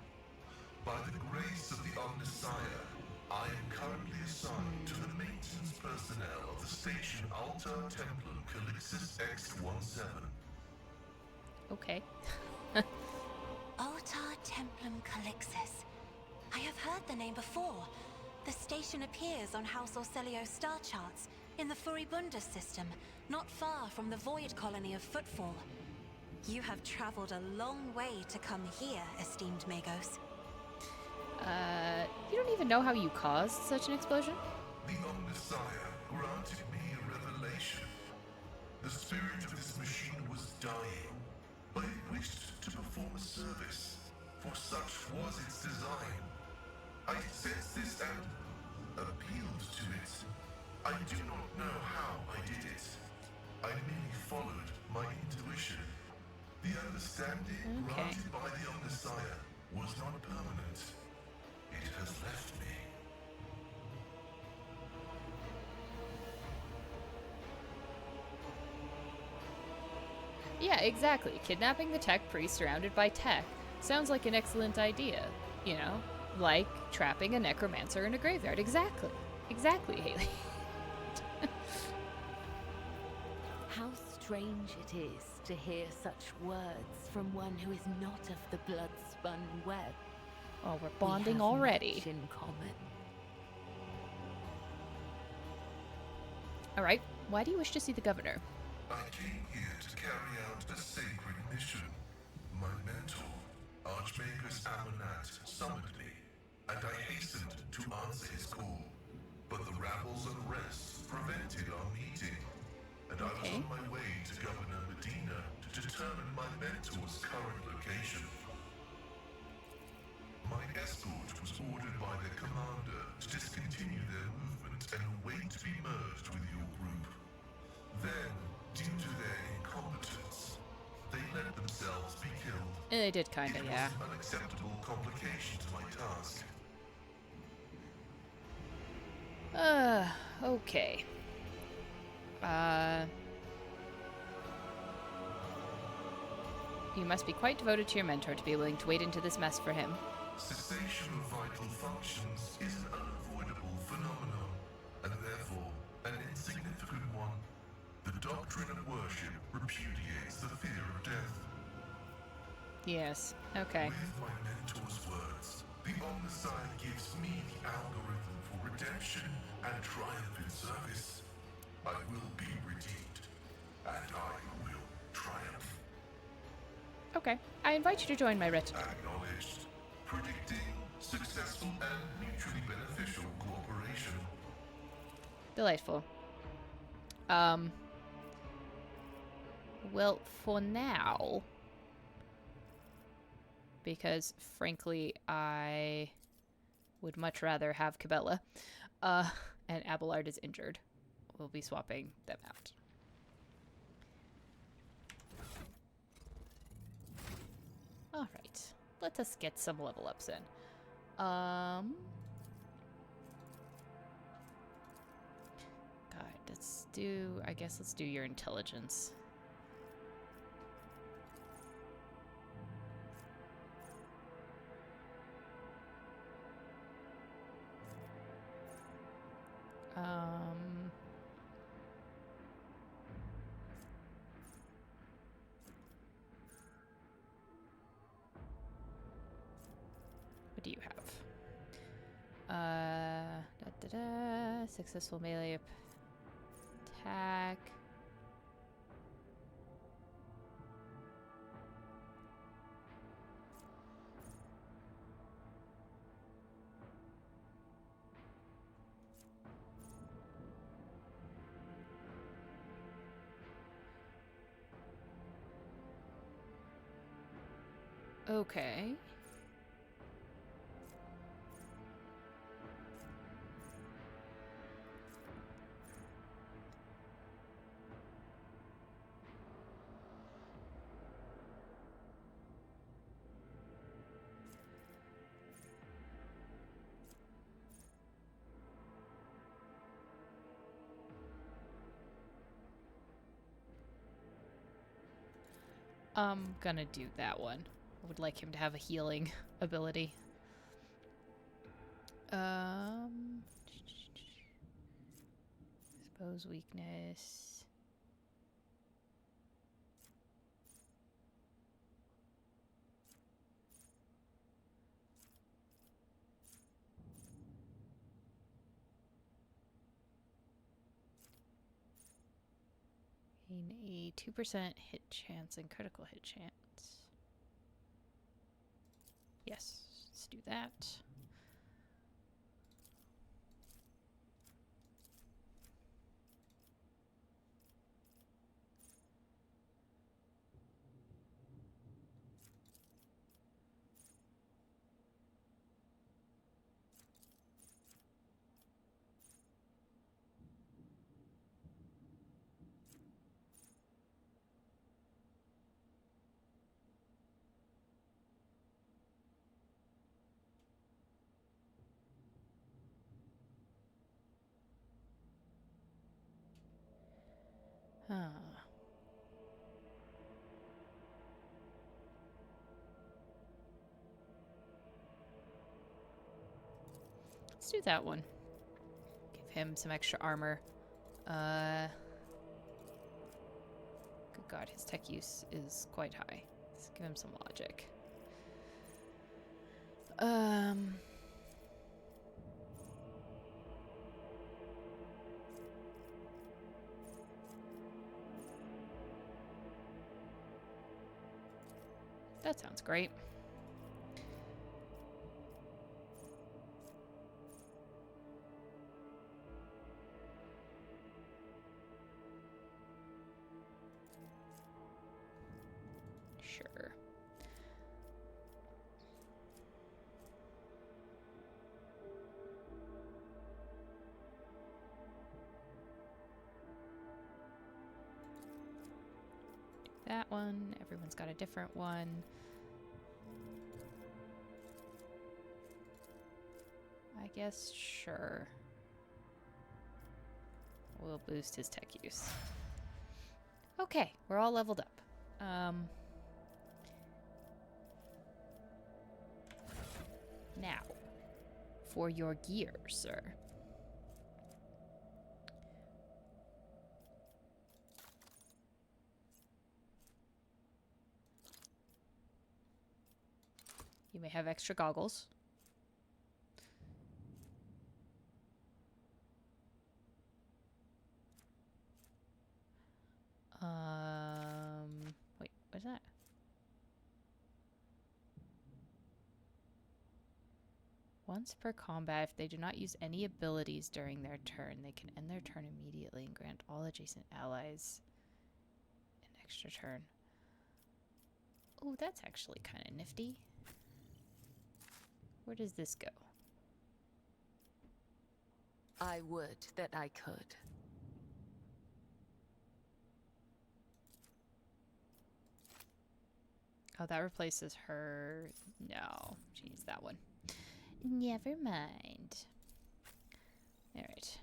By the grace of the Omnissiah, I am currently assigned to the maintenance personnel of the station Altar Templum Calixis X-17. Okay. Altar Templum Calixis. I have heard the name before. The station appears on House Orcelio's star charts in the Furibunda system, not far from the void colony of Footfall. You have traveled a long way to come here, esteemed Magos. You don't even know how you caused such an explosion? The Omnissiah granted me a revelation. The spirit of this machine was dying, but it wished to perform a service, for such was its design. I sensed this and appealed to it. I do not know how I did it. I merely followed my intuition. The understanding granted by the Omnissiah was not permanent. It has left me. Yeah, exactly. Kidnapping the tech priest surrounded by tech sounds like an excellent idea. You know, like trapping a necromancer in a graveyard. Exactly. Exactly, Haley. How strange it is to hear such words from one who is not of the blood-spun web. Oh, we're We bonding have already. much in common. All right. Why do you wish to see the governor? I came here to carry out a sacred mission. My mentor, Archmagus Amonat, summoned me, and I hastened to answer his call. But the rabble's unrest prevented our meeting, and I was on my way to Governor Medina to determine my mentor's current location. My escort was ordered by their commander to discontinue their movement and await to be merged with your group. Then, due to their incompetence, they let themselves be killed. They did kinda, yeah. It was an unacceptable complication to my task. Okay. You must be quite devoted to your mentor to be willing to wade into this mess for him. Cessation of vital functions is an unavoidable phenomenon, and therefore an insignificant one. The doctrine of worship repudiates the fear of death. Yes. Okay. With my mentor's words, the Omnissiah gives me the algorithm for redemption and triumph in service. I will be redeemed, and I will triumph. Okay. I invite you to join my retinue. Acknowledged. Predicting successful and mutually beneficial cooperation. Delightful. Well, for now, because frankly, I would much rather have Cabela, and Abelard is injured. We'll be swapping them out. All right, let us get some level ups in. God, let's do, I guess let's do your intelligence. What do you have? Successful melee attack. Okay. I'm gonna do that one. I would like him to have a healing ability. Suppose weakness. Gain a 2% hit chance and critical hit chance. Yes, let's do that. do that one. Give him some extra armor. Good god, his tech use is quite high. Let's give him some logic. That sounds great. Sure. That one. Everyone's got a different one. I guess, sure. We'll boost his tech use. Okay, we're all leveled up. Now, for your gear, sir. You may have extra goggles. Wait, what's that? Once per combat, if they do not use any abilities during their turn, they can end their turn immediately and grant all adjacent allies an extra turn. Oh, that's actually kind of nifty. Where does this go? I would that I could. Oh, that replaces her. No, she needs that one. Never mind. Alright.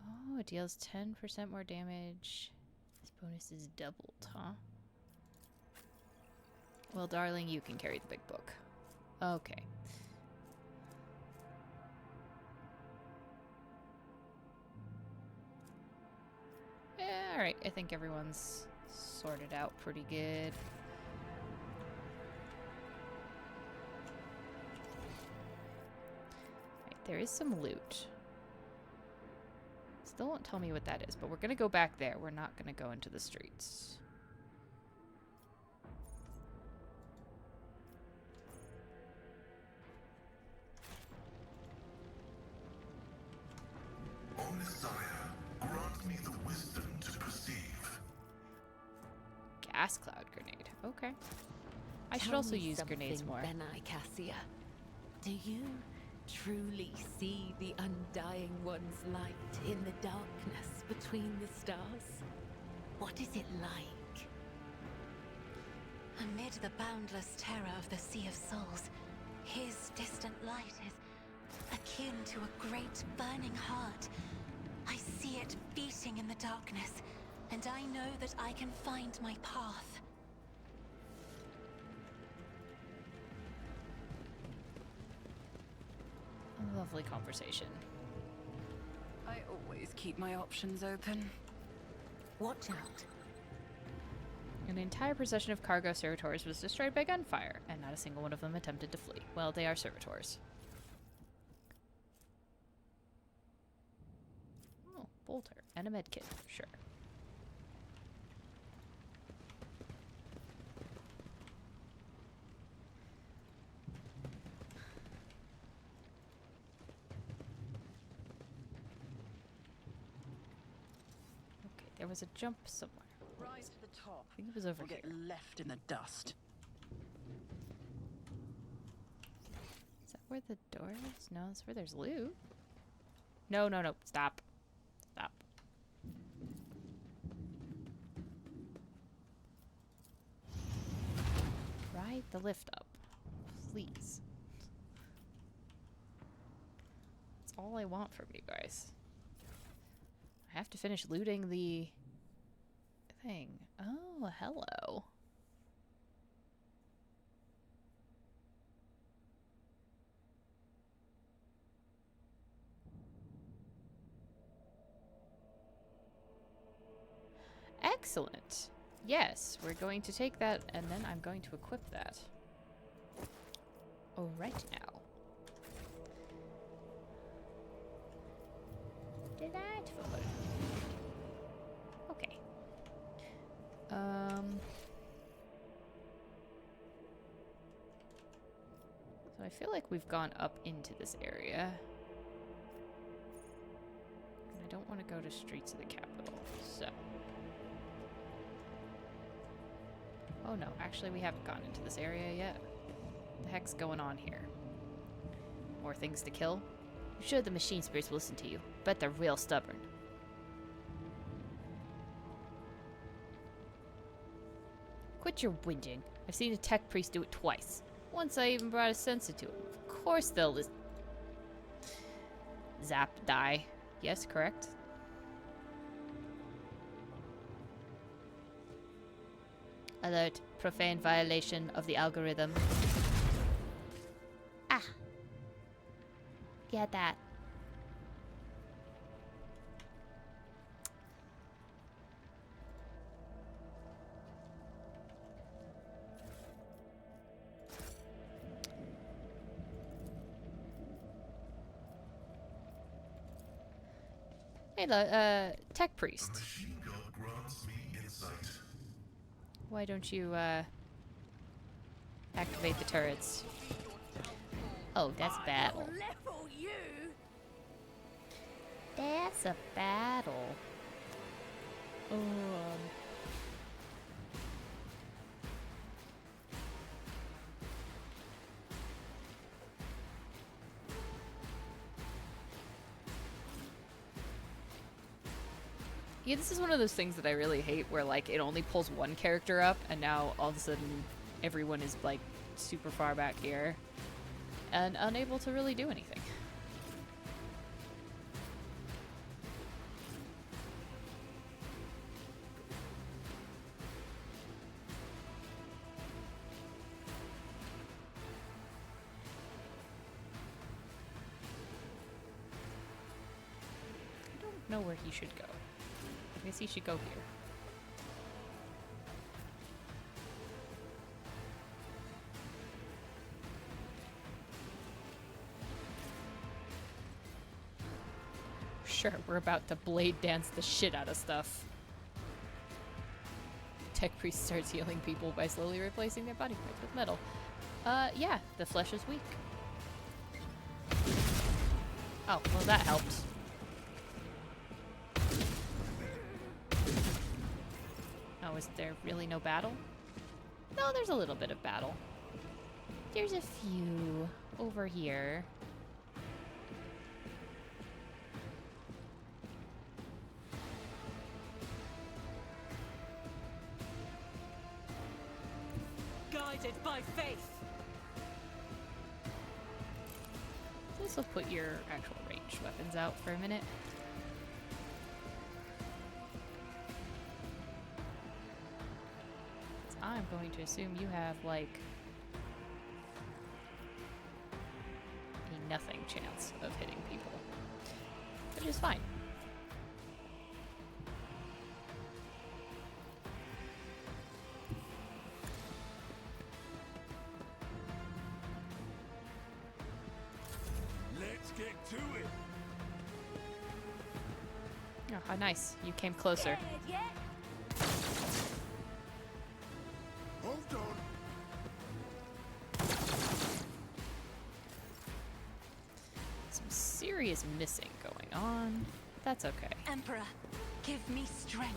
Oh, it deals 10% more damage. This bonus is doubled, huh? Well, darling, you can carry the big book. Okay. Alright, I think everyone's sorted out pretty good. Right, there is some loot. Still won't tell me what that is, but we're gonna go back there. We're not gonna go into the streets. O Messiah, grant me the wisdom to perceive. Gas cloud grenade. Okay. I should Tell also me use grenades something, more. Benai Cassia. Do you truly see the Undying One's light in the darkness between the stars? What is it like? Amid the boundless terror of the Sea of Souls, his distant light is akin to a great burning heart. I see it beating in the darkness, and I know that I can find my path. A lovely conversation. I always keep my options open. Watch out. An entire procession of cargo servitors was destroyed by gunfire, and not a single one of them attempted to flee. Well, they are servitors. Oh, bolter. And a medkit. Sure. Okay, there was a jump somewhere. Rise to the top. I think it was over Or here. get left in the dust. Is that where the door is? No, that's where there's loot. No, no, no. Stop. Stop. Ride the lift up. Please. That's all I want from you guys. I have to finish looting the thing. Oh, hello. Excellent. Yes, we're going to take that, and then I'm going to equip that. All right now. Delightful. Okay. So I feel like we've gone up into this area. And I don't want to go to streets of the capital, so. Oh no, actually we haven't gone into this area yet. What the heck's going on here? More things to kill? I'm sure the machine spirits will listen to you. Bet they're real stubborn. Quit your whinging. I've seen a tech priest do it twice. Once I even brought a sensor to him. Of course they'll listen. Zap, die. Yes, correct? Alert. Profane violation of the algorithm. Ah. Get that. Hey, tech priest. The machine god grants me insight. Why don't you, activate the turrets? Oh, that's battle. Level you! That's a battle. Yeah, this is one of those things that I really hate where, like, it only pulls one character up, and now all of a sudden everyone is, like, super far back here and unable to really do anything. I don't know where he should go. I guess he should go here. Sure, we're about to blade dance the shit out of stuff. Tech priest starts healing people by slowly replacing their body parts with metal. Yeah, the flesh is weak. Oh, well that helped. Oh, is there really no battle? No, there's a little bit of battle. There's a few over here. Guided by faith. This will put your actual ranged weapons out for a minute. I'm going to assume you have, like, a nothing chance of hitting people. Which is fine. Let's get to it. Oh, how nice. You came closer. Hold on. Some serious missing going on. That's okay. Emperor, give me strength.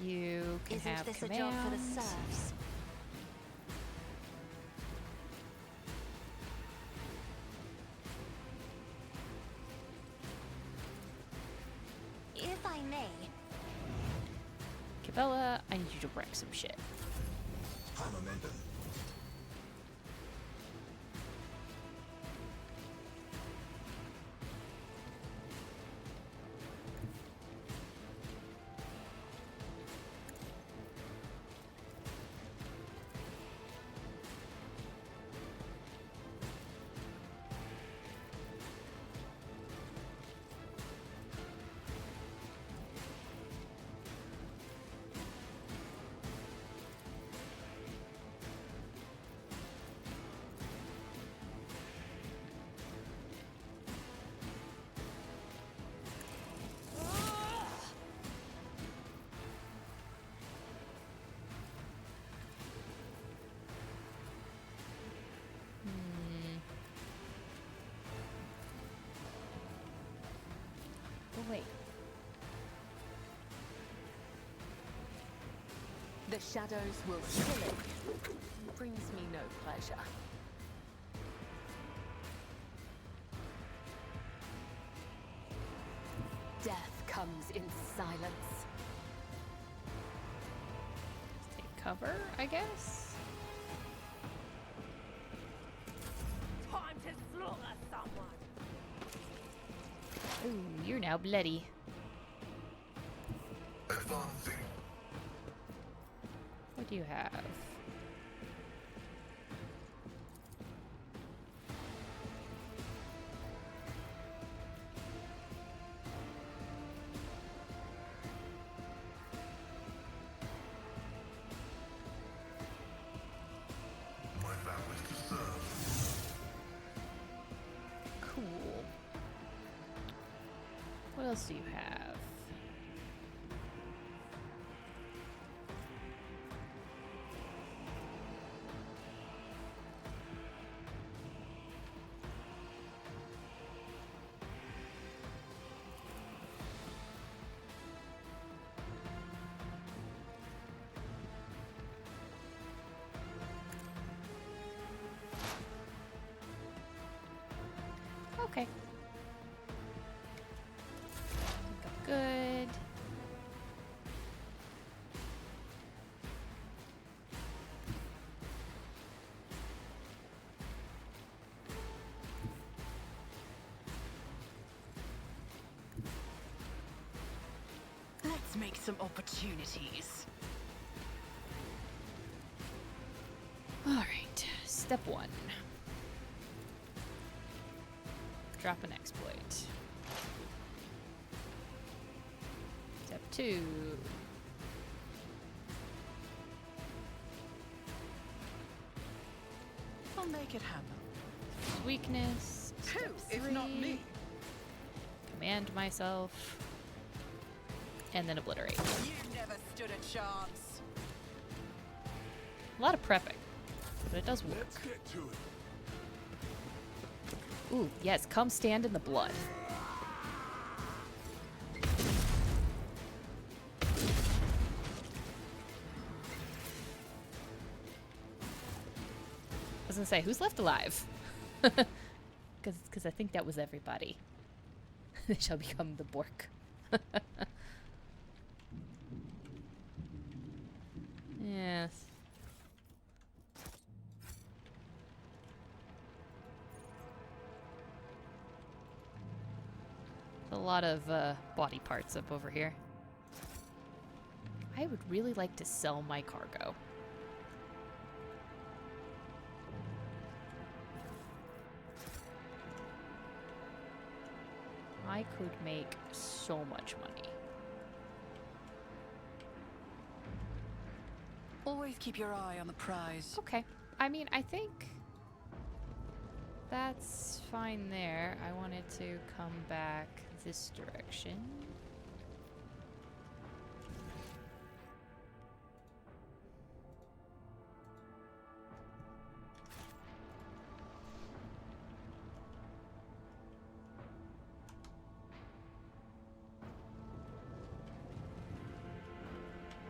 You can Isn't have this commands. a job for the serfs? If I may. Cabela, I need you to wreck some shit. Momentum. The shadows will kill it. Brings me no pleasure. Death comes in silence. Let's take cover, I guess. Time to slaughter someone. Ooh, you're now bloody. Advancing. What do you have? My vow is to serve. Cool. What else do you have? Okay. I think I'm good. Let's make some opportunities. All right. Step 1. Drop an exploit. Step 2. I'll make it happen. Weakness. Who, Step if 3. not me? Command myself. And then obliterate. You never stood a chance. A lot of prepping, but it does work. Let's get to it. Ooh, yes, come stand in the blood. I was gonna say, who's left alive? Because I think that was everybody. They shall become the Bork. Yes. A lot of body parts up over here. I would really like to sell my cargo. I could make so much money. Always keep your eye on the prize. Okay. I mean, I think that's fine there. I wanted to come back this direction.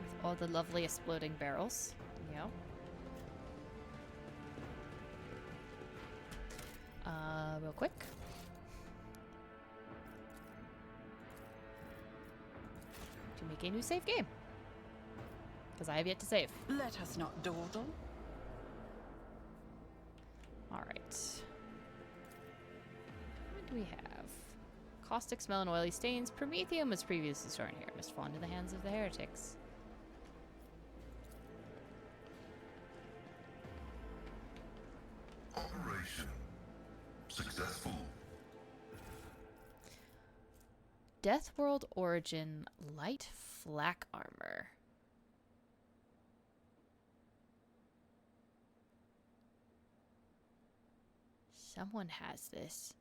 With all the lovely exploding barrels. Yep. Real quick. To make a new save game. Because I have yet to save. Let us not dawdle. Alright. What do we have? Caustic smell and oily stains. Promethium was previously stored here. Must fall into the hands of the heretics. Operation successful. Death World Origin light flak armor. Someone has this.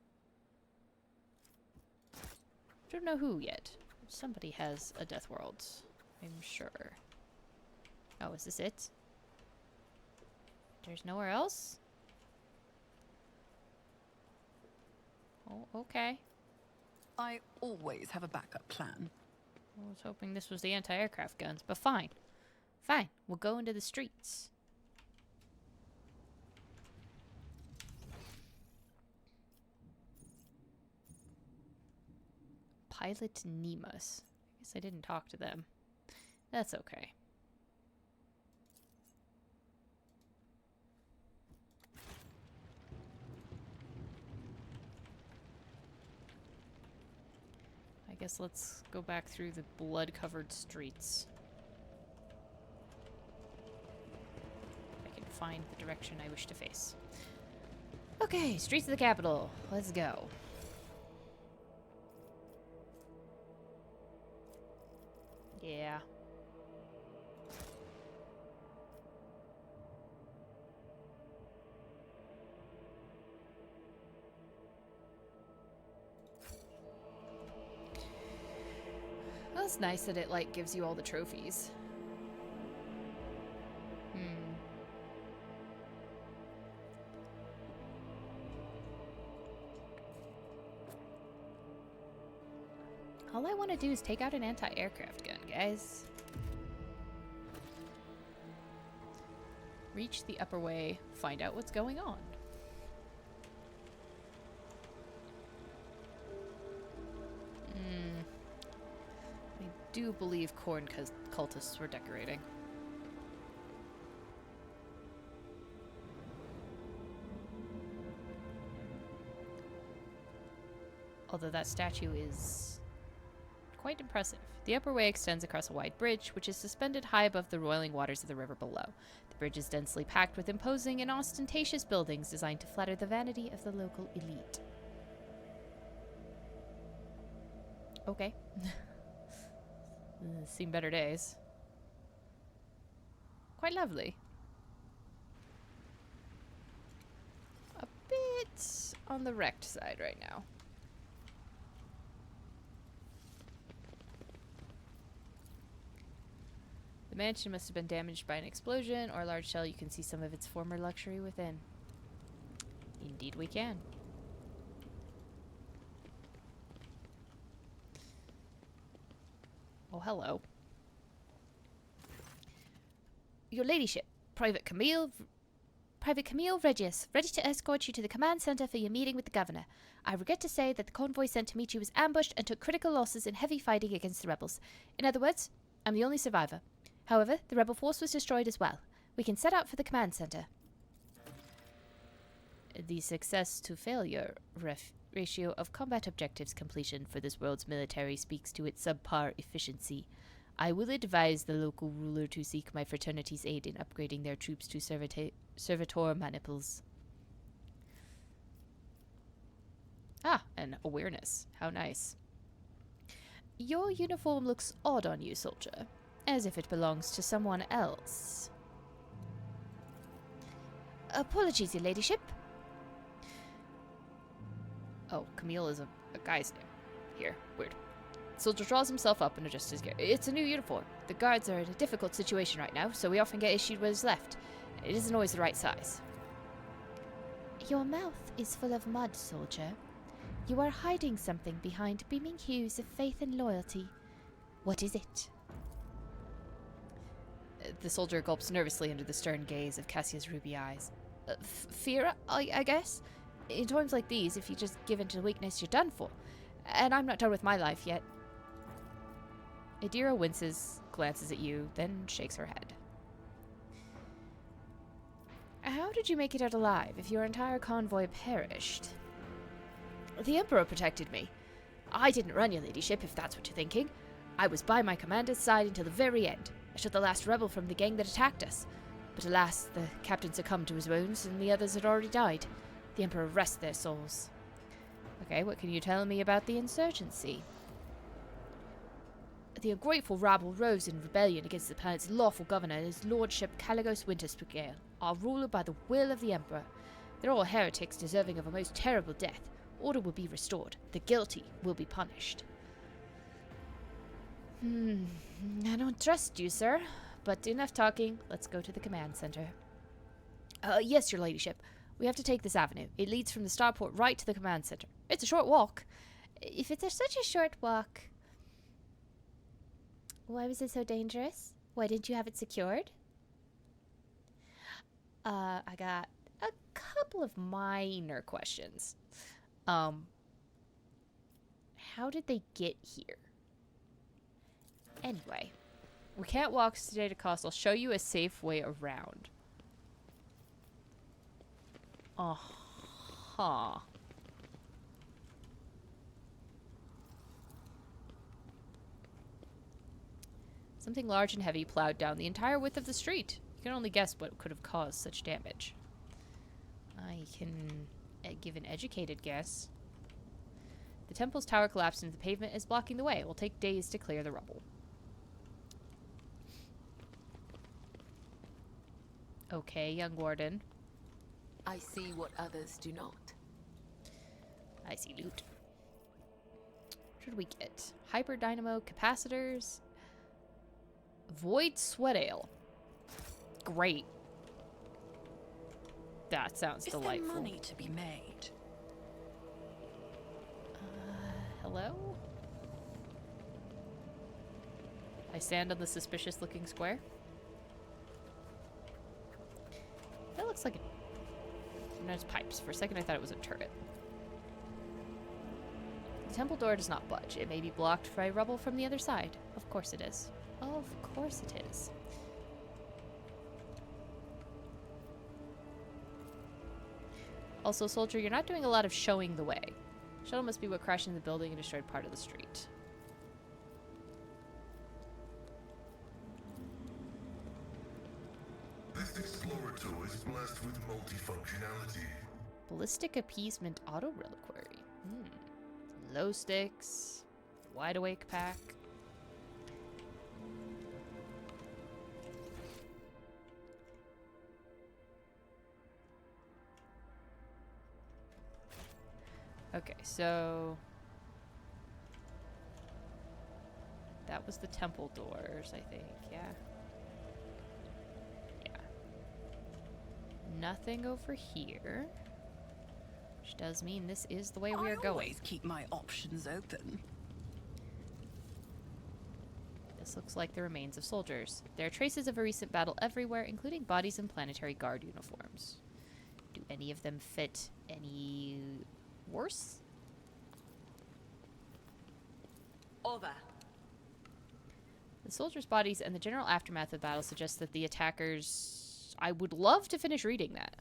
Don't know who yet. Somebody has a Death World, I'm sure. Oh, is this it? There's nowhere else? Oh, okay. I always have a backup plan. I was hoping this was the anti-aircraft guns, but fine. Fine, we'll go into the streets. Pilot Nemus. I guess I didn't talk to them. That's okay. I guess let's go back through the blood-covered streets. I can find the direction I wish to face. Okay, streets of the capital. Let's go. Yeah. Well, it's nice that it, like, gives you all the trophies. All I want to do is take out an anti-aircraft gun, guys. Reach the upper way, find out what's going on. I do believe corn cultists were decorating. Although that statue is quite impressive. The upper way extends across a wide bridge, which is suspended high above the roiling waters of the river below. The bridge is densely packed with imposing and ostentatious buildings designed to flatter the vanity of the local elite. Okay. Seen better days. Quite lovely. A bit on the wrecked side right now. The mansion must have been damaged by an explosion or a large shell. You can see some of its former luxury within. Indeed we can. Oh, hello. Your ladyship, Private Camille Regius, ready to escort you to the command center for your meeting with the governor. I regret to say that the convoy sent to meet you was ambushed and took critical losses in heavy fighting against the rebels. In other words, I'm the only survivor. However, the rebel force was destroyed as well. We can set out for the command center. The success to failure ratio of combat objectives completion for this world's military speaks to its subpar efficiency. I will advise the local ruler to seek my fraternity's aid in upgrading their troops to servitor maniples. Ah, and awareness. How nice. Your uniform looks odd on you, soldier. As if it belongs to someone else. Apologies, your ladyship. Oh, Camille is a guy's name. Here, weird. Soldier draws himself up and adjusts his gear. It's a new uniform. The guards are in a difficult situation right now, so we often get issued what is left. It isn't always the right size. Your mouth is full of mud, soldier. You are hiding something behind beaming hues of faith and loyalty. What is it? The soldier gulps nervously under the stern gaze of Cassia's ruby eyes. Fear, I guess? In times like these, if you just give in to weakness, you're done for. And I'm not done with my life yet. Adira winces, glances at you, then shakes her head. How did you make it out alive if your entire convoy perished? The Emperor protected me. I didn't run, your ladyship, if that's what you're thinking. I was by my commander's side until the very end. I shot the last rebel from the gang that attacked us. But alas, the captain succumbed to his wounds, and the others had already died. The Emperor rest their souls. Okay, what can you tell me about the insurgency? The ungrateful rabble rose in rebellion against the planet's lawful governor, his lordship Caligos Winterscale, our ruler by the will of the Emperor. They're all heretics deserving of a most terrible death. Order will be restored. The guilty will be punished. I don't trust you, sir. But enough talking. Let's go to the command center. Yes, your ladyship. We have to take this avenue. It leads from the starport right to the command center. It's a short walk. If it's such a short walk, why was it so dangerous? Why didn't you have it secured? I got a couple of minor questions. How did they get here? Anyway. We can't walk today to cost. I'll show you a safe way around. Uh-huh. Something large and heavy plowed down the entire width of the street. You can only guess what could have caused such damage. I can give an educated guess. The temple's tower collapsed into the pavement and is blocking the way. It will take days to clear the rubble. Okay, young warden. I see what others do not. I see loot. What did we get? Hyper dynamo capacitors. Void sweat ale. Great. That sounds delightful. Is there money to be made? Hello? I stand on the suspicious looking square. That looks like a... There's pipes. For a second I thought it was a turret. The temple door does not budge. It may be blocked by rubble from the other side. Of course it is. Of course it is. Also, soldier, you're not doing a lot of showing the way. Shuttle must be what crashed into the building and destroyed part of the street. This Explorer tool is blessed with multifunctionality. Ballistic appeasement auto reliquary. Low sticks. Wide awake pack. Okay, so that was the temple doors, I think, yeah. Yeah. Nothing over here. Which does mean this is the way we are going. I always keep my options open. This looks like the remains of soldiers. There are traces of a recent battle everywhere, including bodies in planetary guard uniforms. Do any of them fit any worse? Over. The soldiers' bodies and the general aftermath of the battle suggest that the attackers... I would love to finish reading that.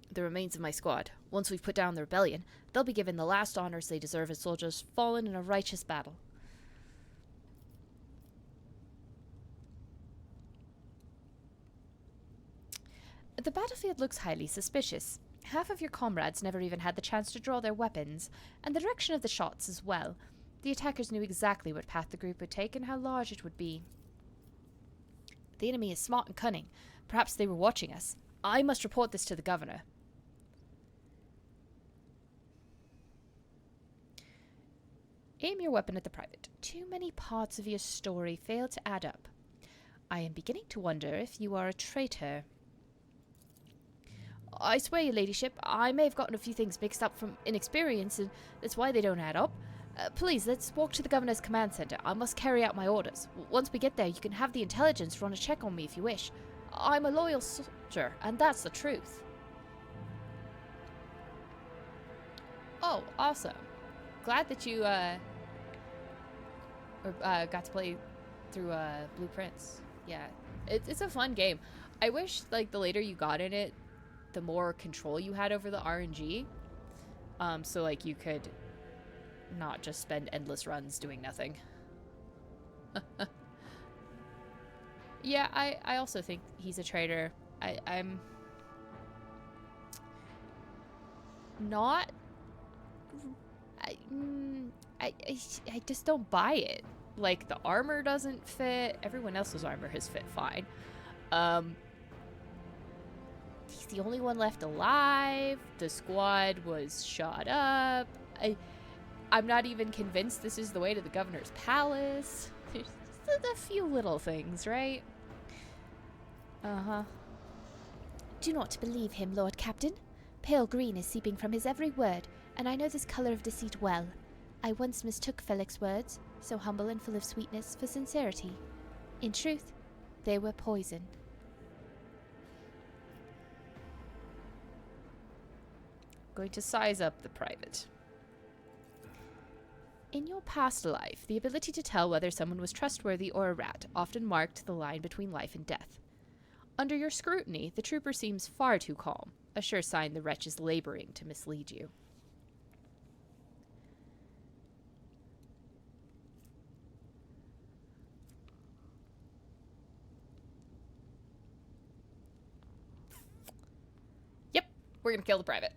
The remains of my squad. Once we've put down the rebellion, they'll be given the last honors they deserve as soldiers fallen in a righteous battle. The battlefield looks highly suspicious. Half of your comrades never even had the chance to draw their weapons, and the direction of the shots as well. The attackers knew exactly what path the group would take and how large it would be. The enemy is smart and cunning. Perhaps they were watching us. I must report this to the governor. Aim your weapon at the private. Too many parts of your story fail to add up. I am beginning to wonder if you are a traitor. I swear, your ladyship, I may have gotten a few things mixed up from inexperience, and that's why they don't add up. Please, let's walk to the governor's command center. I must carry out my orders. Once we get there, you can have the intelligence run a check on me if you wish. I'm a loyal soldier, and that's the truth. Oh, awesome. Glad that you, got to play through, Blueprints. Yeah, it's a fun game. I wish, like, the later you got in it, the more control you had over the RNG. So, like, you could not just spend endless runs doing nothing. Yeah, I also think he's a traitor. I'm not... I just don't buy it. Like, the armor doesn't fit. Everyone else's armor has fit fine. He's the only one left alive. The squad was shot up. I'm not even convinced this is the way to the governor's palace. There's just a few little things, right? Uh-huh. Do not believe him, Lord Captain. Pale green is seeping from his every word, and I know this color of deceit well. I once mistook Felix's words, so humble and full of sweetness, for sincerity. In truth, they were poison. Going to size up the private. In your past life, the ability to tell whether someone was trustworthy or a rat often marked the line between life and death. Under your scrutiny, the trooper seems far too calm, a sure sign the wretch is laboring to mislead you. Yep, we're gonna kill the private.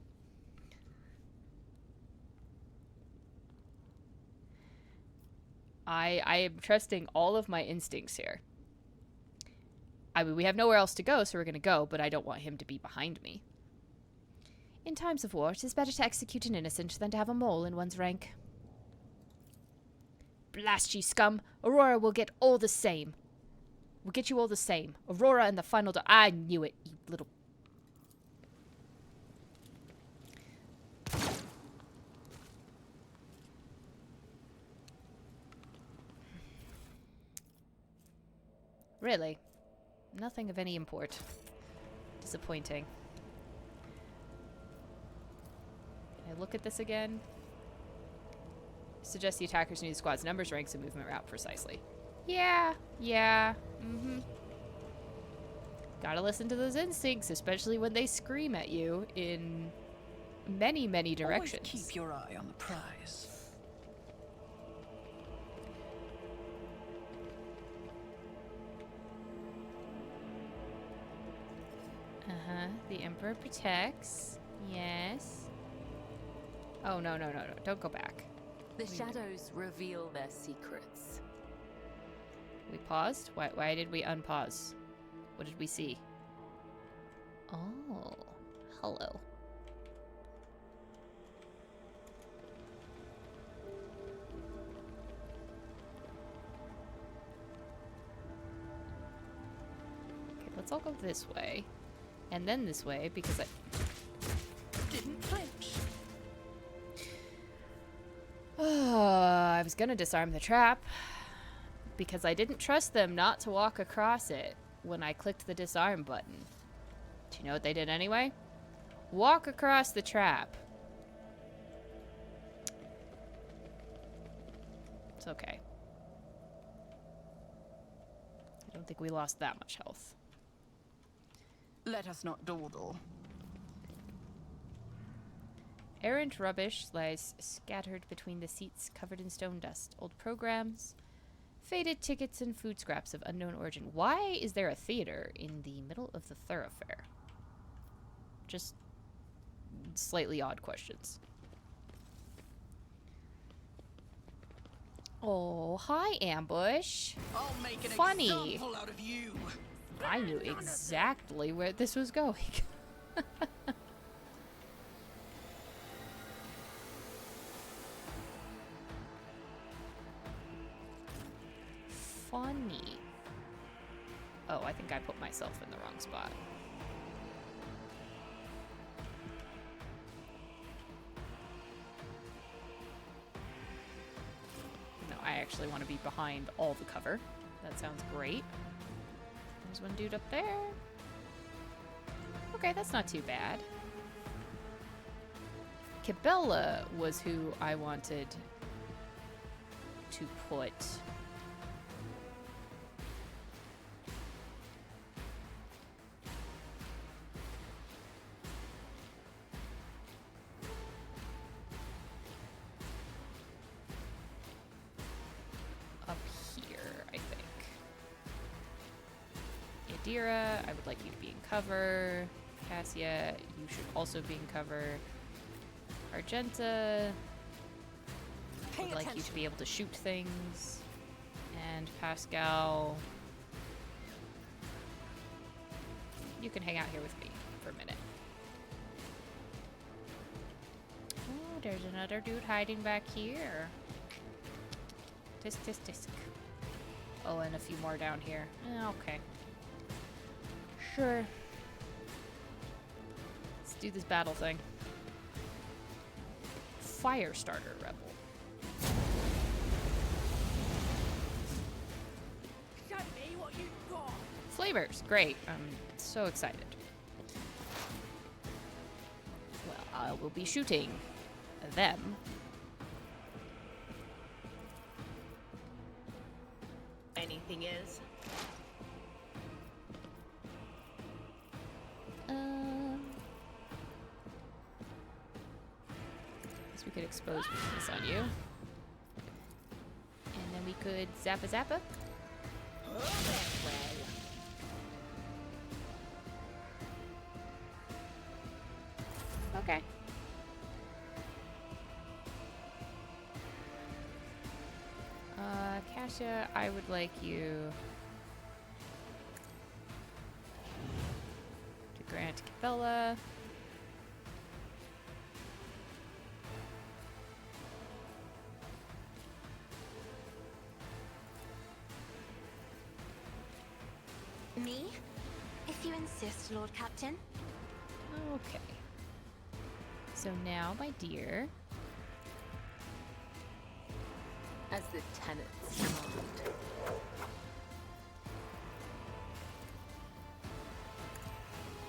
I am trusting all of my instincts here. I mean, we have nowhere else to go, so we're gonna go, but I don't want him to be behind me. In times of war, it is better to execute an innocent than to have a mole in one's rank. Blast ye scum! Aurora will get all the same. We'll get you all the same. Aurora and the final I knew it, you little... Really? Nothing of any import. Disappointing. Can I look at this again? Suggest the attackers knew the squad's numbers, ranks, and movement route precisely. Yeah. Gotta listen to those instincts, especially when they scream at you in many, many directions. Always keep your eye on the prize. The Emperor protects. Yes. Oh, no. Don't go back. The shadows reveal their secrets. We paused? Why did we unpause? What did we see? Oh, hello. Okay, let's all go this way. And then this way, because I Didn't flinch. I was gonna disarm the trap because I didn't trust them not to walk across it when I clicked the disarm button. Do you know what they did anyway? Walk across the trap. It's okay. I don't think we lost that much health. Let us not dawdle. Errant rubbish lies scattered between the seats covered in stone dust. Old programs, faded tickets, and food scraps of unknown origin. Why is there a theater in the middle of the thoroughfare? Just slightly odd questions. Oh, hi, Ambush. I'll make an Funny. example out of you. I knew exactly where this was going. Funny. Oh, I think I put myself in the wrong spot. No, I actually want to be behind all the cover. That sounds great. There's one dude up there. Okay, that's not too bad. Cabela was who I wanted to put up here, I think. Yadira, I would like you to be in cover. Cassia, you should also be in cover. Argenta, I would like you to be able to shoot things. And Pascal, you can hang out here with me for a minute. Oh, there's another dude hiding back here. Tisk, tisk, tisk. Oh, and a few more down here. Okay. Sure. Let's do this battle thing. Firestarter Rebel. Reavers. Great. I'm so excited. Well, I will be shooting them. Anything is? Guess we could expose weakness on you. And then we could Zappa Zappa. Okay. Kasia, I would like you to grant Cabela. Me? If you insist, Lord Captain. Okay. So now, my dear, As the tenants demand.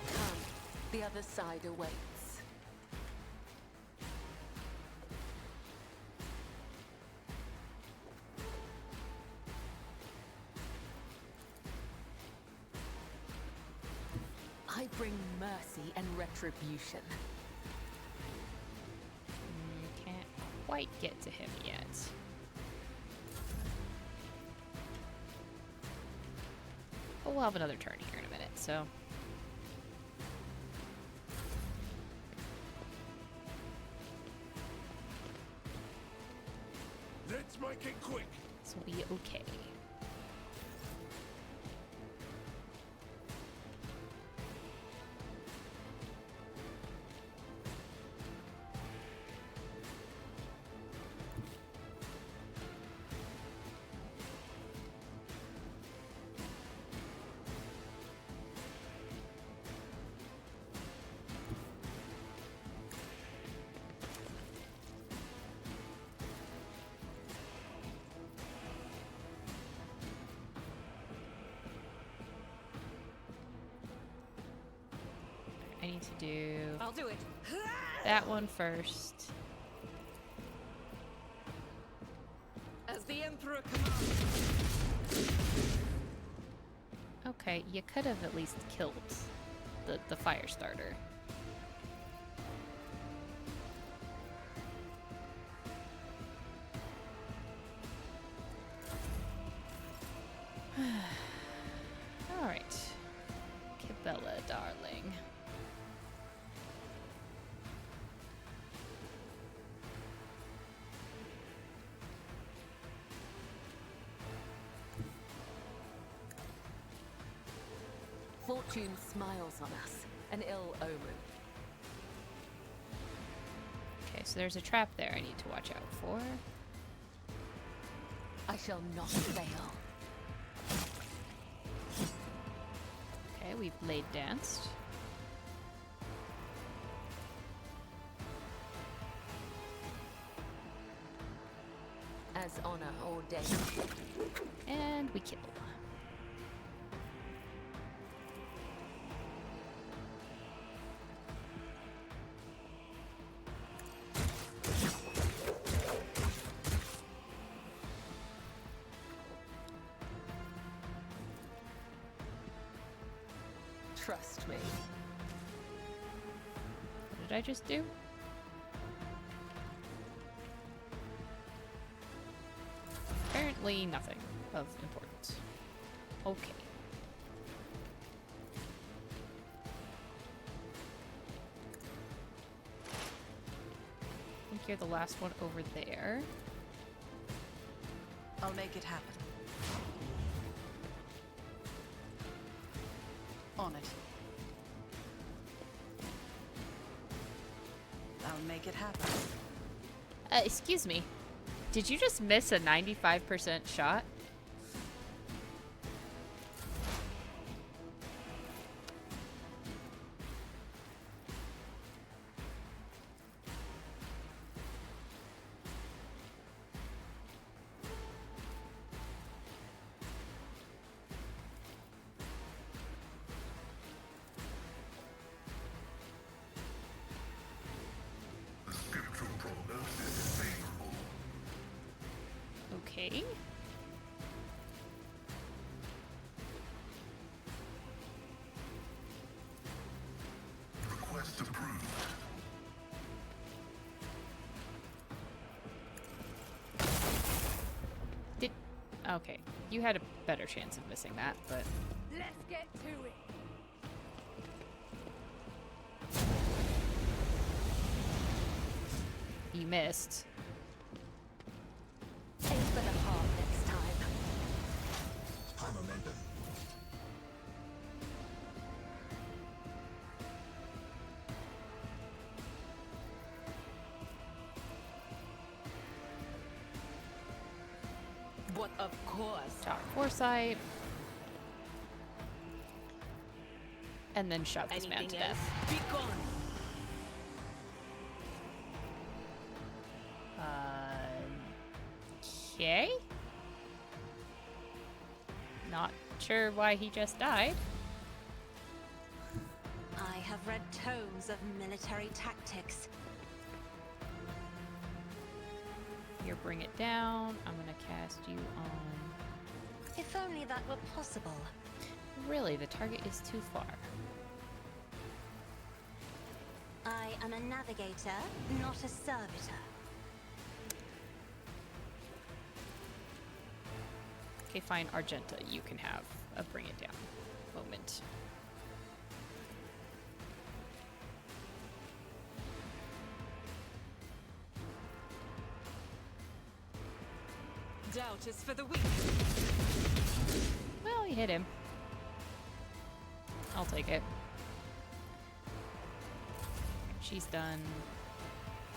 Come, the other side awaits. I bring mercy and retribution. can't quite get to him yet. But we'll have another turn here in a minute, so. Let's make it quick. This will be okay. I need to do I'll do it. that one first. As the Emperor commands. Okay, you could have at least killed the fire starter. All right, Cabela, darling. Fortune smiles on us, an ill omen. Okay, so there's a trap there I need to watch out for. I shall not fail. Okay, we've blade danced. As honor ordained. And we kill. Trust me. What did I just do? Apparently nothing of importance. Okay. I think you're the last one over there. I'll make it happen. On it. I'll make it happen. Excuse me. Did you just miss a 95% shot? Okay. Request approved. Okay, you had a better chance of missing that, but... Let's get to it. You missed. Aim for the heart next time. High momentum. But of course. Shot foresight. And then shot this man to Anything death. else? Be gone. Okay. Not sure why he just died. I have read tomes of military tactics. Here, bring it down. I'm gonna cast you on... If only that were possible. Really, the target is too far. I am a navigator, not a servitor. Okay, fine, Argenta, you can have a bring it down moment. Doubt is for the weak. Well, you hit him. I'll take it. She's done.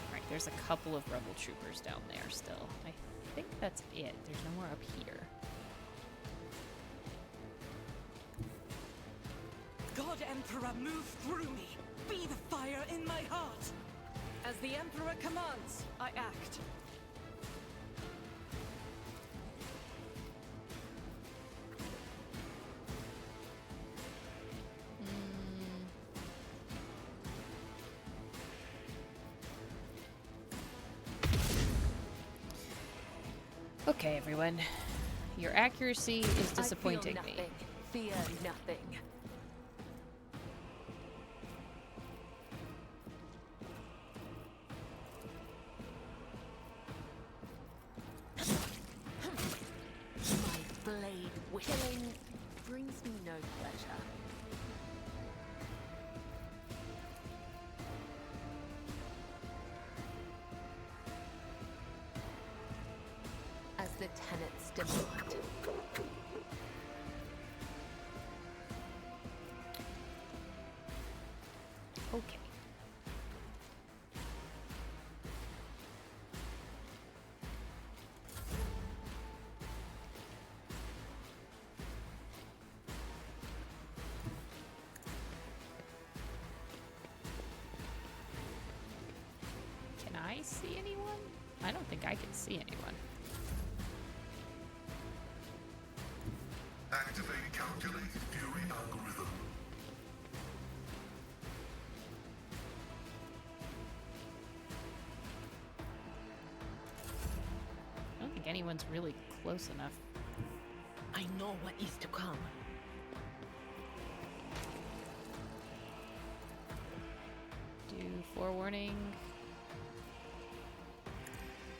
Alright, there's a couple of rebel troopers down there still. I think that's it. There's no more up here. God Emperor, move through me. Be the fire in my heart. As the Emperor commands, I act. Okay, everyone. Your accuracy is disappointing I feel me. nothing. Fear nothing. My blade whistling brings me no pleasure. As the tenets demand. Okay. Can I see anyone? I don't think I can see anyone. Activate calculated fury algorithm. I don't think anyone's really close enough. I know what is to come. Do forewarning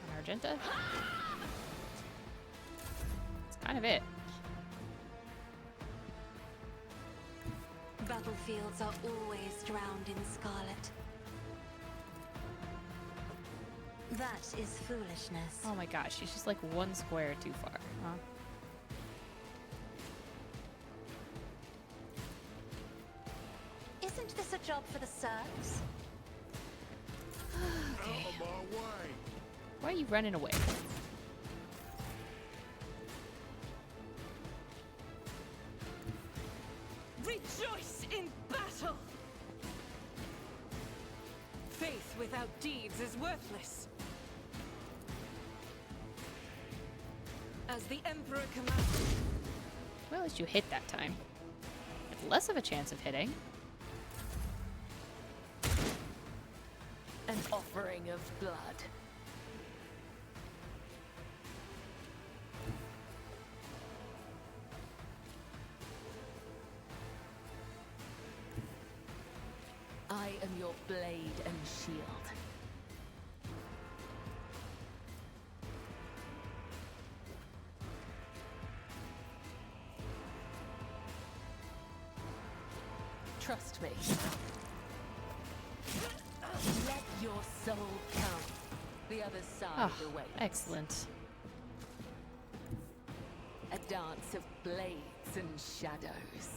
on Argenta. That's kind of it. Battlefields are always drowned in scarlet. That is foolishness. Oh my gosh, she's just like one square too far, huh? Isn't this a job for the serfs? Okay. Out of my way! Why are you running away? Rejoice in battle! Faith without deeds is worthless. As the Emperor commands. Well, at least you hit that time. It's less of a chance of hitting. An offering of blood. shield. Trust me. Let your soul count. The other side awaits. Excellent. A dance of blades and shadows.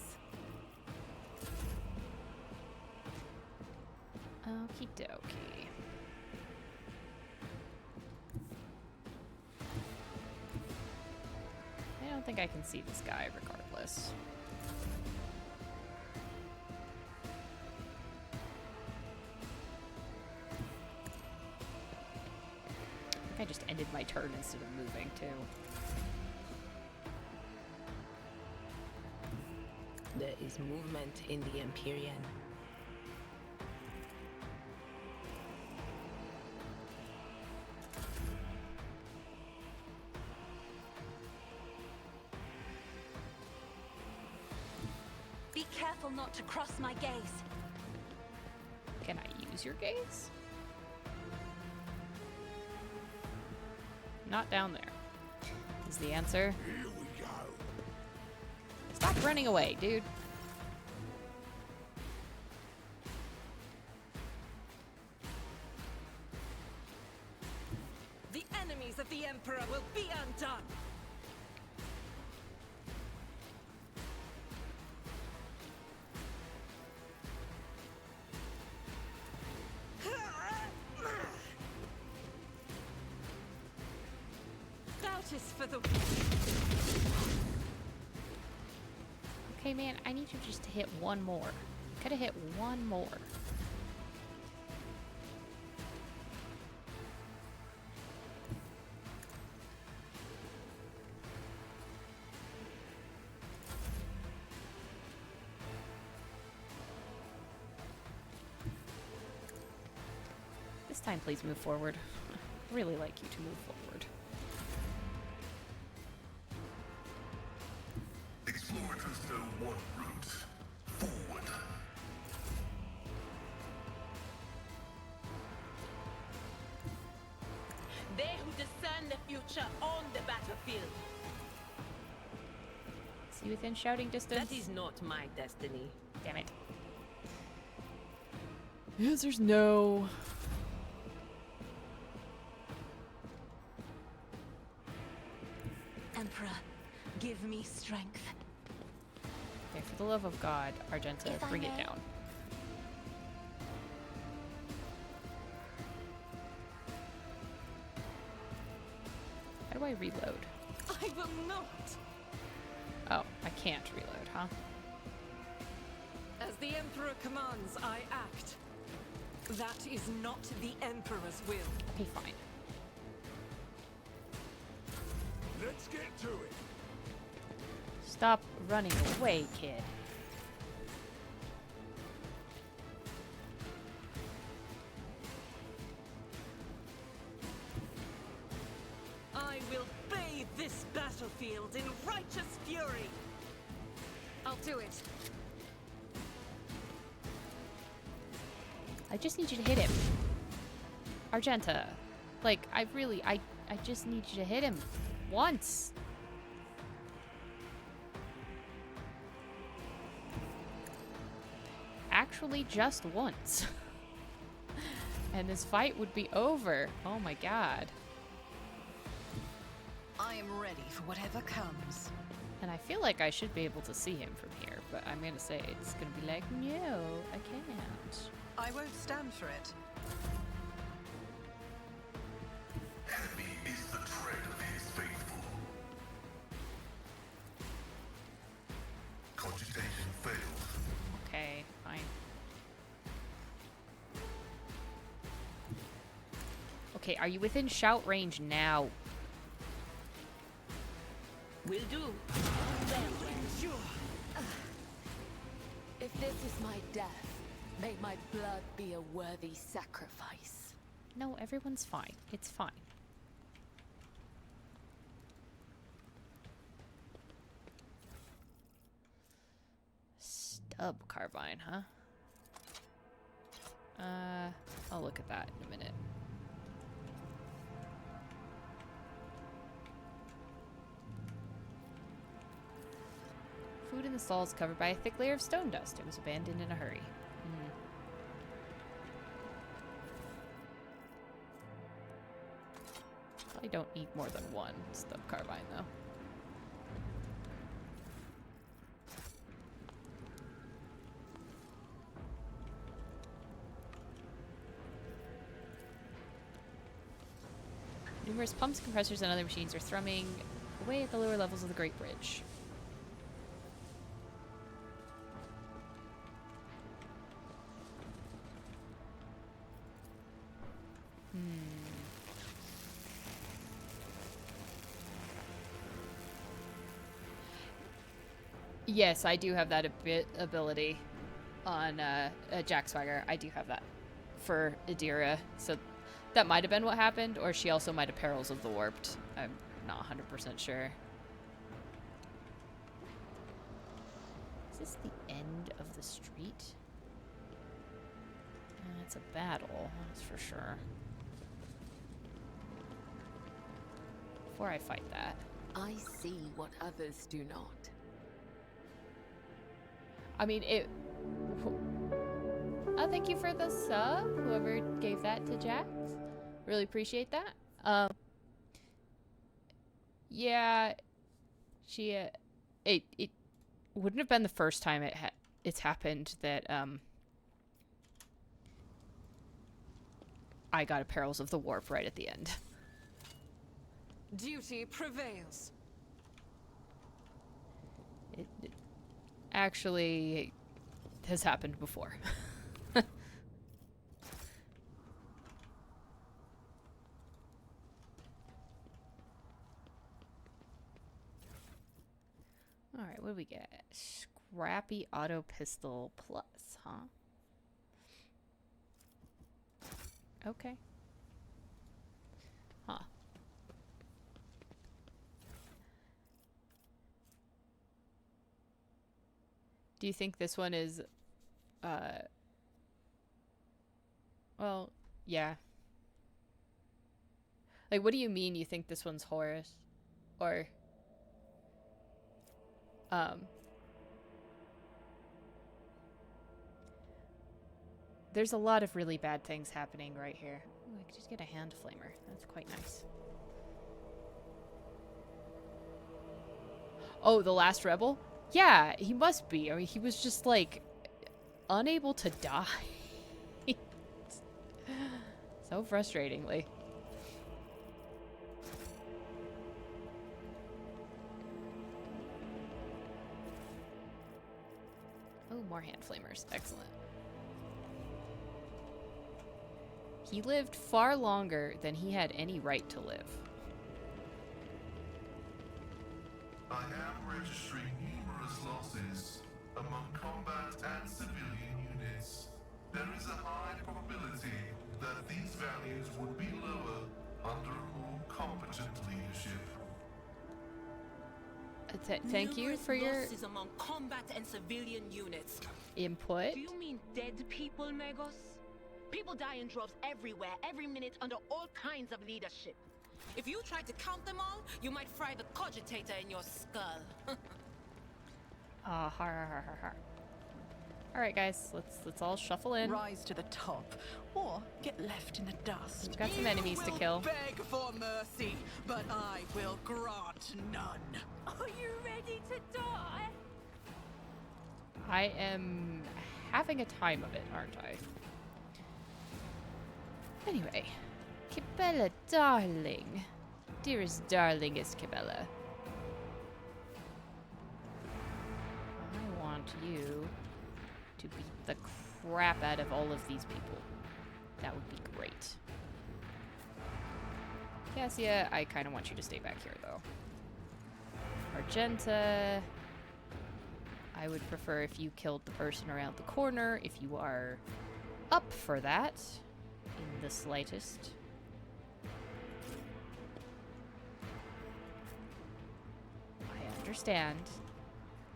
Okie dokie. I don't think I can see this guy regardless. I think I just ended my turn instead of moving too. There is movement in the Empyrean. Be careful not to cross my gaze. Can I use your gaze? Not down there. Is the answer? Here we go. Stop running away, dude. The enemies of the Emperor will be undone! Doubt is for the... Okay, man, I need you just to hit one more. Could have hit one more. This time, please move forward. I really like you to move forward. Explorators know one route. Forward. They who discern the future own the battlefield. See within shouting distance? That is not my destiny. Damn it. The answer's no. Emperor, give me strength. Okay, for the love of God, Argenta, If I bring it may. down. How do I reload? I will not! Oh, I can't reload, huh? As the Emperor commands, I act. That is not the Emperor's will. Okay, fine. Let's get to it. Stop running away, kid. I will bathe this battlefield in righteous fury. I'll do it. I just need you to hit him. Argenta. Like, I just need you to hit him. Once. Actually, just once. And this fight would be over. Oh my god. I am ready for whatever comes. And I feel like I should be able to see him from here, but I'm gonna say it's gonna be like, no, I can't. I won't stand for it. Heavy is the tread of his faithful. Cogitation failed. Okay, fine. Okay, are you within shout range now? Will do. If this is my death, may my blood be a worthy sacrifice. No, everyone's fine. It's fine. Stub carbine, huh? I'll look at that in a minute. Food in the stall is covered by a thick layer of stone dust. It was abandoned in a hurry. I don't need more than one stub carbine, though. Numerous pumps, compressors, and other machines are thrumming away at the lower levels of the Great Bridge. Yes, I do have that ability on Jack Swagger. I do have that for Adira. So that might have been what happened, or she also might have Perils of the Warped. I'm not 100% sure. Is this the end of the street? It's a battle, that's for sure. Before I fight that. I see what others do not. I mean, it... Oh, thank you for the sub, whoever gave that to Jax. Really appreciate that. Yeah, she, it wouldn't have been the first time it's happened that, I got a Perils of the Warp right at the end. Duty prevails. It actually has happened before. Alright, what do we get? Scrappy auto pistol plus, huh? Okay. Huh. Do you think this one is, well, yeah. Like, what do you mean you think this one's Horus? Or, there's a lot of really bad things happening right here. Ooh, I could just get a hand flamer. That's quite nice. Oh, the last rebel? Yeah, he must be. I mean, he was just, like, unable to die. So frustratingly. Oh, more hand flamers. Excellent. He lived far longer than he had any right to live. I am registering numerous losses among combat and civilian units. There is a high probability that these values would be lower under a more competent leadership. Thank you for your losses among combat and civilian units. input. Do you mean dead people, Magos? People die in droves everywhere, every minute, under all kinds of leadership. If you tried to count them all, you might fry the cogitator in your skull. Har har har har har. All right, guys, let's all shuffle in. Rise to the top, or get left in the dust. We've got some enemies to kill. Beg for mercy, but I will grant none. Are you ready to die? I am having a time of it, aren't I? Anyway, Kibella, darling. Dearest darlingest Kibella. I want you to beat the crap out of all of these people. That would be great. Cassia, I kind of want you to stay back here, though. Argenta, I would prefer if you killed the person around the corner, if you are up for that, in the slightest. I understand.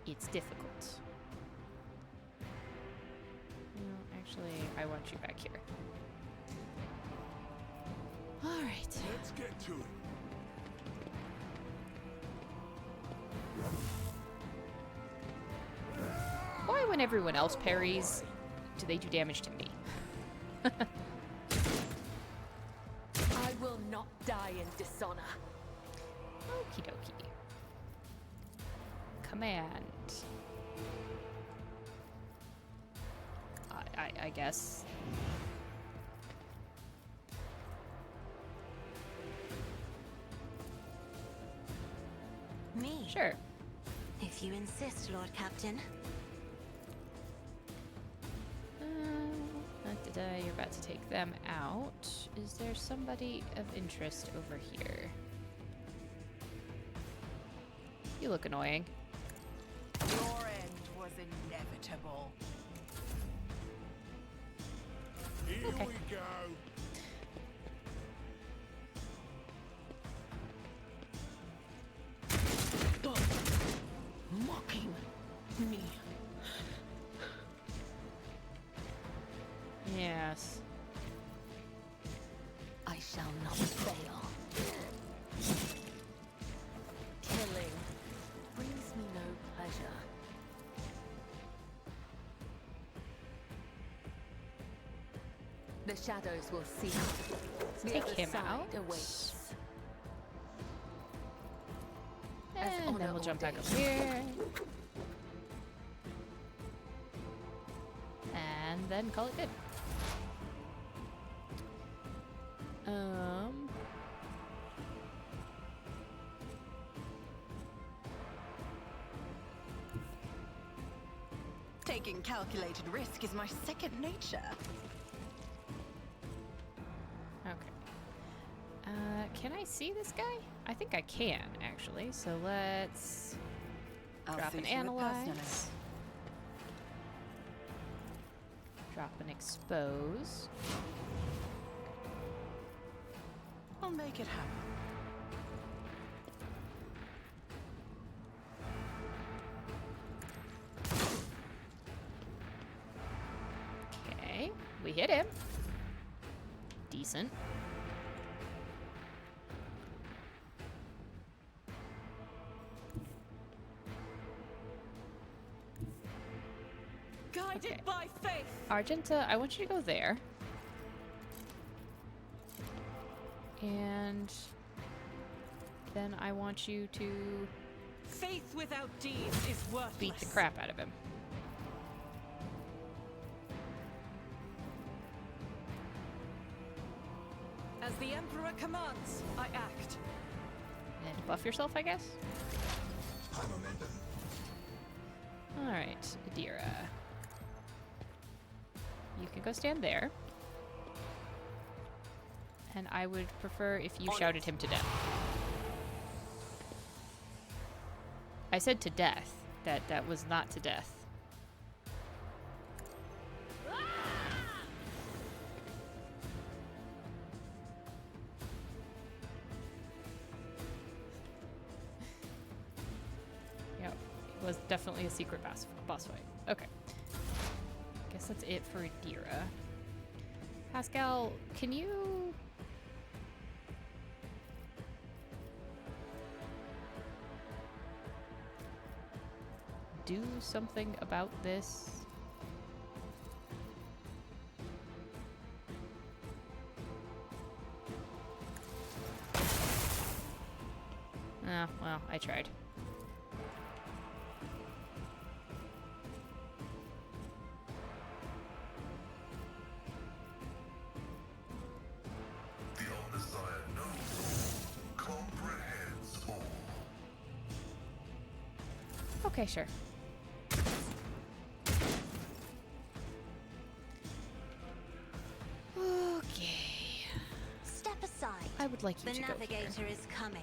It's difficult. No, Actually, I want you back here. Alright. Let's get to it. Why, when everyone else parries, do they do damage to me? I will not die in dishonor. Okie dokie. Command. I guess. Me? Sure. If you insist, Lord Captain. You're about to take them out. Is there somebody of interest over here? You look annoying. Your end was inevitable. Here Okay. we go. Stop mocking me. Yes. I shall not fail. Killing brings me no pleasure. The shadows will see. The Take other him side out. awaits. As And then honor we'll jump back ordains. up here. And then call it good. Taking calculated risk is my second nature. Okay. Can I see this guy? I think I can, actually. So let's drop see an to it analyze. personally. Drop an expose. I'll make it happen. Okay, we hit him. Decent. Guided Okay. by faith. Argenta, I want you to go there. And then I want you to Faith without deeds is worthless. beat the crap out of him. As the Emperor commands, I act. And buff yourself, I guess? High momentum. Alright, Adira. You can go stand there. And I would prefer if you shouted him to death. I said to death. That was not to death. Yep, it was definitely a secret boss fight. Okay. Guess that's it for Adira. Pascal, can you... do something about this? Ah, well, I tried. The All-Messiah knows, comprehends all. Okay, sure. Okay. Step aside. I would like you The to go here. navigator is coming.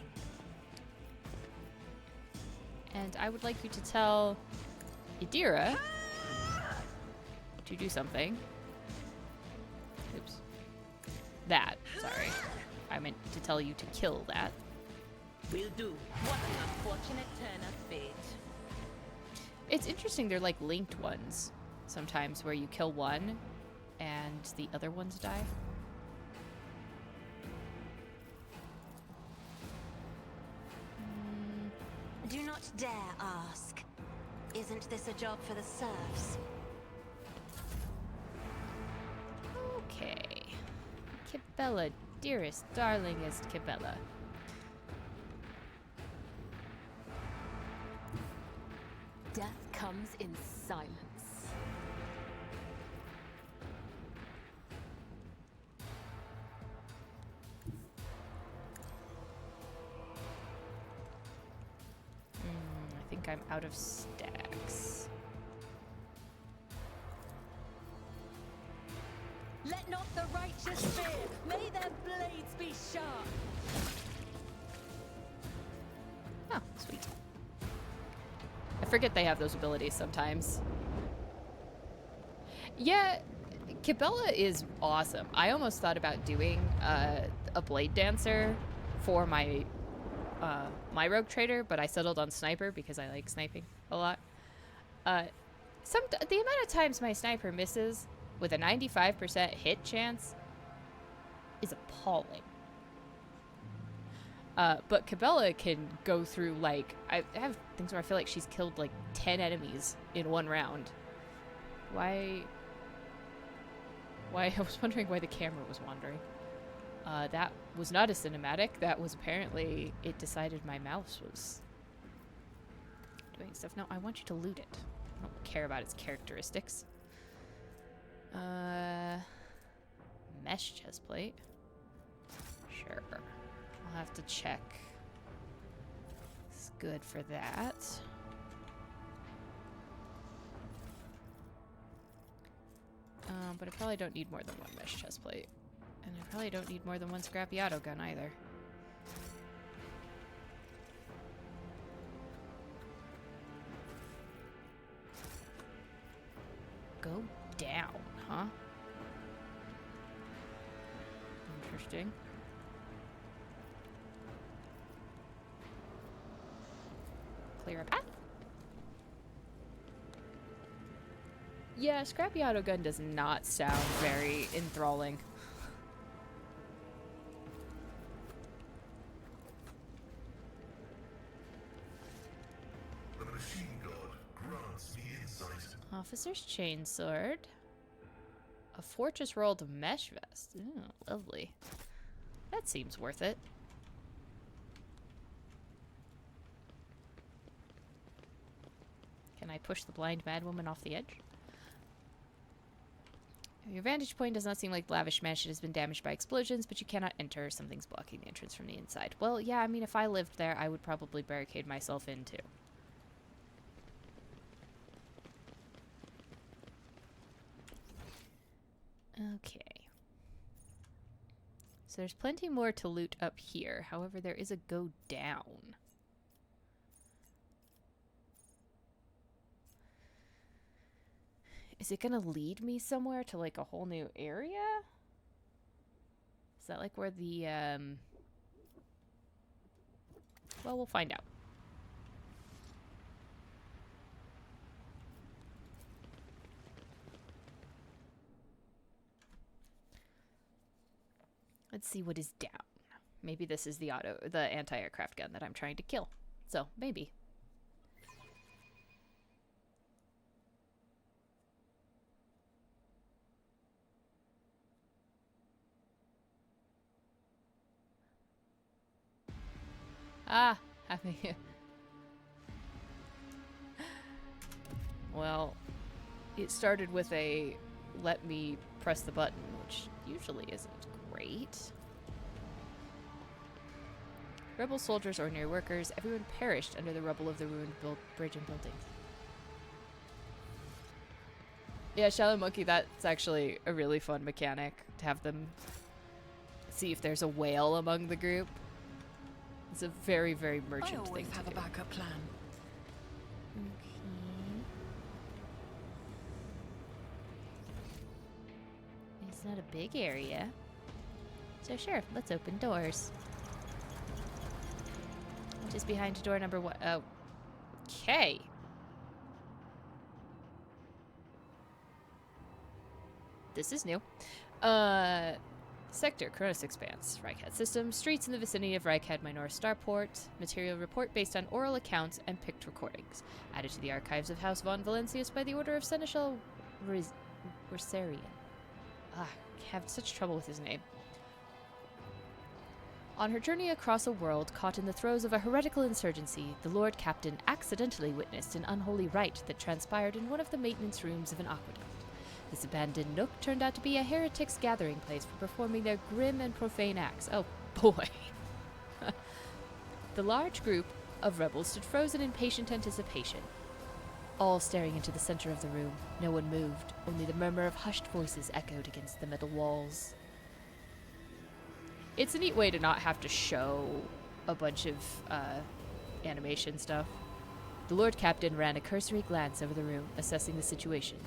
And I would like you to tell Adira to do something. Oops. That, sorry. I meant to tell you to kill that. Will do. What an unfortunate turn of fate. It's interesting, they're like linked ones sometimes where you kill one and the other ones die? Do not dare ask. Isn't this a job for the serfs? Okay. Kibella, dearest, darlingest Kibella. Death comes in silence. I think I'm out of stacks. Let not the righteous fear. May their blades be sharp. Oh, sweet. I forget they have those abilities sometimes. Yeah, Kibella is awesome. I almost thought about doing a Blade Dancer for my my Rogue Trader, but I settled on Sniper because I like sniping a lot. The amount of times my Sniper misses with a 95% hit chance is appalling. But Kibella can go through, like, I have things where I feel like she's killed like 10 enemies in one round. Why I was wondering why the camera was wandering. That was not a cinematic. That was apparently, it decided my mouse was doing stuff. No, I want you to loot it. I don't care about its characteristics. Mesh chestplate. Sure. I'll have to check. It's good for that. But I probably don't need more than one mesh chestplate. And I probably don't need more than one scrappy auto gun either. Go down, huh? Interesting. Clear a path? Yeah, scrappy auto gun does not sound very enthralling. The machine god grants me insight. Officer's chainsword. A fortress rolled mesh vest. Ooh, lovely. That seems worth it. Can I push the blind madwoman off the edge? Your vantage point does not seem like lavish mesh. It has been damaged by explosions, but you cannot enter. Something's blocking the entrance from the inside. Well, yeah, I mean, if I lived there, I would probably barricade myself in, too. Okay. So there's plenty more to loot up here. However, there is a go down. Is it gonna lead me somewhere to like a whole new area? Is that like where the well, we'll find out. Let's see what is down. Maybe this is the anti-aircraft gun that I'm trying to kill. So, maybe. Ah, having it. Well, it started with a let me press the button, which usually isn't great. Rebel soldiers, ordinary workers, everyone perished under the rubble of the ruined bridge and buildings. Yeah, Shallow Monkey, that's actually a really fun mechanic to have them see if there's a whale among the group. It's a very, very merchant thing to do. I always have a backup plan. Okay. It's not a big area. So sure, let's open doors. Just behind door number one. Oh. Okay. This is new. Sector, Cronus Expanse, Rykad System, streets in the vicinity of Rykad Minor Starport, material report based on oral accounts and picked recordings, added to the archives of House von Valencius by the order of Seneschal Wersarian. I have such trouble with his name. On her journey across a world caught in the throes of a heretical insurgency, the Lord Captain accidentally witnessed an unholy rite that transpired in one of the maintenance rooms of an aqueduct. This abandoned nook turned out to be a heretics' gathering place for performing their grim and profane acts. Oh, boy. The large group of rebels stood frozen in patient anticipation, all staring into the center of the room. No one moved. Only the murmur of hushed voices echoed against the metal walls. It's a neat way to not have to show a bunch of animation stuff. The Lord Captain ran a cursory glance over the room, assessing the situation.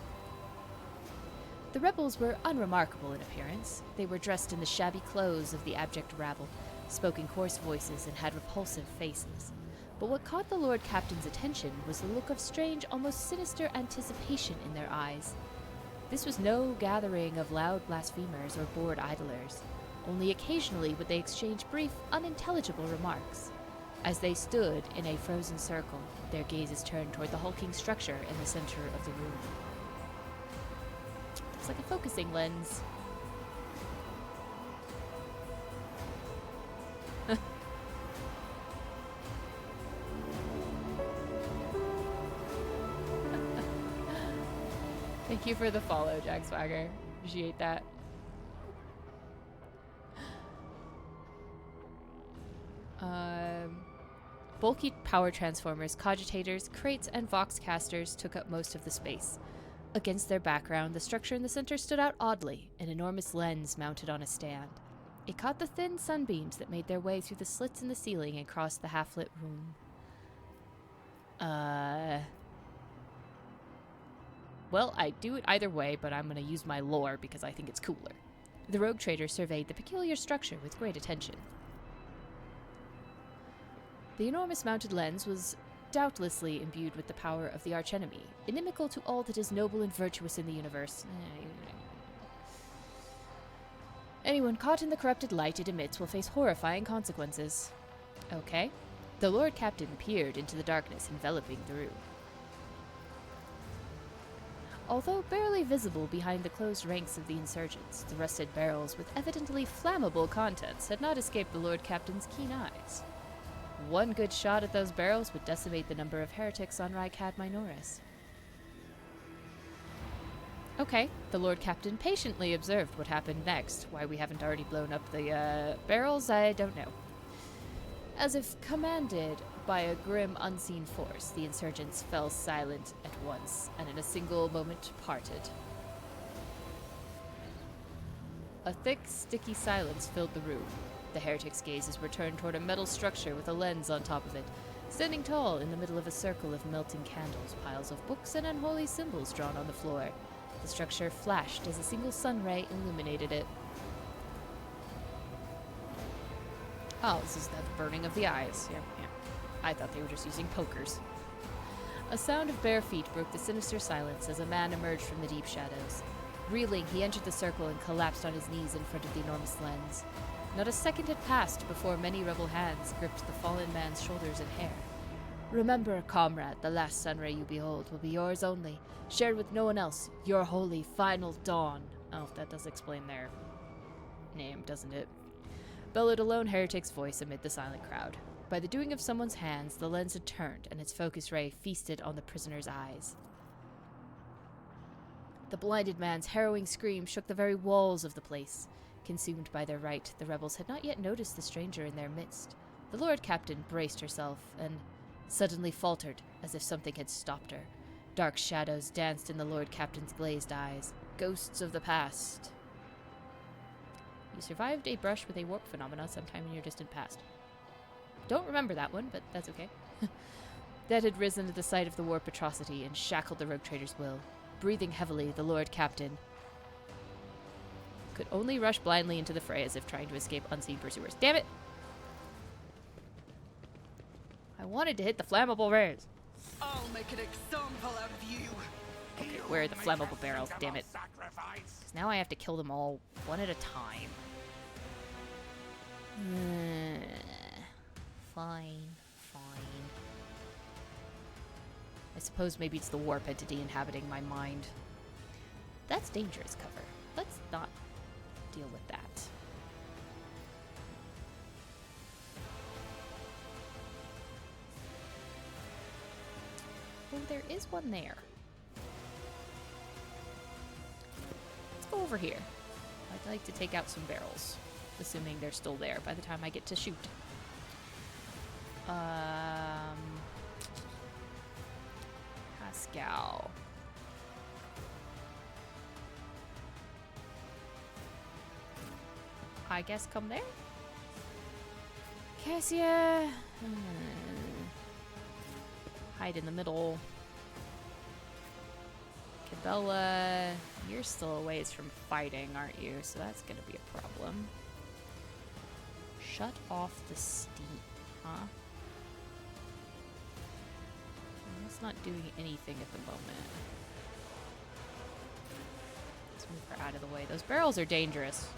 The rebels were unremarkable in appearance. They were dressed in the shabby clothes of the abject rabble, spoke in coarse voices, and had repulsive faces. But what caught the Lord Captain's attention was the look of strange, almost sinister anticipation in their eyes. This was no gathering of loud blasphemers or bored idlers. Only occasionally would they exchange brief, unintelligible remarks. As they stood in a frozen circle, their gazes turned toward the hulking structure in the center of the room. It's like a focusing lens. Thank you for the follow, Jack Swagger. Appreciate that. Bulky power transformers, cogitators, crates, and voxcasters took up most of the space. Against their background, the structure in the center stood out oddly, an enormous lens mounted on a stand. It caught the thin sunbeams that made their way through the slits in the ceiling and crossed the half-lit room. Well, I'd do it either way, but I'm gonna use my lore because I think it's cooler. The rogue trader surveyed the peculiar structure with great attention. The enormous mounted lens was doubtlessly imbued with the power of the archenemy, inimical to all that is noble and virtuous in the universe. Anyone caught in the corrupted light it emits will face horrifying consequences. Okay. The Lord Captain peered into the darkness enveloping the room. Although barely visible behind the closed ranks of the insurgents, the rusted barrels with evidently flammable contents had not escaped the Lord Captain's keen eyes. One good shot at those barrels would decimate the number of heretics on Rykad Minoris. Okay, the Lord Captain patiently observed what happened next. Why we haven't already blown up the barrels, I don't know. As if commanded by a grim, unseen force, the insurgents fell silent at once, and in a single moment parted. A thick, sticky silence filled the room. The heretics' gazes were turned toward a metal structure with a lens on top of it, standing tall in the middle of a circle of melting candles, piles of books, and unholy symbols drawn on the floor. The structure flashed as a single sun ray illuminated it. Oh, this is the burning of the eyes. Yeah. I thought they were just using pokers. A sound of bare feet broke the sinister silence as a man emerged from the deep shadows. Reeling, he entered the circle and collapsed on his knees in front of the enormous lens. Not a second had passed before many rebel hands gripped the fallen man's shoulders and hair. Remember, comrade, the last sunray you behold will be yours only, shared with no one else, your holy final dawn. Oh, that does explain their name, doesn't it? Bellowed a lone heretic's voice amid the silent crowd. By the doing of someone's hands, the lens had turned, and its focus ray feasted on the prisoner's eyes. The blinded man's harrowing scream shook the very walls of the place. Consumed by their rite, the rebels had not yet noticed the stranger in their midst. The Lord Captain braced herself and suddenly faltered, as if something had stopped her. Dark shadows danced in the Lord Captain's glazed eyes. Ghosts of the past. You survived a brush with a warp phenomena sometime in your distant past. Don't remember that one, but that's okay. That had risen to the sight of the warp atrocity and shackled the rogue trader's will. Breathing heavily, the Lord Captain could only rush blindly into the fray as if trying to escape unseen pursuers. Damn it! I wanted to hit the flammable rays. I'll make an example out of you. Okay, where are the flammable barrels? Damn it. 'Cause now I have to kill them all one at a time. Fine. I suppose maybe it's the warp entity inhabiting my mind. That's dangerous cover. Let's not deal with that. Oh, there is one there. Let's go over here. I'd like to take out some barrels, assuming they're still there by the time I get to shoot. Pascal. I guess come there? Cassia. Hide in the middle. Cabela, you're still a ways from fighting, aren't you? So that's gonna be a problem. Shut off the steam, huh? It's not doing anything at the moment. Let's move her out of the way. Those barrels are dangerous.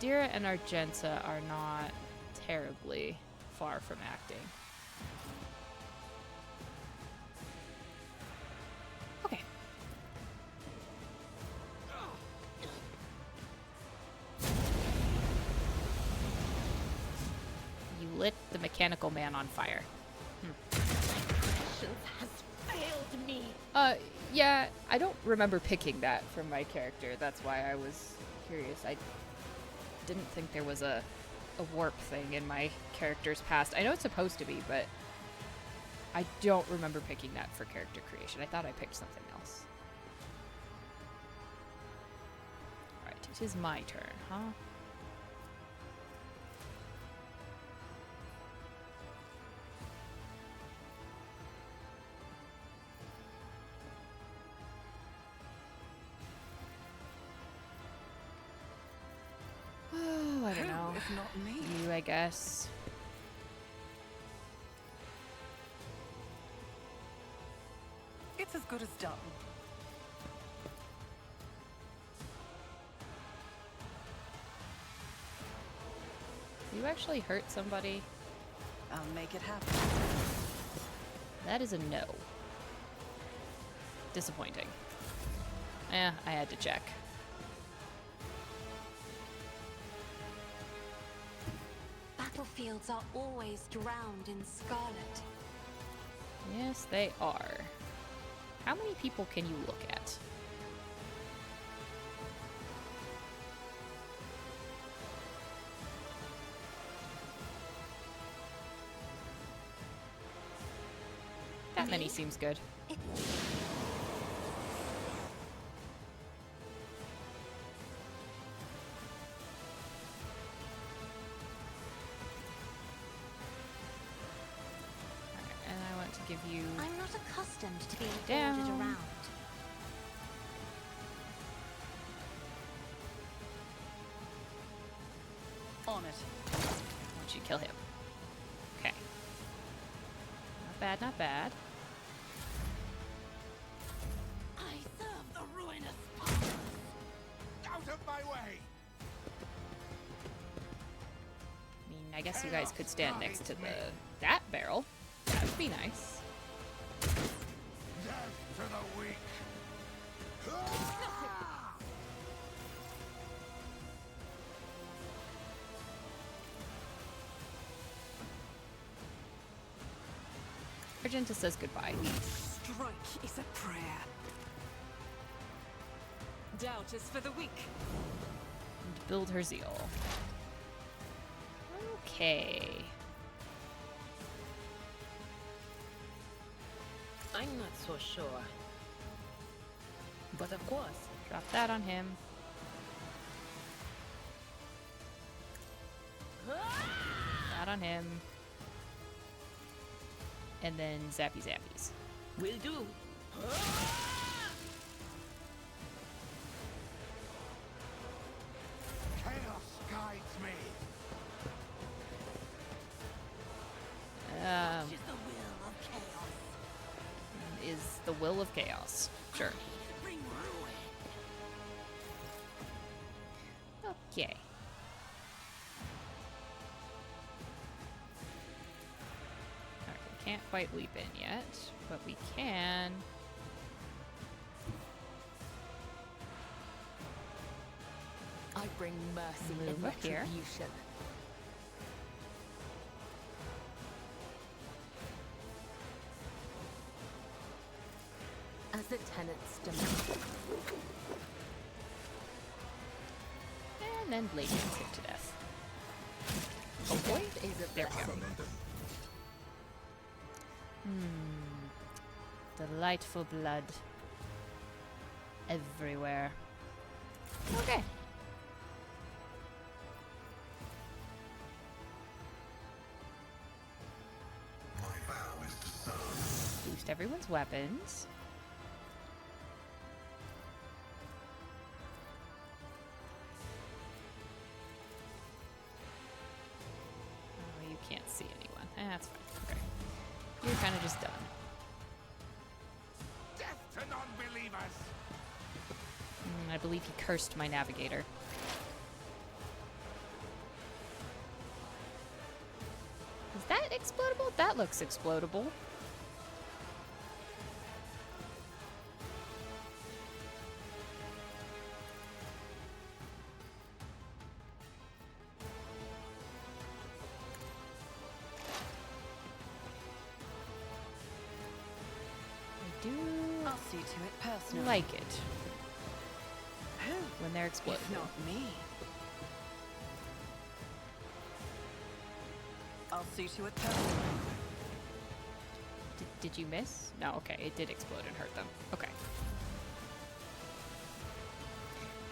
Adira and Argenta are not terribly far from acting. Okay. You lit the mechanical man on fire. Has failed me. Yeah, I don't remember picking that from my character. That's why I was curious. I didn't think there was a warp thing in my character's past. I know it's supposed to be, but I don't remember picking that for character creation. I thought I picked something else. Alright, it is my turn, huh? Oh, I don't know. If not me. You, I guess. It's as good as done. You actually hurt somebody? I'll make it happen. That is a no. Disappointing. I had to check. Battlefields are always drowned in scarlet. Yes, they are. How many people can you look at? That many seems good. And I want to give you... I'm not accustomed to being down. ordered around. On it. I want you to kill him. Okay. Not bad, not bad. I serve the ruinous powers. Out of my way! I mean, I guess you guys could stand next to that barrel. That would be nice. Death to the weak! Argenta says goodbye. Strike is a prayer. Doubt is for the weak. And build her zeal. Okay. I'm not so sure. But of course. Drop that on him. That on him. And then zappy zappies. Will do. Chaos guides me. Against the will of chaos. Sure. Okay. Alright, we can't quite leap in yet, but we can. I bring mercy Move and up here. retribution. As the tenants demand. And then Blade gets hit to death. Hopefully. Is a There we go. blessing. Delightful blood. Everywhere. Okay. My vow is to serve. Boost everyone's weapons. Oh, you can't see anyone. That's fine. Okay. You're kind of just done. Death to non-believers! I believe he cursed my navigator. Is that explodable? That looks explodable. I do I'll see to it personally. like it Who? when they're explodable. If not me. I'll see to it personally. Did you miss? No, okay, it did explode and hurt them. Okay.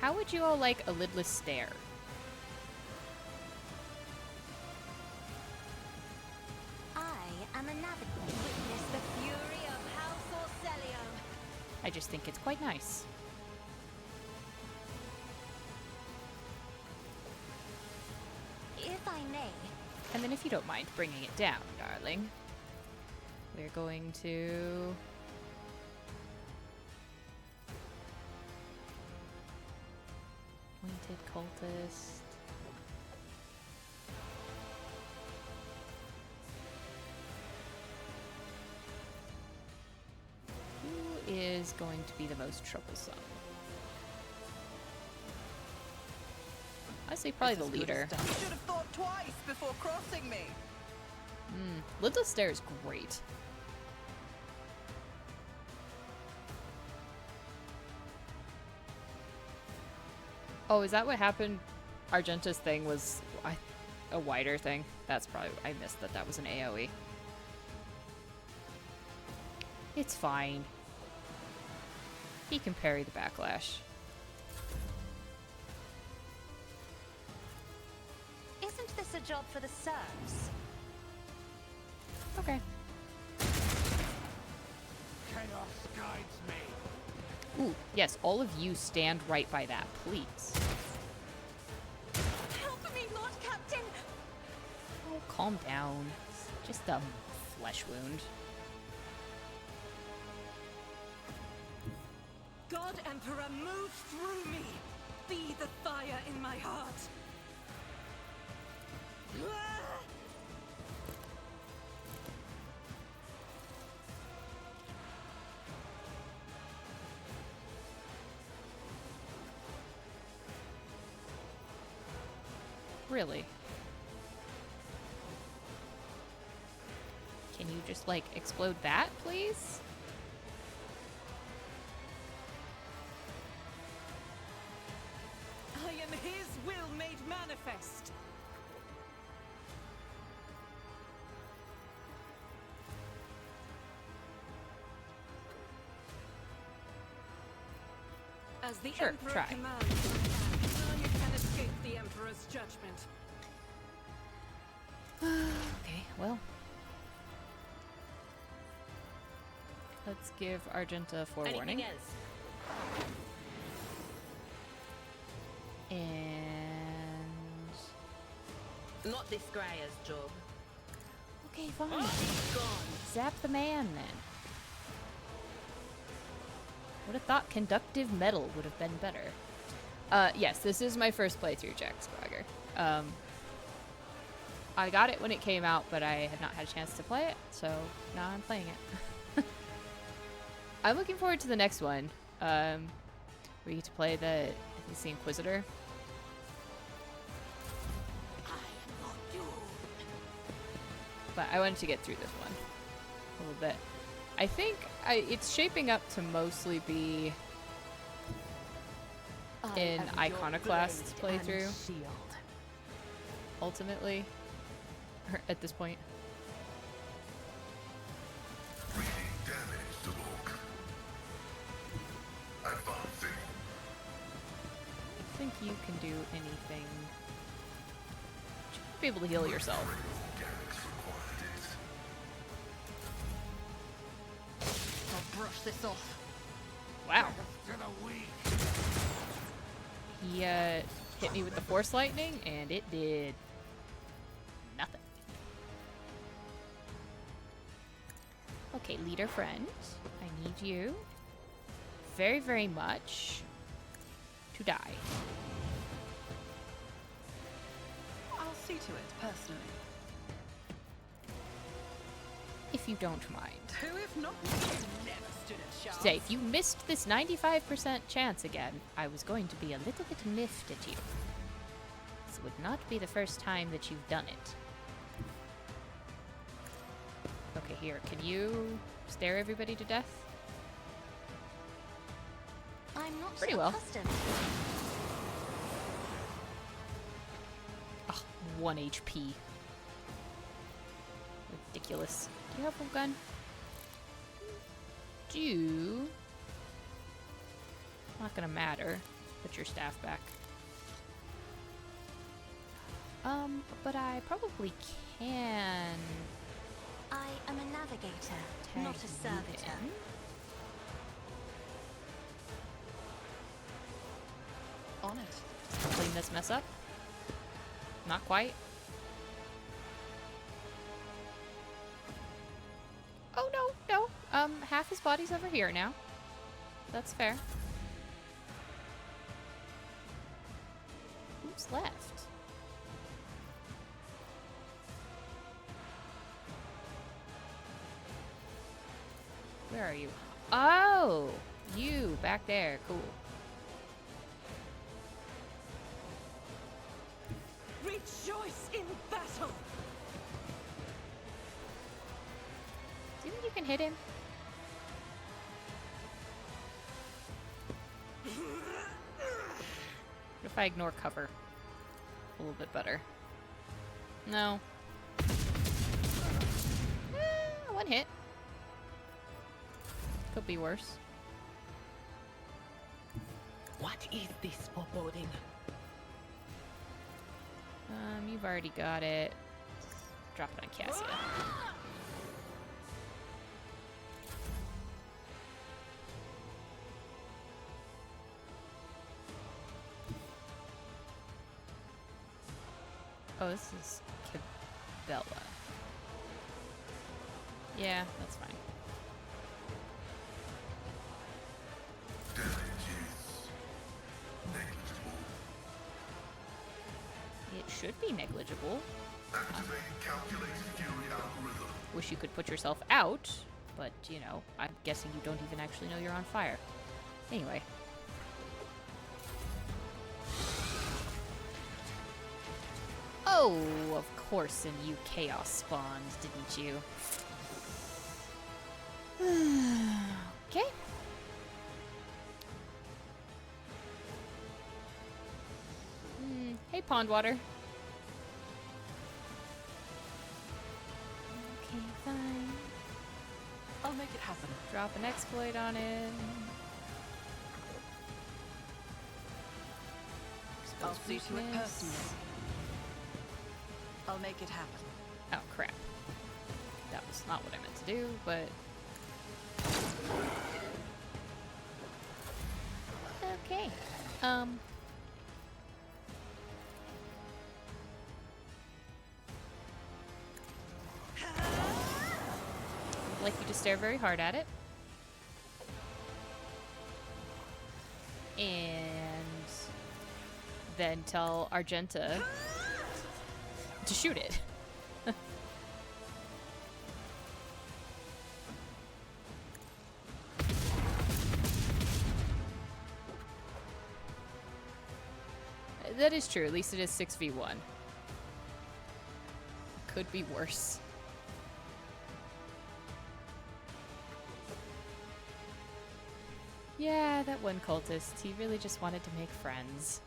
How would you all like a lidless stare? I am a navigator. Witness the fury of House Orcelio. I just think it's quite nice. If I may, And then if you don't mind bringing it down, darling, we're going to... Pointed cultist. Who is going to be the most troublesome? I say probably the leader. You should have thought twice before crossing me. Lidless Stare is great. Oh, is that what happened? Argenta's thing was a wider thing. That's probably... I missed that was an AoE. It's fine. He can parry the backlash. isn't this a job for the serfs? Okay. Chaos guides me. Ooh, yes, all of you stand right by that, please. Help me, Lord Captain! Oh, calm down. It's just a flesh wound. God Emperor, move through me! Be the fire in my heart! Really? Can you just, like, explode that, please? I am his will made manifest! As the Sure, Emperor try. commands, none can escape the Emperor's judgment. Okay, well. Let's give Argenta forewarning. Anything else? And... Not this Greyer's job. Okay, fine. He's gone. Zap the man, then. Would have thought conductive metal would have been better. Yes, this is my first playthrough, Jack Sprager. I got it when it came out, but I had not had a chance to play it, so now I'm playing it. I'm looking forward to the next one. We get to play the Inquisitor. But I wanted to get through this one a little bit. I think it's shaping up to mostly be an Iconoclast playthrough. Ultimately, at this point. I think you can do anything. You should be able to heal yourself. I'll brush this off. Wow. He hit me with the Force Lightning, and it did nothing. Okay, leader friend, I need you very, very much to die. I'll see to it, personally. If you don't mind. Who if not you never stood a chance. Say, if you missed this 95% chance again, I was going to be a little bit miffed at you. This would not be the first time that you've done it. Okay, here, can you stare everybody to death? I'm not Pretty so well. accustomed. Oh, 1 HP. Ridiculous. Do you have a gun? Do. Not gonna matter. Put your staff back. But I probably can. I am a navigator, not a servitor. On it. Clean this mess up. Not quite. Oh, no. Half his body's over here now. That's fair. Who's left? Where are you? Oh! You, back there. Cool. Rejoice in battle! Do you think you can hit him? What if I ignore cover? A little bit better. No. One hit. Could be worse. What is this foreboding? You've already got it. Drop it on Cassia. Oh, this is Cabela. Yeah, that's fine. It should be negligible. Wish you could put yourself out, but, you know, I'm guessing you don't even actually know you're on fire. Anyway. Oh, of course, and you chaos spawned, didn't you? Okay. Hey, Pondwater. Okay, fine. I'll make it happen. Drop an exploit on it. I'll see to it personally. I'll make it happen. Oh, crap. That was not what I meant to do, but... Okay. I'd like you to stare very hard at it. And then tell Argenta to shoot it. That is true. At least it is 6v1. Could be worse. Yeah, that one cultist. He really just wanted to make friends.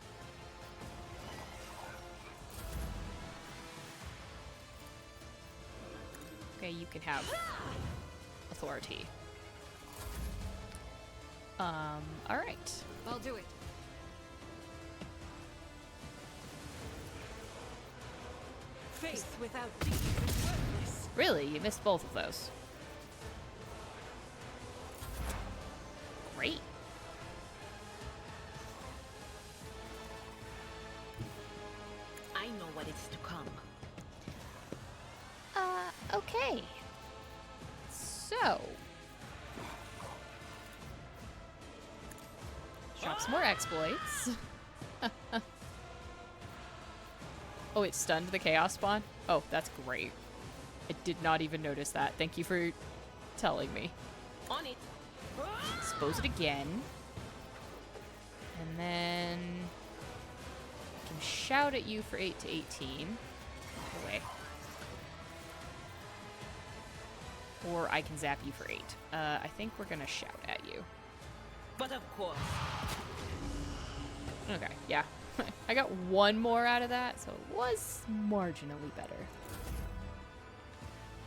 Okay, you can have authority. Alright. I'll do it. Faith without deeds is worthless. Really? You missed both of those. Great. I know what is to come. Okay. So. Drop some more exploits. Oh, it stunned the chaos spawn? Oh, that's great. I did not even notice that. Thank you for telling me. On it. Expose it again. And then I can shout at you for 8 to 18. Go away. Or I can zap you for 8. I think we're gonna shout at you. But of course. Okay, yeah. I got one more out of that, so it was marginally better.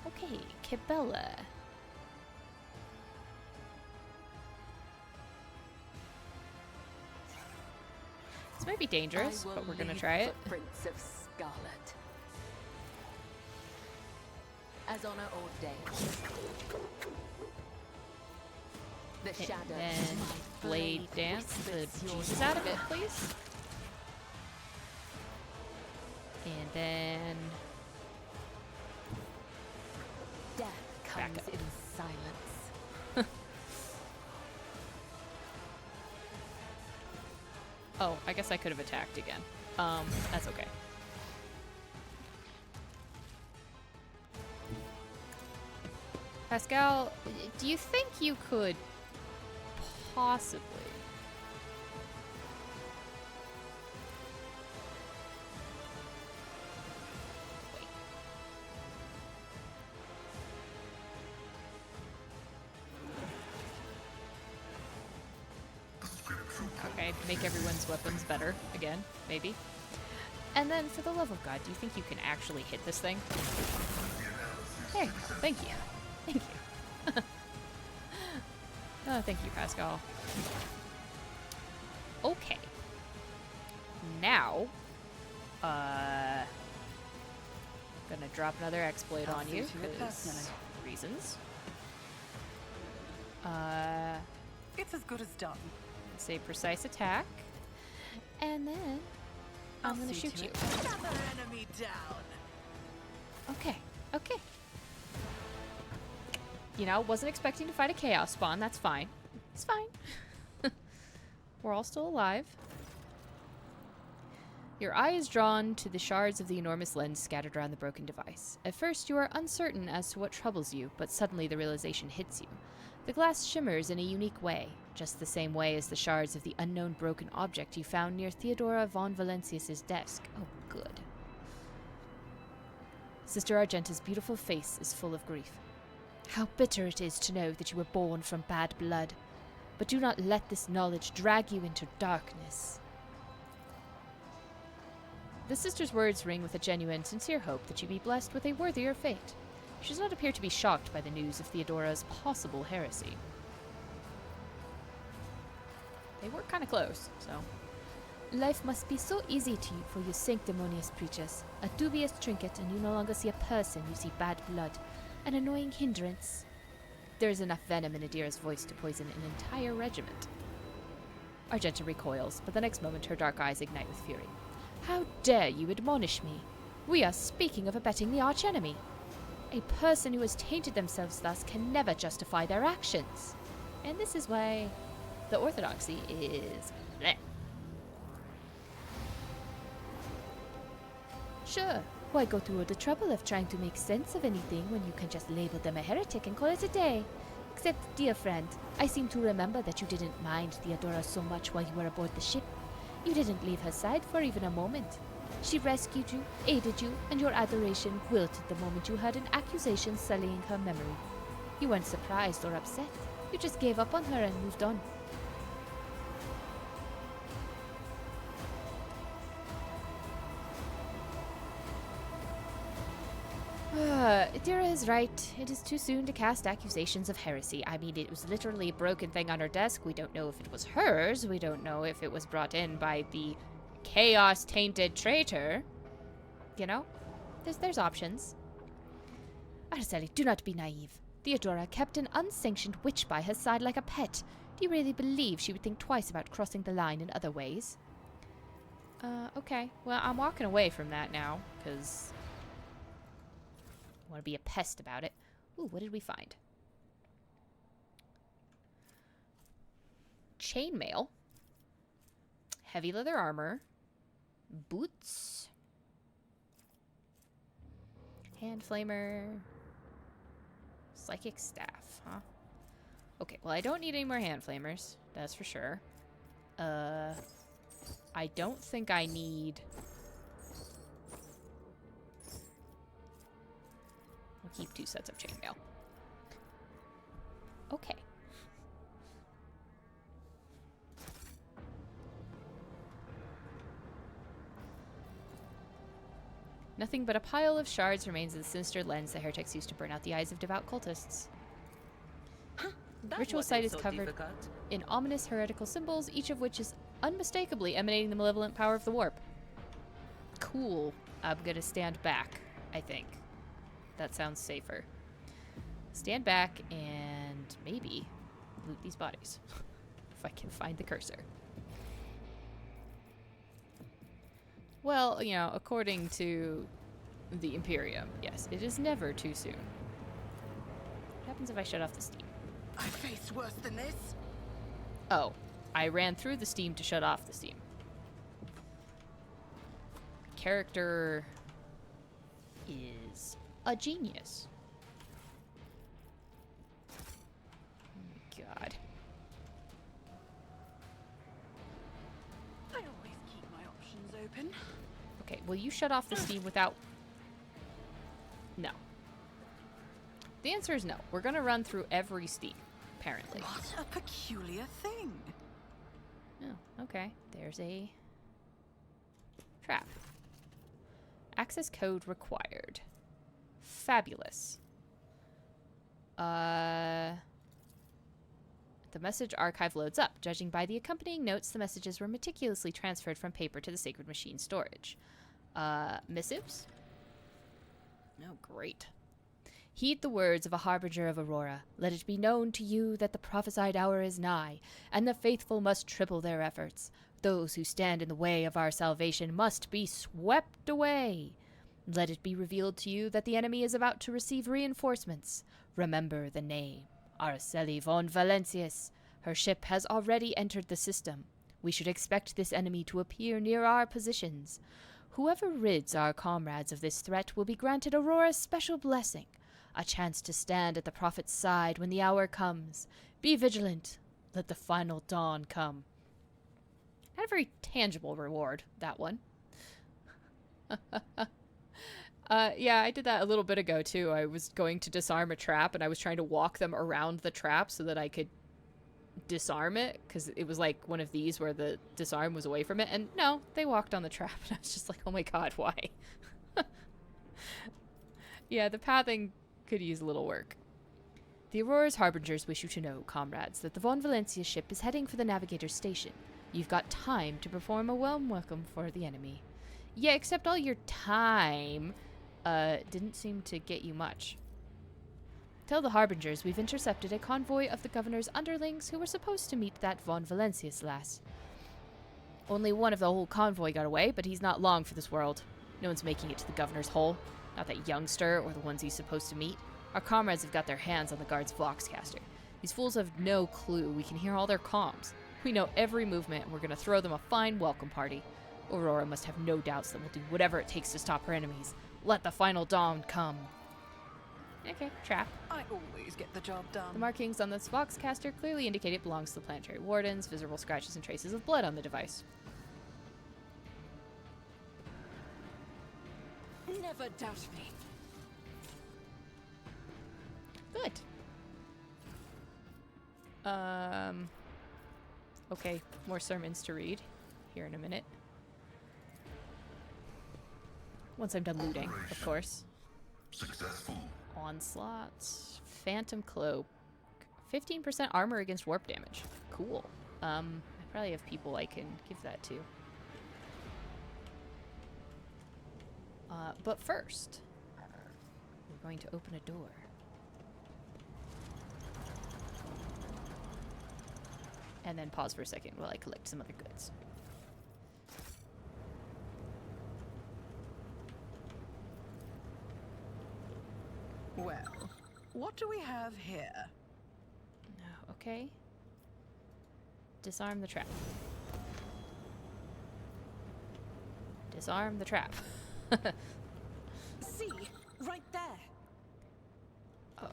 Okay, Cabela. This might be dangerous, but we're gonna try it. Footprints of Scarlet. As on our old days. The Okay, shadow. then blade dance the Jesus out of it, please. And then Death back comes up. in silence. Oh, I guess I could have attacked again. That's okay. Pascal, do you think you could possibly... Wait. Okay, make everyone's weapons better again, maybe. And then, for the love of God, do you think you can actually hit this thing? Hey, thank you. Thank you. Oh, thank you, Pascal. Okay. Now, gonna drop another exploit on you, because reasons. It's as good as done. Say precise attack. And then I'm gonna shoot you. Another enemy down. Okay, okay. You know, wasn't expecting to fight a chaos spawn. That's fine. It's fine. We're all still alive. Your eye is drawn to the shards of the enormous lens scattered around the broken device. At first, you are uncertain as to what troubles you, but suddenly the realization hits you. The glass shimmers in a unique way, just the same way as the shards of the unknown broken object you found near Theodora von Valencius's desk. Oh, good. Sister Argenta's beautiful face is full of grief. How bitter it is to know that you were born from bad blood. But do not let this knowledge drag you into darkness. The sister's words ring with a genuine, sincere hope that you be blessed with a worthier fate. She does not appear to be shocked by the news of Theodora's possible heresy. They were kind of close, so... Life must be so easy to you for you sanctimonious preachers. A dubious trinket and you no longer see a person, you see bad blood. An annoying hindrance. There is enough venom in Adira's voice to poison an entire regiment. Argenta recoils, but the next moment her dark eyes ignite with fury. How dare you admonish me? We are speaking of abetting the archenemy. A person who has tainted themselves thus can never justify their actions. And this is why The orthodoxy is bleh. Sure. Why go through all the trouble of trying to make sense of anything when you can just label them a heretic and call it a day? Except, dear friend, I seem to remember that you didn't mind Theodora so much while you were aboard the ship. You didn't leave her side for even a moment. She rescued you, aided you, and your adoration wilted the moment you heard an accusation sullying her memory. You weren't surprised or upset. You just gave up on her and moved on. Adira is right. It is too soon to cast accusations of heresy. I mean, it was literally a broken thing on her desk. We don't know if it was hers. We don't know if it was brought in by the chaos-tainted traitor. You know? There's options. Araceli, do not be naive. Theodora kept an unsanctioned witch by her side like a pet. Do you really believe she would think twice about crossing the line in other ways? Okay. Well, I'm walking away from that now, because I want to be a pest about it. Ooh, what did we find? Chainmail. Heavy leather armor. Boots. Hand flamer. Psychic staff, huh? Okay, well, I don't need any more hand flamers. That's for sure. I don't think I need... We'll keep 2 sets of chainmail. Okay. Nothing but a pile of shards remains of the sinister lens the heretics used to burn out the eyes of devout cultists. Ritual site is covered in ominous heretical symbols, each of which is unmistakably emanating the malevolent power of the warp. Cool. I'm gonna stand back, I think. That sounds safer. Stand back and maybe loot these bodies. If I can find the cursor. Well, you know, according to the Imperium, yes, it is never too soon. What happens if I shut off the steam? I face worse than this. Oh, I ran through the steam to shut off the steam. Character is a genius. Oh, God. I always keep my options open. Okay, will you shut off the steam without... No. The answer is no. We're gonna run through every steam, apparently. What a peculiar thing. Oh, okay. There's a trap. Access code required. Fabulous. The message archive loads up. Judging by the accompanying notes, the messages were meticulously transferred from paper to the sacred machine storage. Missives? Oh, great. Heed the words of a harbinger of Aurora. Let it be known to you that the prophesied hour is nigh, and the faithful must triple their efforts. Those who stand in the way of our salvation must be swept away. Let it be revealed to you that the enemy is about to receive reinforcements. Remember the name, Araceli von Valencius. Her ship has already entered the system. We should expect this enemy to appear near our positions. Whoever rids our comrades of this threat will be granted Aurora's special blessing, a chance to stand at the prophet's side when the hour comes. Be vigilant. Let the final dawn come. Not a very tangible reward, that one. Yeah, I did that a little bit ago, too. I was going to disarm a trap, and I was trying to walk them around the trap so that I could disarm it, because it was like one of these where the disarm was away from it, and no, they walked on the trap, and I was just like, oh my god, why? Yeah, the pathing could use a little work. The Aurora's harbingers wish you to know, comrades, that the Von Valencia ship is heading for the navigator's station. You've got time to perform a warm welcome for the enemy. Yeah, except all your time didn't seem to get you much. Tell the harbingers we've intercepted a convoy of the governor's underlings who were supposed to meet that Von Valencius lass. Only one of the whole convoy got away, but he's not long for this world. No one's making it to the governor's hole. Not that youngster or the ones he's supposed to meet. Our comrades have got their hands on the guard's Voxcaster. These fools have no clue. We can hear all their comms. We know every movement, and we're going to throw them a fine welcome party. Aurora must have no doubts that we'll do whatever it takes to stop her enemies. Let the final dawn come. Okay, trap. I always get the job done. The markings on this Voxcaster clearly indicate it belongs to the Planetary Wardens, visible scratches and traces of blood on the device. Never doubt me. Good. Okay, more sermons to read here in a minute. Once I'm done looting, of course. Successful. Onslaught. Phantom Cloak. 15% armor against warp damage. Cool. I probably have people I can give that to. But first, we're going to open a door. And then pause for a second while I collect some other goods. Well, what do we have here? Okay. Disarm the trap. Disarm the trap. See, right there.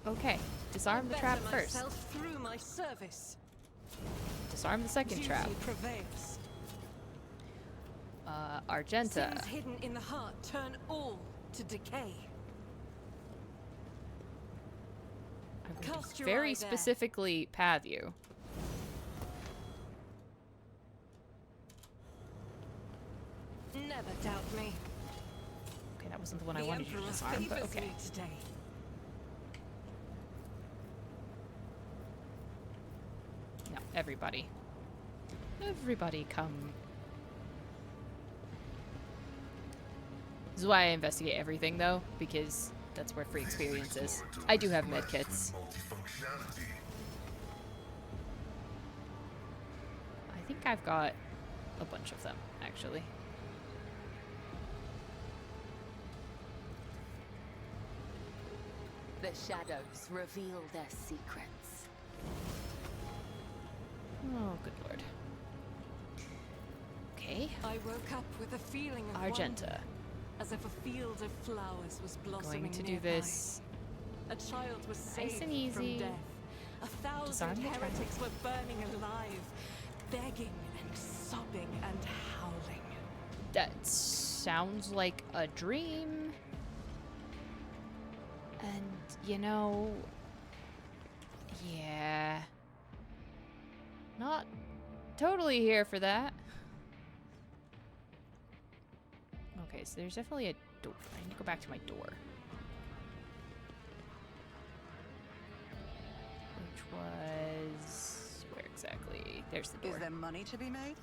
Okay. Disarm the trap first. Myself through my service. Disarm the second Duty trap. prevails. Argenta. Sins hidden in the heart turn all to decay. I'm going Cast to your very eye there. specifically path you. Never doubt me. Okay, that wasn't the one I The wanted you to Emperor disarm, but favors okay. me today. No, everybody. Everybody come. This is why I investigate everything, though, because that's where free experience is. I do have medkits. I think I've got a bunch of them, actually. The shadows reveal their secrets. Oh, good lord. Okay. I woke up with a feeling of Argenta. wonder, as if a field of flowers was blossoming Going to do nearby. this A child was nice saved and easy. from death. A thousand Disarm the trap. heretics were burning alive, begging and sobbing and howling. That sounds like a dream. And, you know, yeah. Not totally here for that. Okay, so there's definitely a door. I need to go back to my door. Which was... where exactly? There's the door. Is there money to be made?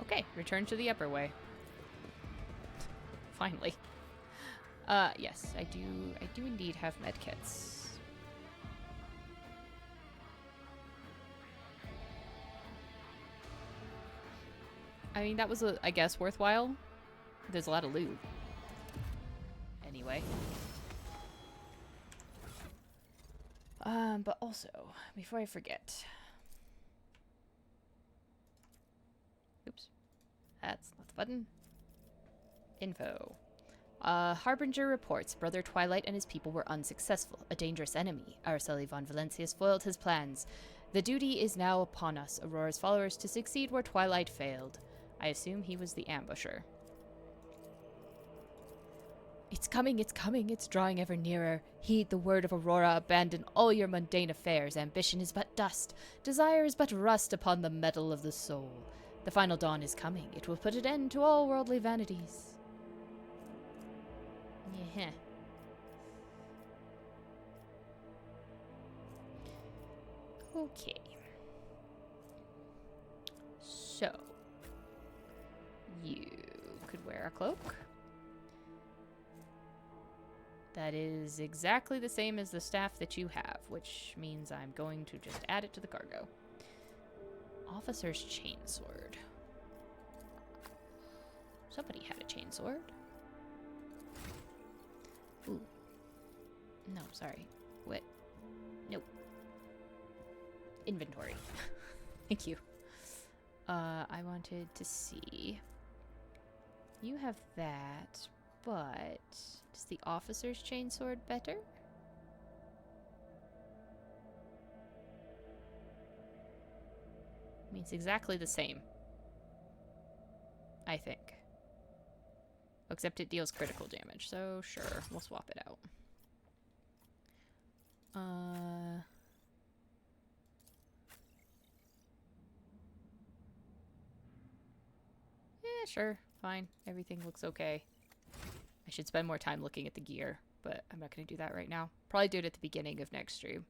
Okay, return to the upper way. Finally. Yes, I do indeed have medkits. I mean, that was, I guess, worthwhile. There's a lot of loot. Anyway. But also, before I forget. Oops. That's not the button. Info. Harbinger reports Brother Twilight and his people were unsuccessful. A dangerous enemy. Araceli von Valencius foiled his plans. The duty is now upon us, Aurora's followers, to succeed where Twilight failed. I assume he was the ambusher. It's coming, it's drawing ever nearer. Heed the word of Aurora, abandon all your mundane affairs. Ambition is but dust, desire is but rust upon the metal of the soul. The final dawn is coming, it will put an end to all worldly vanities. Yeah. Okay. So, you could wear a cloak. That is exactly the same as the staff that you have, which means I'm going to just add it to the cargo. Officer's chainsword. Somebody had a chainsword. Ooh. No, sorry. What? Nope. Inventory. Thank you. I wanted to see. You have that, but is the officer's chainsword better? I mean, it's exactly the same. I think. Except it deals critical damage, so sure, we'll swap it out. Yeah, sure, fine. Everything looks okay. I should spend more time looking at the gear, but I'm not going to do that right now. Probably do it at the beginning of next stream.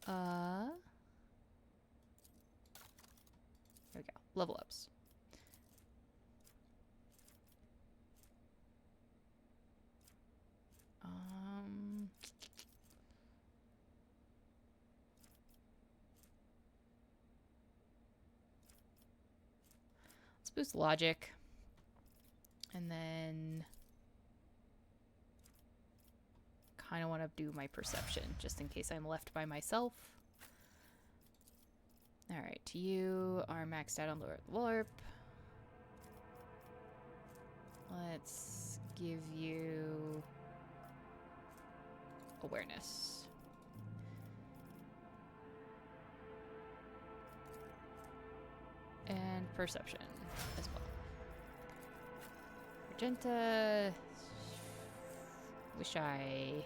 There we go. Level ups. Let's boost logic. And then kind of want to do my perception just in case I'm left by myself. Alright, you are maxed out on warp. Let's give you awareness. And perception as well. Argenta. Wish I...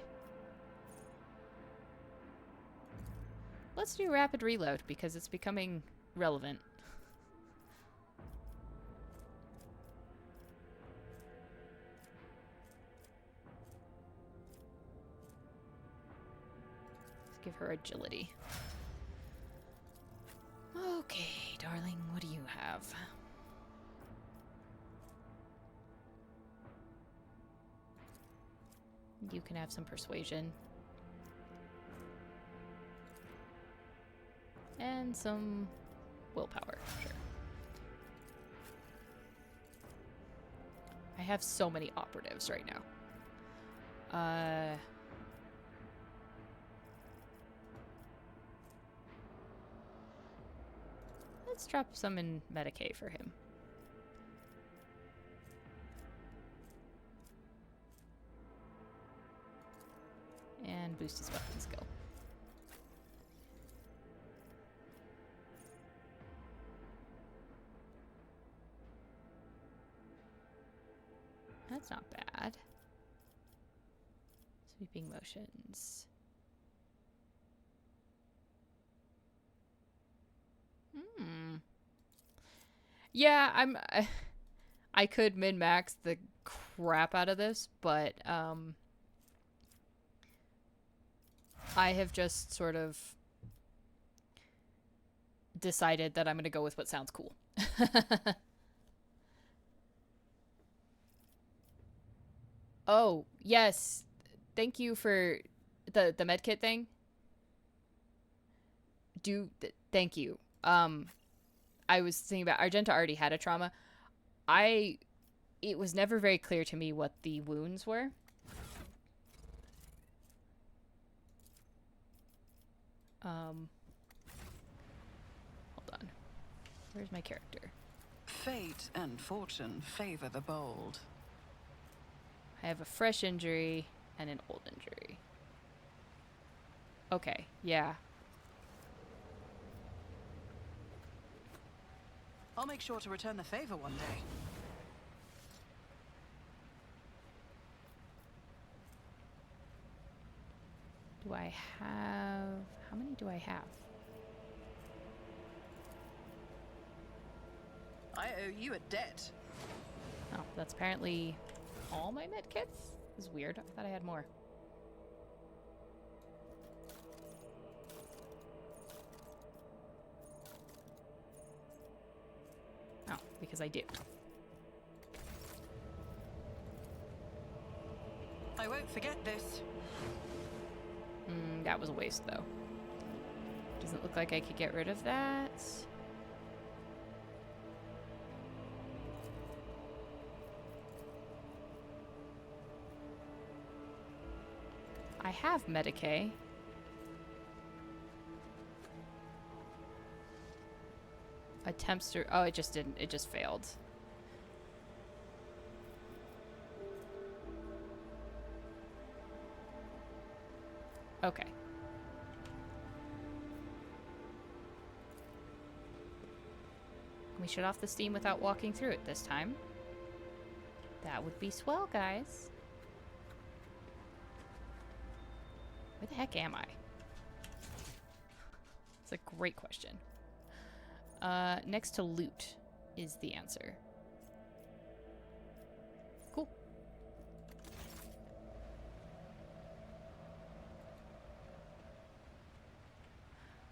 Let's do rapid reload because it's becoming relevant. Let's give her agility. Okay, darling, what do you have? You can have some persuasion. And some willpower, sure. I have so many operatives right now. Let's drop some in Medicaid for him. And boost his weapon skill. That's not bad. Sweeping motions. Yeah, I could min-max the crap out of this, but I have just sort of decided that I'm going to go with what sounds cool. Oh, yes. Thank you for the medkit thing. Thank you. I was thinking about Argenta already had a trauma. It was never very clear to me what the wounds were. Hold on. Where's my character? Fate and fortune favor the bold. I have a fresh injury and an old injury. Okay, yeah. I'll make sure to return the favor one day. Do I have... How many do I have? I owe you a debt. Oh, that's apparently all my medkits? This is weird. I thought I had more. Oh, because I do. I won't forget this. That was a waste, though. Doesn't look like I could get rid of that. I have Medicaid. Attempts to... Oh, it just didn't. It just failed. Okay. Can we shut off the steam without walking through it this time? That would be swell, guys. Where the heck am I? It's a great question. Next to loot is the answer. Cool.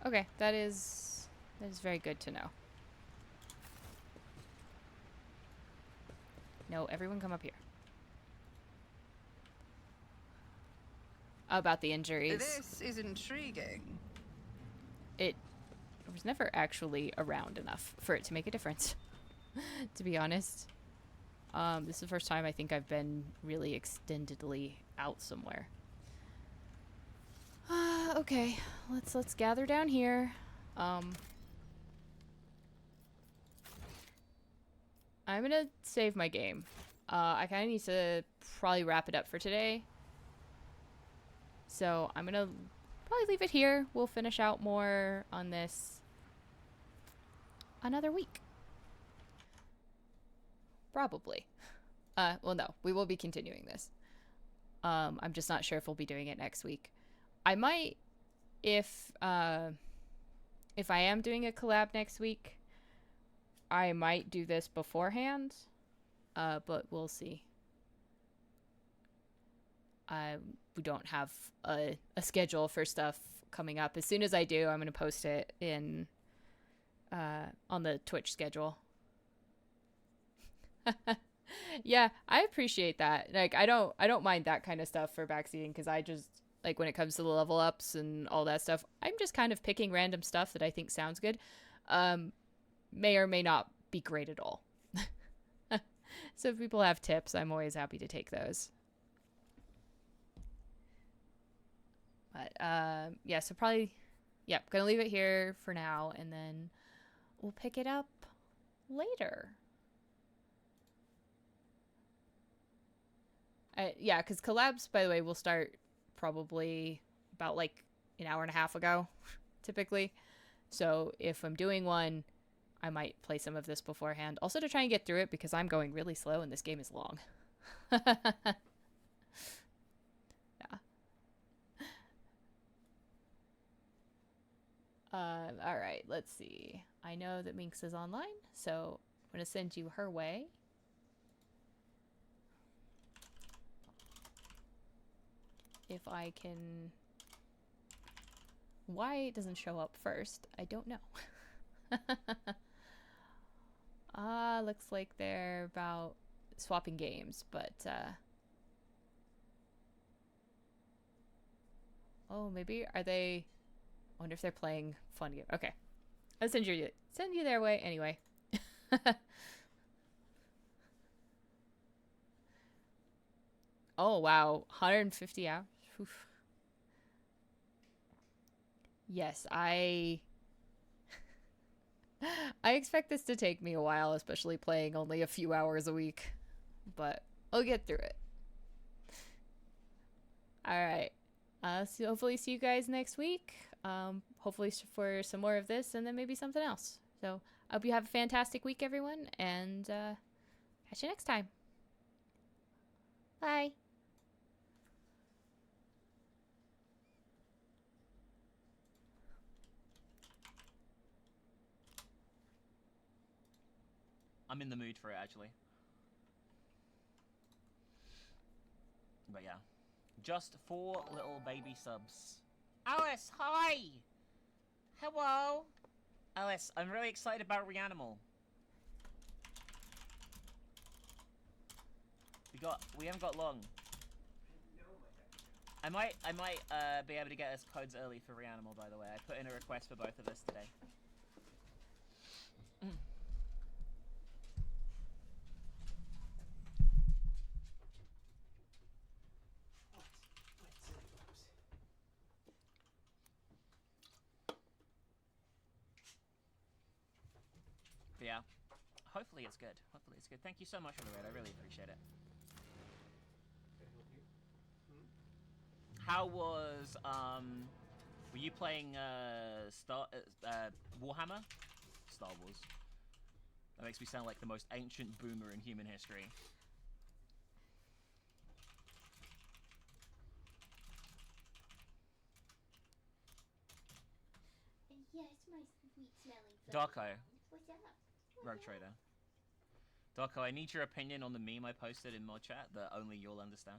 Okay, that is very good to know. No, everyone come up here. About the injuries. This is intriguing. It was never actually around enough for it to make a difference, to be honest. This is the first time I think I've been really extendedly out somewhere. Okay, let's gather down here. I'm gonna save my game. I kind of need to probably wrap it up for today. So I'm gonna probably leave it here. We'll finish out more on this another week. Probably. Well, no, we will be continuing this. I'm just not sure if we'll be doing it next week. I might, if I am doing a collab next week, I might do this beforehand, but we'll see. We don't have a schedule for stuff coming up. As soon as I do, I'm going to post it in on the Twitch schedule. Yeah, I appreciate that. Like, I don't mind that kind of stuff for backseating, because I just, like, when it comes to the level ups and all that stuff, I'm just kind of picking random stuff that I think sounds good. May or may not be great at all. So if people have tips, I'm always happy to take those. But yeah, so probably, yeah, gonna leave it here for now, and then we'll pick it up later. Yeah, because collabs, by the way, will start probably about like an hour and a half ago, typically. So if I'm doing one, I might play some of this beforehand. Also to try and get through it, because I'm going really slow and this game is long. Yeah. All right, let's see. I know that Minx is online, so I'm going to send you her way. If I can... Why it doesn't show up first, I don't know. Looks like they're about swapping games, but oh, maybe are they... I wonder if they're playing fun game. Okay, I'll send you their way anyway. Oh wow, 150 hours. Oof. Yes, I expect this to take me a while, especially playing only a few hours a week, but I'll get through it. All right. So hopefully see you guys next week. Hopefully for some more of this, and then maybe something else. So I hope you have a fantastic week, everyone, and catch you next time. Bye. I'm in the mood for it, actually. But yeah. Just 4 little baby subs. Alice, hi! Hello! Alice, I'm really excited about Reanimal. We haven't got long. I might be able to get us codes early for Reanimal, by the way. I put in a request for both of us today. yeah. Hopefully it's good. Hopefully it's good. Thank you so much for the raid. I really appreciate it. How was were you playing Warhammer? Star Wars. That makes me sound like the most ancient boomer in human history. Yes, my sweet smelling food. Darko, What's up? Rogue Trader. Darko, I need your opinion on the meme I posted in mod chat that only you'll understand.